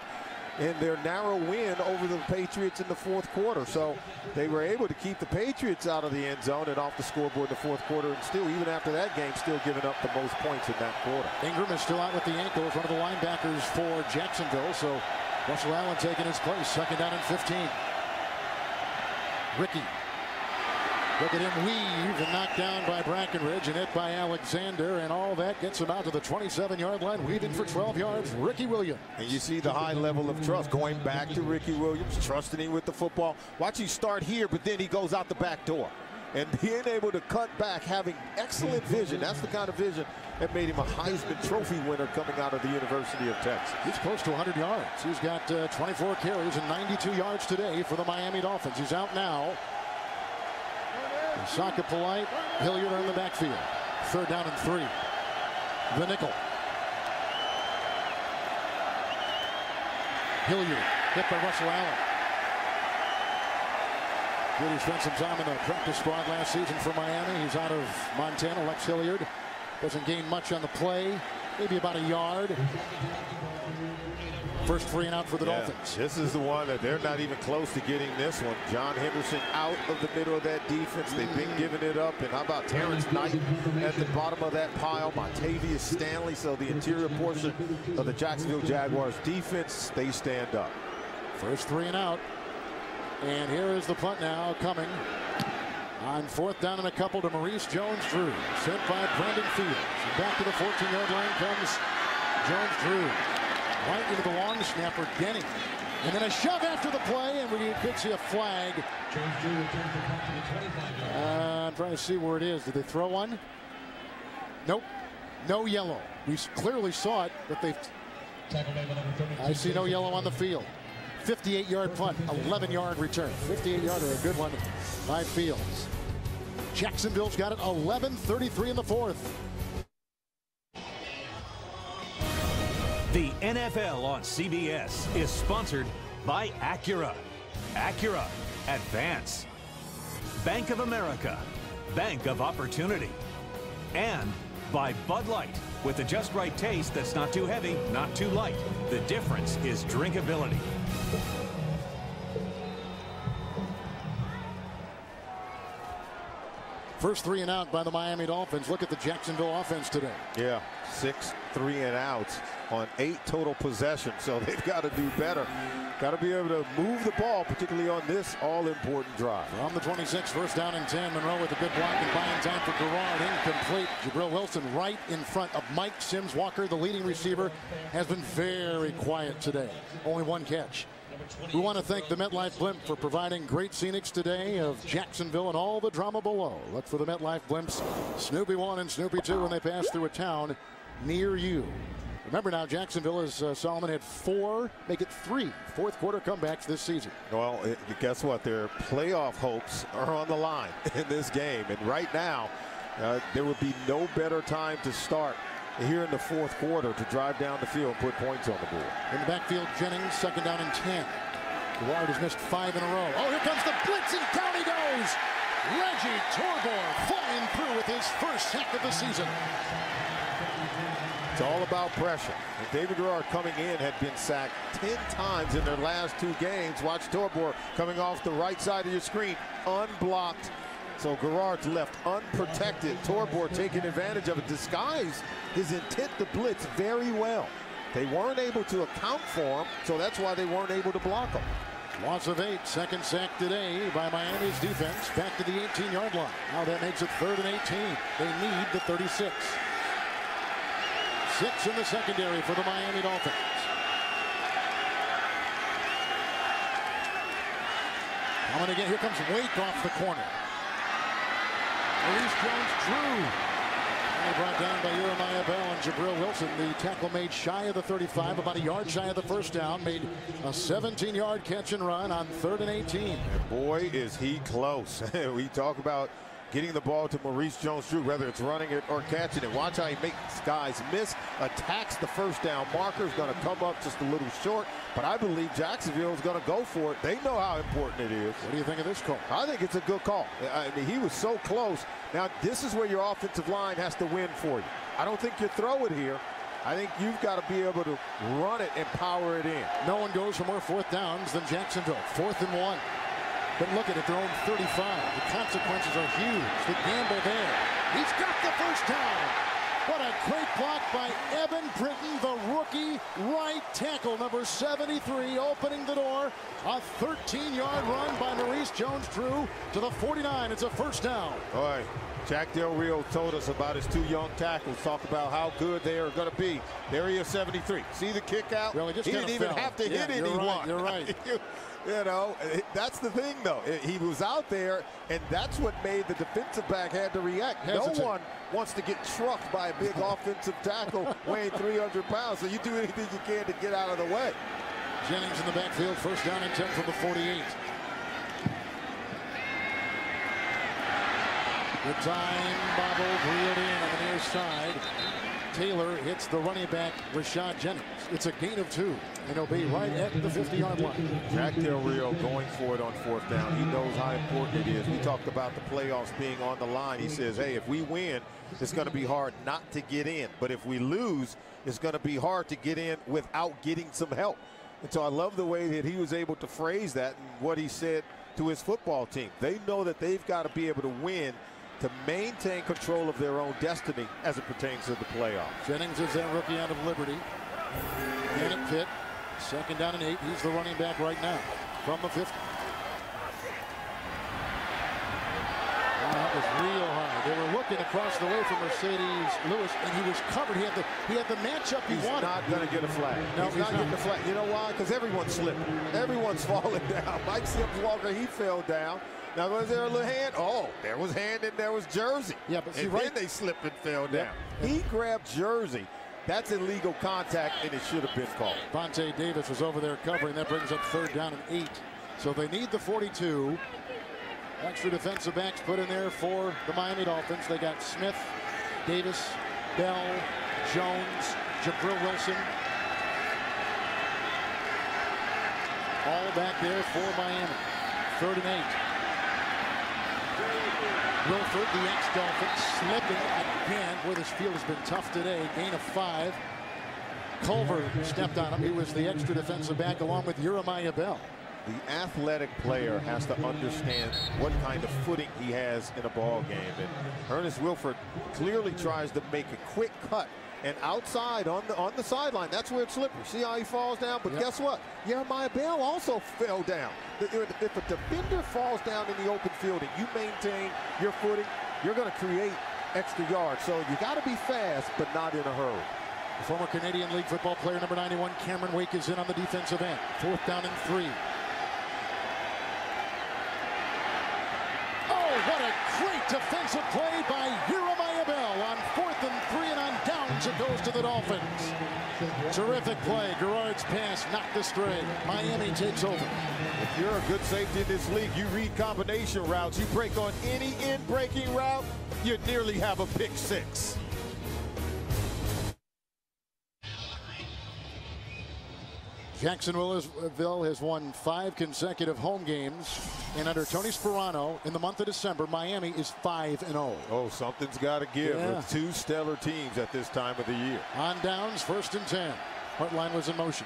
in their narrow win over the Patriots in the 4th quarter. So they were able to keep the Patriots out of the end zone and off the scoreboard in the 4th quarter, and still, even after that game, still giving up the most points in that quarter. Ingram is still out with the ankle, one of the linebackers for Jacksonville. So Russell Allen taking his place. 2nd down and 15. Ricky. Look at him weave and knocked down by Brackenridge and hit by Alexander, and all that gets him out to the 27-yard line, weaving for 12 yards. Ricky Williams. And you see the high level of trust going back to Ricky Williams, trusting him with the football. Watch, he start here, but then he goes out the back door. And being able to cut back, having excellent vision, that's the kind of vision that made him a Heisman Trophy winner coming out of the University of Texas. He's close to 100 yards. He's got 24 carries and 92 yards today for the Miami Dolphins. He's out now. Saka Polite, Hilliard on the backfield. 3rd down and 3. The nickel. Hilliard hit by Russell Allen. He spent some time in the practice squad last season for Miami. He's out of Montana. Lex Hilliard doesn't gain much on the play, maybe about a yard. First 3 and out for the Dolphins. This is the one that they're not even close to getting this one. John Henderson out of the middle of that defense. They've been giving it up. And how about Terrence Knight at the bottom of that pile? Montavious Stanley. So the interior portion of the Jacksonville Jaguars defense, they stand up. First 3 and out. And here is the punt now coming. On 4th down and a couple to Maurice Jones-Drew. Sent by Brandon Fields. And back to the 14-yard line comes Jones-Drew. Right into the long snapper, Denny. And then a shove after the play, and we could see a flag. I'm trying to see where it is. Did they throw one? Nope. No yellow. We clearly saw it, but they... I see no yellow on the field. 58-yard punt, 11-yard return. 58-yarder, a good one by Fields. Jacksonville's got it 11:33 in the 4th. The NFL on CBS is sponsored by Acura. Acura, advance. Bank of America, Bank of Opportunity. And by Bud Light, with the just right taste that's not too heavy, not too light. The difference is drinkability. First 3 and out by the Miami Dolphins. Look at the Jacksonville offense today. Yeah, 6 3 and outs on 8 total possessions. So they've got to do better. Got to be able to move the ball, particularly on this all-important drive. From the 26, first down and 10. Monroe with a good block and buying time for Garrard. Incomplete. Jabril Wilson right in front of Mike Sims Walker, the leading receiver, has been very quiet today. Only 1 catch. We want to thank the MetLife Blimp for providing great scenics today of Jacksonville and all the drama below. Look for the MetLife Blimps, Snoopy 1 and Snoopy 2 when they pass through a town near you. Remember now, Jacksonville, as Solomon had 4, make it 3 fourth-quarter comebacks this season. Well, guess what? Their playoff hopes are on the line in this game. And right now, there would be no better time to start here in the fourth quarter to drive down the field and put points on the board. In the backfield, Jennings, second down and 10. Garrard has missed 5 in a row. Oh, here comes the blitz, and down he goes. Reggie Torbor flying through with his first sack of the season. It's all about pressure. And David Garrard coming in had been sacked 10 times in their last 2 games. Watch Torbor coming off the right side of your screen, unblocked. So Garrard's left unprotected. Torbor taking advantage of it, disguised his intent to blitz very well. They weren't able to account for him, so that's why they weren't able to block him. Loss of 8, second sack today by Miami's defense. Back to the 18-yard line. Now that makes it 3rd and 18. They need the 36. 6 in the secondary for the Miami Dolphins. Coming again, here comes Wake off the corner. Maurice Jones-Drew. Brought down by Jeremiah Bell and Jabril Wilson. The tackle made shy of the 35, about a yard shy of the first down. Made a 17-yard catch and run on 3rd and 18. And boy, is he close. We talk about getting the ball to Maurice Jones-Drew, whether it's running it or catching it. Watch how he makes guys miss, attacks the first down marker. Is going to come up just a little short, but I believe Jacksonville is going to go for it. They know how important it is. What do you think of this call? I think it's a good call. I mean, he was so close. Now, this is where your offensive line has to win for you. I don't think you throw it here. I think you've got to be able to run it and power it in. No one goes for more 4th downs than Jacksonville. 4th and 1. But look at it, their own 35. The consequences are huge. The gamble there. He's got the first down. What a great block by Evan Britton, the rookie right tackle, number 73, opening the door. A 13-yard run by Maurice Jones-Drew to the 49. It's a first down. Boy, Jack Del Rio told us about his 2 young tackles. Talk about how good they are going to be. There he is, 73. See the kick out? Really, he didn't even have to hit anyone. You're right. You know, that's the thing, though. He was out there, and that's what made the defensive back had to react. Hesitant. No one wants to get trucked by a big offensive tackle weighing 300 pounds, so you do anything you can to get out of the way. Jennings in the backfield, first down and 10 from the 48. Good time, bobbled, reeled in on the near side. Taylor hits the running back, Rashad Jennings. It's a gain of 2, and he'll be right at the 50-yard line. Jack Del Rio going for it on 4th down. He knows how important it is. We talked about the playoffs being on the line. He says, hey, if we win, it's going to be hard not to get in. But if we lose, it's going to be hard to get in without getting some help. And so I love the way that he was able to phrase that and what he said to his football team. They know that they've got to be able to win to maintain control of their own destiny as it pertains to the playoffs. Jennings is that rookie out of Liberty. Yannick Pitt, second down and 8. He's the running back right now from the 50. That was real high. They were looking across the way from Mercedes Lewis, and he was covered. He had the matchup he wanted. He's not going to get a flag. No, he's not getting a flag. You know why? Because everyone's slipping. Everyone's falling down. Mike Sims Walker, he fell down. Now, was there a little hand? Oh, there was hand and there was jersey. Yeah, but see, and then they slipped and fell down. Yep. He grabbed jersey. That's illegal contact, and it should have been called. Vontae Davis was over there covering. That brings up 3rd down and 8. So they need the 42. Extra defensive backs put in there for the Miami Dolphins. They got Smith, Davis, Bell, Jones, Jabril Wilson. All back there for Miami. 3rd and 8. Wilford, the ex-Dolphin, slipping again. Boy, this field has been tough today. Gain of 5. Culver stepped on him. He was the extra defensive back along with Jeremiah Bell. The athletic player has to understand what kind of footing he has in a ball game. And Ernest Wilford clearly tries to make a quick cut. And outside on the sideline, that's where it's slippery. See how he falls down? But guess what? Jeremiah Bell also fell down. If a defender falls down in the open field and you maintain your footing, you're going to create extra yards. So you got to be fast, but not in a hurry. The former Canadian League football player number 91, Cameron Wake, is in on the defensive end. 4th down and 3. Oh, what a great defensive play by Jeremiah Bell on 4th and 3, and on downs it goes to the Dolphins. Terrific play. Garrard's pass knocked astray. Miami takes over. If you're a good safety in this league, you read combination routes. You break on any in-breaking route, you nearly have a pick six. Jacksonville has won 5 consecutive home games, and under Tony Sperano in the month of December, Miami is 5-0. Oh, something's got to give with 2 stellar teams at this time of the year. On downs, 1st and 10. Hartline was in motion.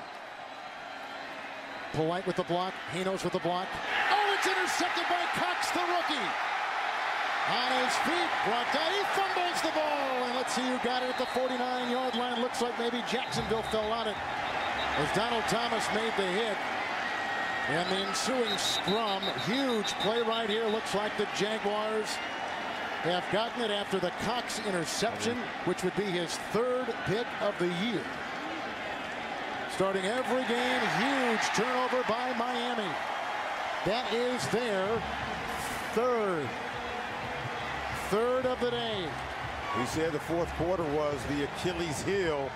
Polite with the block. Hanos with the block. Oh, it's intercepted by Cox, the rookie. On his feet, brought down. He fumbles the ball, and let's see who got it at the 49-yard line. Looks like maybe Jacksonville fell on it, as Donald Thomas made the hit. And the ensuing scrum, huge play right here. Looks like the Jaguars have gotten it after the Cox interception, which would be his 3rd pick of the year. Starting every game, huge turnover by Miami. That is their 3rd of the day. We said the 4th quarter was the Achilles heel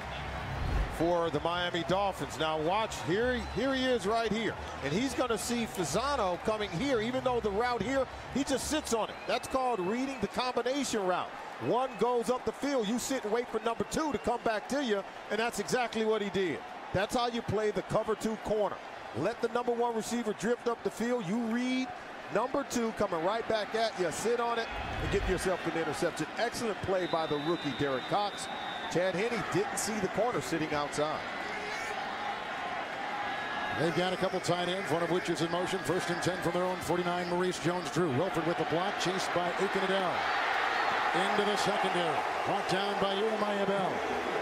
for the Miami Dolphins. Now watch, here he is right here. And he's going to see Fasano coming here, even though the route here, he just sits on it. That's called reading the combination route. One goes up the field, you sit and wait for number 2 to come back to you, and that's exactly what he did. That's how you play the cover 2 corner. Let the number 1 receiver drift up the field. You read number 2 coming right back at you, sit on it, and get yourself an interception. Excellent play by the rookie, Derek Cox. Chad Henne didn't see the corner sitting outside. They've got a couple tight ends, one of which is in motion. 1st and 10 from their own 49. Maurice Jones-Drew. Wilford with the block, chased by Aiken Adele. Into the secondary. Brought down by Jeremiah Bell.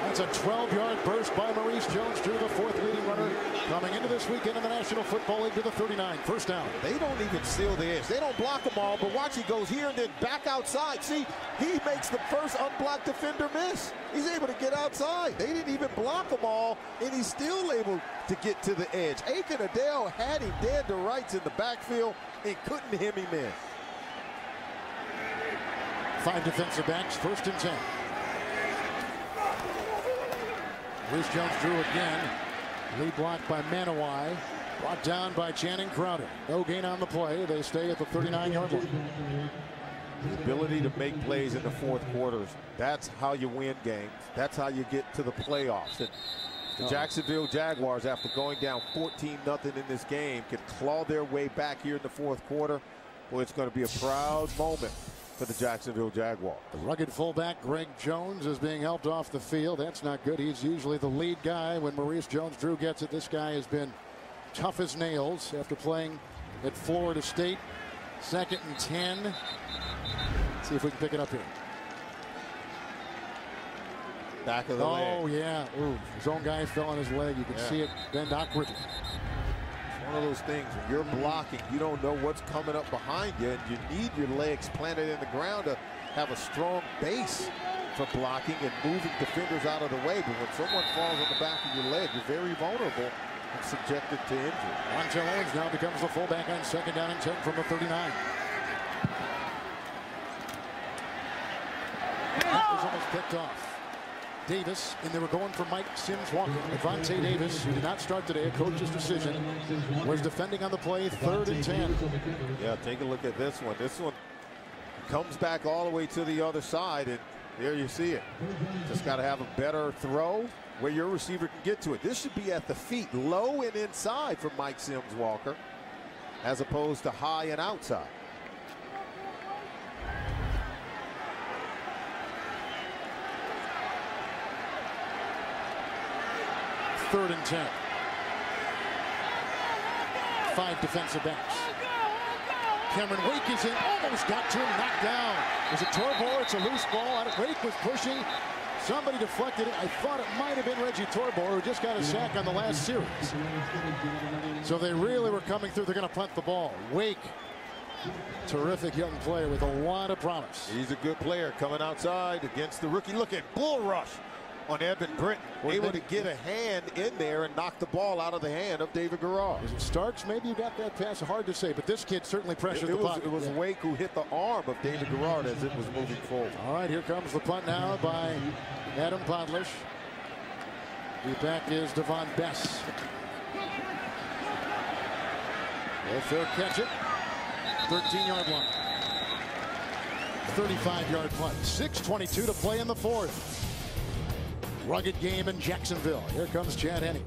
That's a 12-yard burst by Maurice Jones-Drew, the 4th leading runner coming into this weekend in the National Football League to the 39. 1st down. They don't even seal the edge. They don't block them all, but watch, he goes here and then back outside. See, he makes the first unblocked defender miss. He's able to get outside. They didn't even block them all, and he's still able to get to the edge. Aiken Adele had him dead to rights in the backfield and couldn't hem him in. 5 defensive backs, 1st and 10. Maurice Jones-Drew again. Lead blocked by Manawai. Brought down by Channing Crowder. No gain on the play. They stay at the 39-yard line. The ability to make plays in the 4th quarters, that's how you win games. That's how you get to the playoffs. And the Jacksonville Jaguars, after going down 14-0 in this game, can claw their way back here in the 4th quarter. Boy, it's going to be a proud moment for the Jacksonville Jaguars. The rugged fullback Greg Jones is being helped off the field. That's not good. He's usually the lead guy when Maurice Jones-Drew gets it. This guy has been tough as nails after playing at Florida State. 2nd and 10. Let's see if we can pick it up here. Back of the leg. Oh, yeah. Ooh, his own guy fell on his leg. You can see it bend awkwardly. One of those things, when you're blocking, you don't know what's coming up behind you, and you need your legs planted in the ground to have a strong base for blocking and moving defenders out of the way. But when someone falls on the back of your leg, you're very vulnerable and subjected to injury. Montel Owens now becomes the fullback on 2nd down and 10 from the 39. That was almost picked off. Davis, and they were going for Mike Sims Walker. Avante Davis, who did not start today, a coach's decision, was defending on the play, 3rd and 10. Yeah, take a look at this one. This one comes back all the way to the other side, and there you see it. Just got to have a better throw where your receiver can get to it. This should be at the feet, low and inside for Mike Sims Walker, as opposed to high and outside. Third and 10. 5 defensive backs. Cameron Wake is in, almost got to him, knocked down. Was it Torbor? It's a loose ball. Wake was pushing. Somebody deflected it. I thought it might have been Reggie Torbor, who just got a sack on the last series. So they really were coming through. They're going to punt the ball. Wake, terrific young player with a lot of promise. He's a good player coming outside against the rookie. Look at bull rush on Evan Britton. Able to get a hand in there and knock the ball out of the hand of David Garrard. Is it Starks? Maybe you got that pass. Hard to say, but this kid certainly pressured the pocket. It was Wake who hit the arm of David Garrard as it was moving forward. All right, here comes the punt now by Adam Podlish. The back is Devon Bess. If they'll catch it, 13-yard line. 35-yard punt. 6:22 to play in the fourth. Rugged game in Jacksonville. Here comes Chad Henne.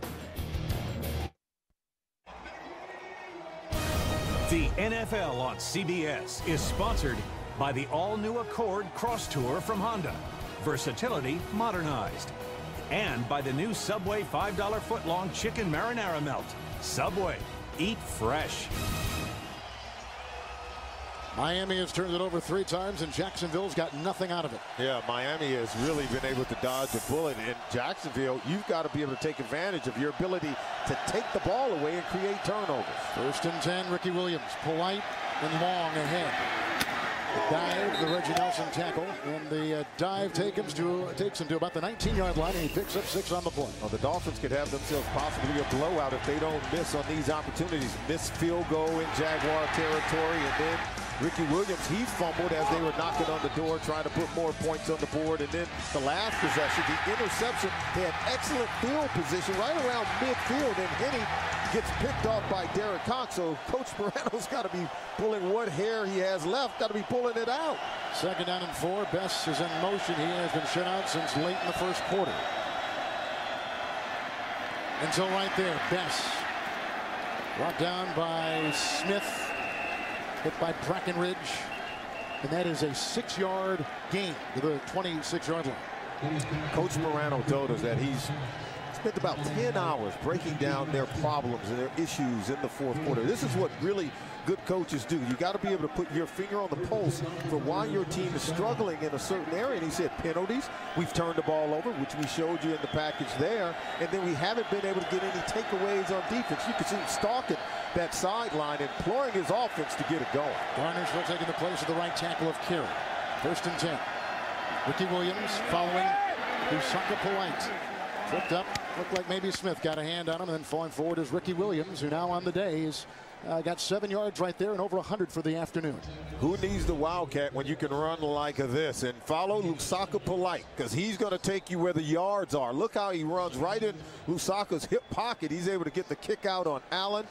The NFL on CBS is sponsored by the all-new Accord Cross Tour from Honda. Versatility modernized. And by the new Subway $5 footlong chicken marinara melt. Subway, eat fresh. Miami has turned it over 3 times, and Jacksonville's got nothing out of it. Yeah, Miami has really been able to dodge a bullet. In Jacksonville, you've got to be able to take advantage of your ability to take the ball away and create turnovers. 1st and 10, Ricky Williams, polite and long ahead. The dive, the Reggie Nelson tackle, and the dive takes him to about the 19-yard line, and he picks up 6 on the play. Well, the Dolphins could have themselves possibly a blowout if they don't miss on these opportunities. Missed field goal in Jaguar territory, and then Ricky Williams, he fumbled as they were knocking on the door, trying to put more points on the board. And then the last possession, the interception, they had excellent field position right around midfield, and Henne gets picked off by Derek Cox. So Coach Morano's got to be pulling what hair he has left, got to be pulling it out. 2nd down and 4. Bess is in motion. He has been shut out since late in the first quarter. And so right there, Bess brought down by Smith. Hit by Brackenridge, and that is a 6-yard gain to the 26-yard line. Coach Morano told us that he's spent about 10 hours breaking down their problems and their issues in the fourth quarter. This is what really good coaches do. You got to be able to put your finger on the pulse for why your team is struggling in a certain area. And he said penalties. We've turned the ball over, which we showed you in the package there. And then we haven't been able to get any takeaways on defense. You can see him stalking that sideline, imploring his offense to get it going. Garnersville taking the place of the right tackle of Carey. 1st and 10. Ricky Williams following Lusaka Polite. Tripped up. Looked like maybe Smith got a hand on him, and then falling forward is Ricky Williams, who now on the day is got 7 yards right there and over 100 for the afternoon. Who needs the Wildcat when you can run like this? And follow Lusaka Polite, because he's going to take you where the yards are. Look how he runs right in Lusaka's hip pocket. He's able to get the kick out on Allen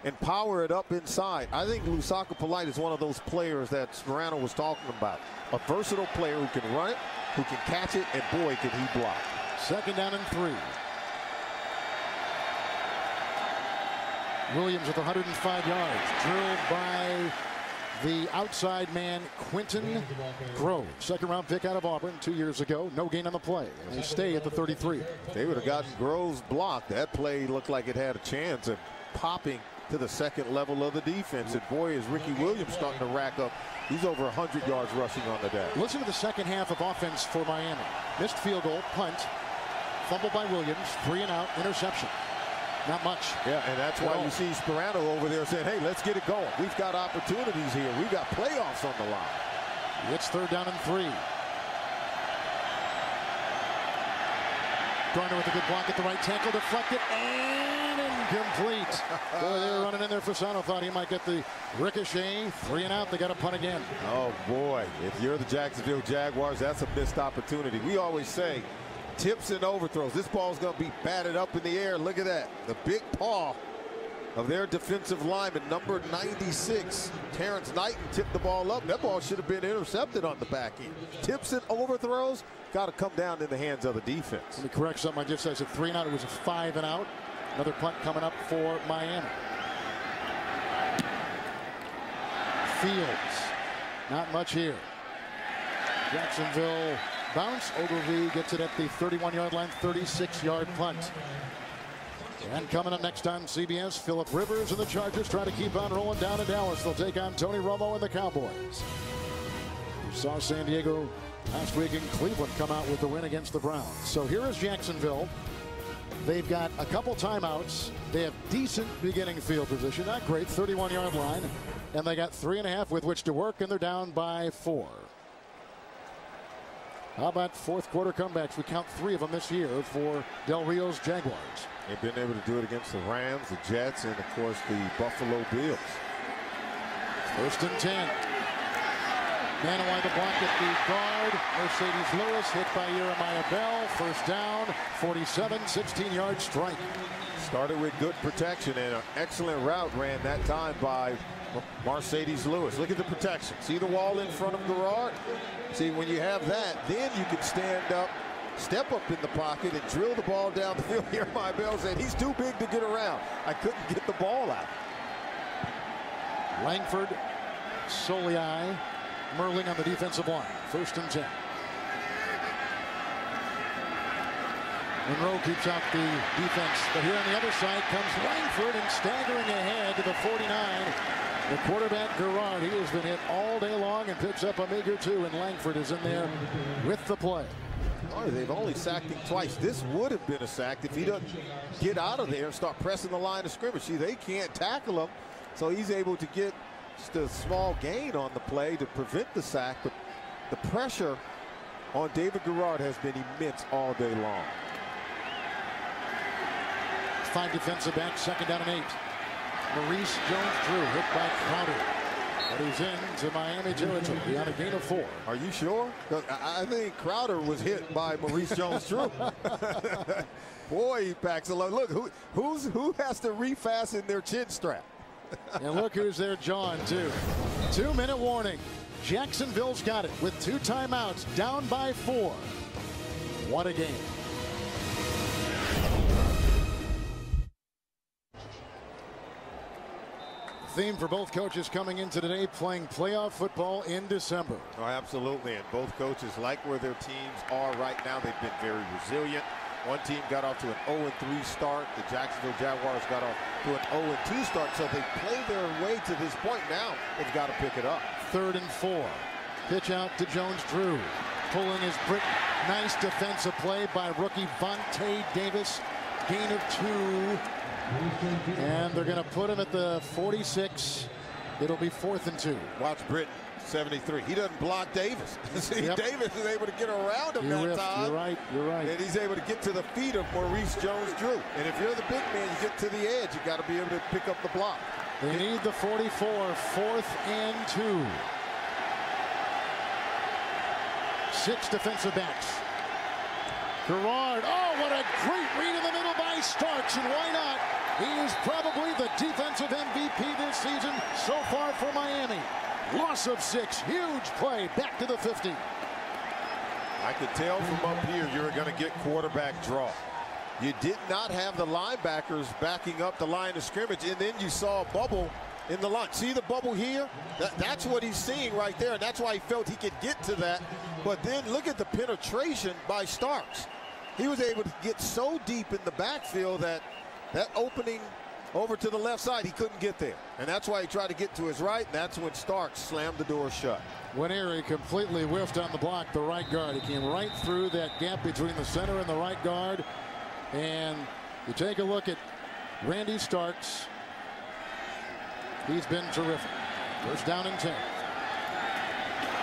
and power it up inside. I think Lusaka Polite is one of those players that Morano was talking about. A versatile player who can run it, who can catch it, and boy, can he block. 2nd down and 3. Williams with 105 yards, drilled by the outside man, Quentin Grove. 2nd-round pick out of Auburn 2 years ago. No gain on the play. And they stay at the 33. They would have gotten Grove's block. That play looked like it had a chance of popping to the 2nd level of the defense. And boy, is Ricky Williams starting to rack up. He's over 100 yards rushing on the day. Listen to the second half of offense for Miami. Missed field goal, punt, fumble by Williams, 3 and out, interception. Not much. Yeah, and that's why you see Sperano over there saying, hey, let's get it going. We've got opportunities here. We've got playoffs on the line. It's 3rd down and 3. Garner with a good block at the right tackle, deflected and incomplete. Boy, they were running in there. Fasano thought he might get the ricochet. 3 and out. They got a punt again. Oh, boy. If you're the Jacksonville Jaguars, that's a missed opportunity. We always say tips and overthrows. This ball's going to be batted up in the air. Look at that. The big paw of their defensive lineman, number 96, Terrence Knighton, tipped the ball up. That ball should have been intercepted on the back end. Tips and overthrows got to come down in the hands of the defense. Let me correct something I just said. I said 3 and out. It was a 5 and out. Another punt coming up for Miami. Fields. Not much here. Jacksonville bounce. Ogilvie gets it at the 31-yard line, 36-yard punt. And coming up next on CBS, Phillip Rivers and the Chargers try to keep on rolling down in Dallas. They'll take on Tony Romo and the Cowboys. We saw San Diego last week in Cleveland come out with the win against the Browns. So here is Jacksonville. They've got a couple timeouts. They have decent beginning field position. Not great, 31-yard line. And they got 3.5 with which to work, and they're down by 4. How about fourth quarter comebacks? We count 3 of them this year for Del Rio's Jaguars. They've been able to do it against the Rams, the Jets, and, of course, the Buffalo Bills. 1st and 10. Manawai the block at the guard. Mercedes Lewis hit by Jeremiah Bell. First down, 47, 16-yard strike. Started with good protection and an excellent route ran that time by Mercedes Lewis. Look at the protection. See the wall in front of Garrard? See, when you have that, then you can stand up, step up in the pocket, and drill the ball down the field. Jeremiah Bell said he's too big to get around. I couldn't get the ball out. Langford, Soliai, Merling on the defensive line. 1st and 10. Monroe keeps out the defense, but here on the other side comes Langford and staggering ahead to the 49. The quarterback, Garrard, he has been hit all day long and picks up a meager 2, and Langford is in there with the play. Oh, they've only sacked him twice. This would have been a sack if he doesn't get out of there and start pressing the line of scrimmage. See, they can't tackle him, so he's able to get just a small gain on the play to prevent the sack, but the pressure on David Garrard has been immense all day long. 5 defensive backs, 2nd down and 8. Maurice Jones-Drew hit by Crowder. But he's into Miami territory on a gain of 4. Are you sure? I think Crowder was hit by Maurice Jones-Drew. Boy, he packs a lot. Look, who has to refasten their chin strap? And look who's there, John, too. 2-minute warning. Jacksonville's got it with 2 timeouts, down by 4. What a game. Theme for both coaches coming into today, playing playoff football in December. Oh, absolutely, and both coaches like where their teams are right now. They've been very resilient. One team got off to an 0-3 start. The Jacksonville Jaguars got off to an 0-2 start, so they play their way to this point. Now they've got to pick it up. 3rd and 4. Pitch out to Jones-Drew. Pulling his brick. Nice defensive play by rookie Vontae Davis. Gain of 2. And they're going to put him at the 46. It'll be 4th and 2. Watch Britton, 73. He doesn't block Davis. See, yep. Davis is able to get around him that time. You're right. You're right. And he's able to get to the feet of Maurice Jones-Drew. And if you're the big man, you get to the edge. You got to be able to pick up the block. They need the 44. 4th and 2. 6 defensive backs. Garrard. Oh, what a great read in the middle by Starks. And why not? He is probably the defensive MVP this season so far for Miami. Loss of 6. Huge play back to the 50. I could tell from up here you were going to get quarterback draw. You did not have the linebackers backing up the line of scrimmage, and then you saw a bubble in the line. See the bubble here? That's what he's seeing right there, and that's why he felt he could get to that. But then look at the penetration by Starks. He was able to get so deep in the backfield that opening over to the left side, he couldn't get there. And that's why he tried to get to his right, and that's when Starks slammed the door shut. Winieri completely whiffed on the block, the right guard. He came right through that gap between the center and the right guard. And you take a look at Randy Starks. He's been terrific. 1st down and 10.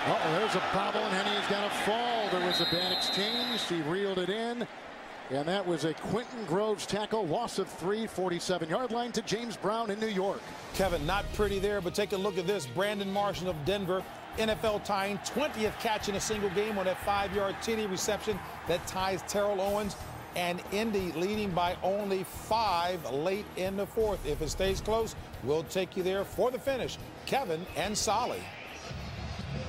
Uh-oh, there's a bobble, and Henne's got a fall. There was a bad exchange. He reeled it in. And that was a Quentin Groves tackle. Loss of 3, 47-yard line to James Brown in New York. Kevin, not pretty there, but take a look at this. Brandon Marshall of Denver, NFL tying 20th catch in a single game on that 5-yard TD reception that ties Terrell Owens. And Indy leading by only 5 late in the 4th. If it stays close, we'll take you there for the finish. Kevin and Solly.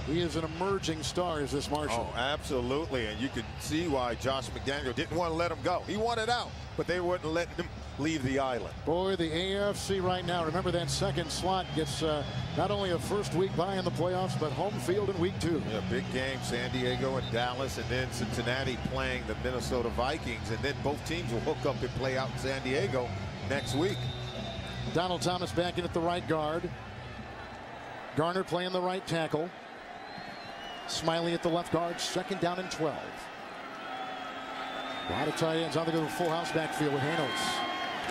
He is an emerging star, is this Marshall. Oh, absolutely. And you can see why Josh McDaniel didn't want to let him go. He wanted out, but they wouldn't let him leave the island. Boy, the AFC right now, remember that second slot gets not only a first week bye in the playoffs, but home field in week 2. Yeah, big game, San Diego and Dallas, and then Cincinnati playing the Minnesota Vikings, and then both teams will hook up and play out in San Diego next week. Donald Thomas back in at the right guard. Garner playing the right tackle. Smiley at the left guard, second down and 12. A lot of tight ends. I think of the full house backfield with Hanos.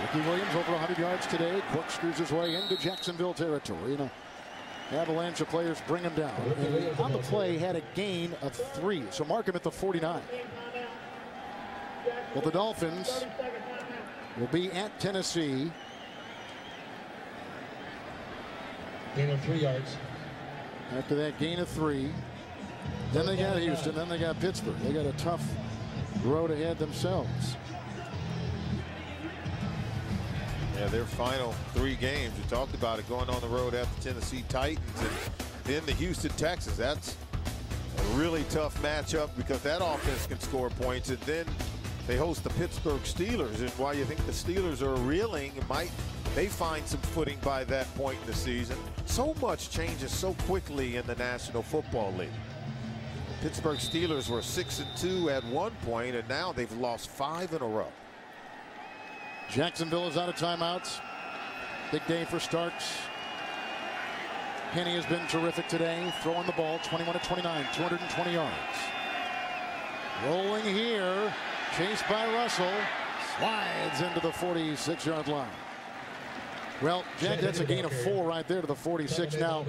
Ricky Williams over 100 yards today. Corkscrews his way into Jacksonville territory. You know, avalanche of players bring him down. And on the play had a gain of 3. So mark him at the 49. Well, the Dolphins will be at Tennessee. Gain of 3 yards. After that gain of 3. Then they got Houston. Then they got Pittsburgh. They got a tough road ahead themselves. Yeah, their final 3 games. We talked about it, going on the road at the Tennessee Titans and then the Houston Texans. That's a really tough matchup because that offense can score points. And then they host the Pittsburgh Steelers. And while you think the Steelers are reeling, might they find some footing by that point in the season? So much changes so quickly in the National Football League. Pittsburgh Steelers were 6-2 at one point, and now they've lost 5 in a row. Jacksonville is out of timeouts. Big day for Starks. Henny has been terrific today, throwing the ball 21 of 29, 220 yards. Rolling here, chased by Russell, slides into the 46-yard line. Well, Jack, that's a gain of 4 right there to the 46. Now,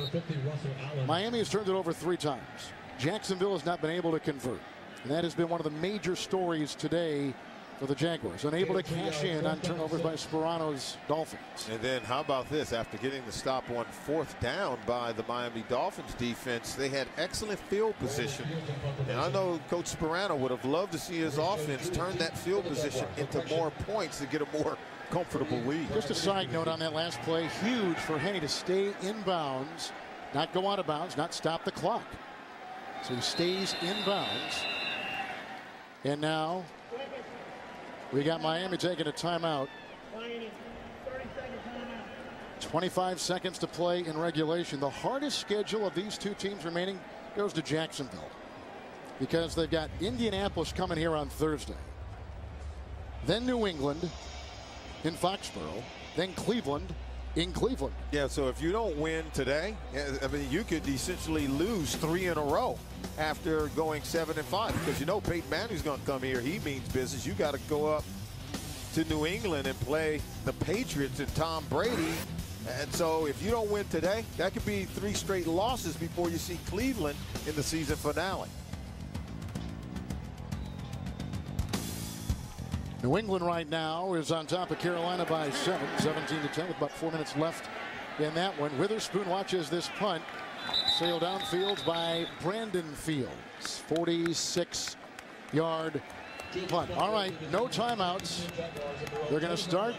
Miami has turned it over 3 times. Jacksonville has not been able to convert. And that has been one of the major stories today for the Jaguars. Unable to cash in on turnovers by Sperano's Dolphins. And then how about this? After getting the stop on 4th down by the Miami Dolphins defense, they had excellent field position. And I know Coach Sperano would have loved to see his offense turn that field position into more points to get a more comfortable lead. Just a side note on that last play, huge for Henny to stay in bounds, not go out of bounds, not stop the clock. So he stays in bounds. And now we got Miami taking a timeout. 25 seconds to play in regulation. The hardest schedule of these 2 teams remaining goes to Jacksonville because they've got Indianapolis coming here on Thursday. Then New England in Foxborough. Then Cleveland in Cleveland. Yeah, so if you don't win today, I mean, you could essentially lose 3 in a row after going 7-5 because you know Peyton Manning's going to come here. He means business. You got to go up to New England and play the Patriots and Tom Brady. And so if you don't win today, that could be 3 straight losses before you see Cleveland in the season finale. New England right now is on top of Carolina by 7, 17-10 with about 4 minutes left in that one. Witherspoon watches this punt sail downfield by Brandon Fields. 46-yard punt. All right, no timeouts. They're going to start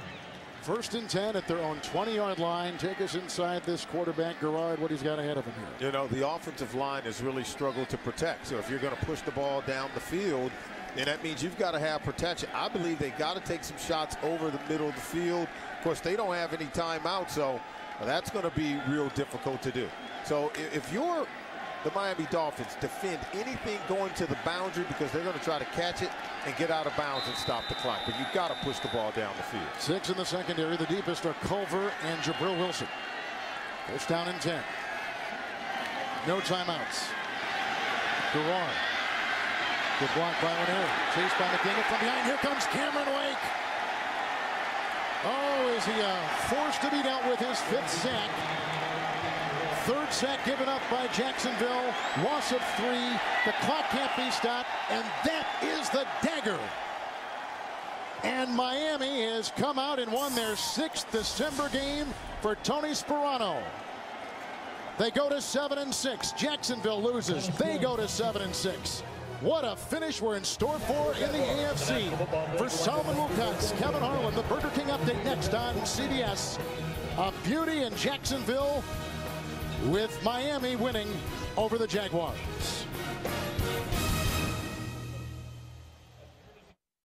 1st and 10 at their own 20-yard line. Take us inside this quarterback, Garrard, what he's got ahead of him here. You know, the offensive line has really struggled to protect. So if you're going to push the ball down the field, and that means you've got to have protection. I believe they got to take some shots over the middle of the field. Of course, they don't have any timeout, so that's going to be real difficult to do. So if you're the Miami Dolphins, defend anything going to the boundary because they're going to try to catch it and get out of bounds and stop the clock. But you've got to push the ball down the field. 6 in the secondary. The deepest are Culver and Jabril Wilson. 1st down and 10. No timeouts. Garrard. Good block by Laneri. Chased by McDaniel from behind. Here comes Cameron Wake. Oh, is he forced to be dealt with his 5th sack. 3rd sack given up by Jacksonville. Loss of 3. The clock can't be stopped. And that is the dagger. And Miami has come out and won their 6th December game for Tony Sperano. They go to 7-6. Jacksonville loses. They go to 7-6. What a finish we're in store for in the AFC. For Solomon Wilcox, Kevin Harlan, the Burger King update next on CBS. A beauty in Jacksonville with Miami winning over the Jaguars.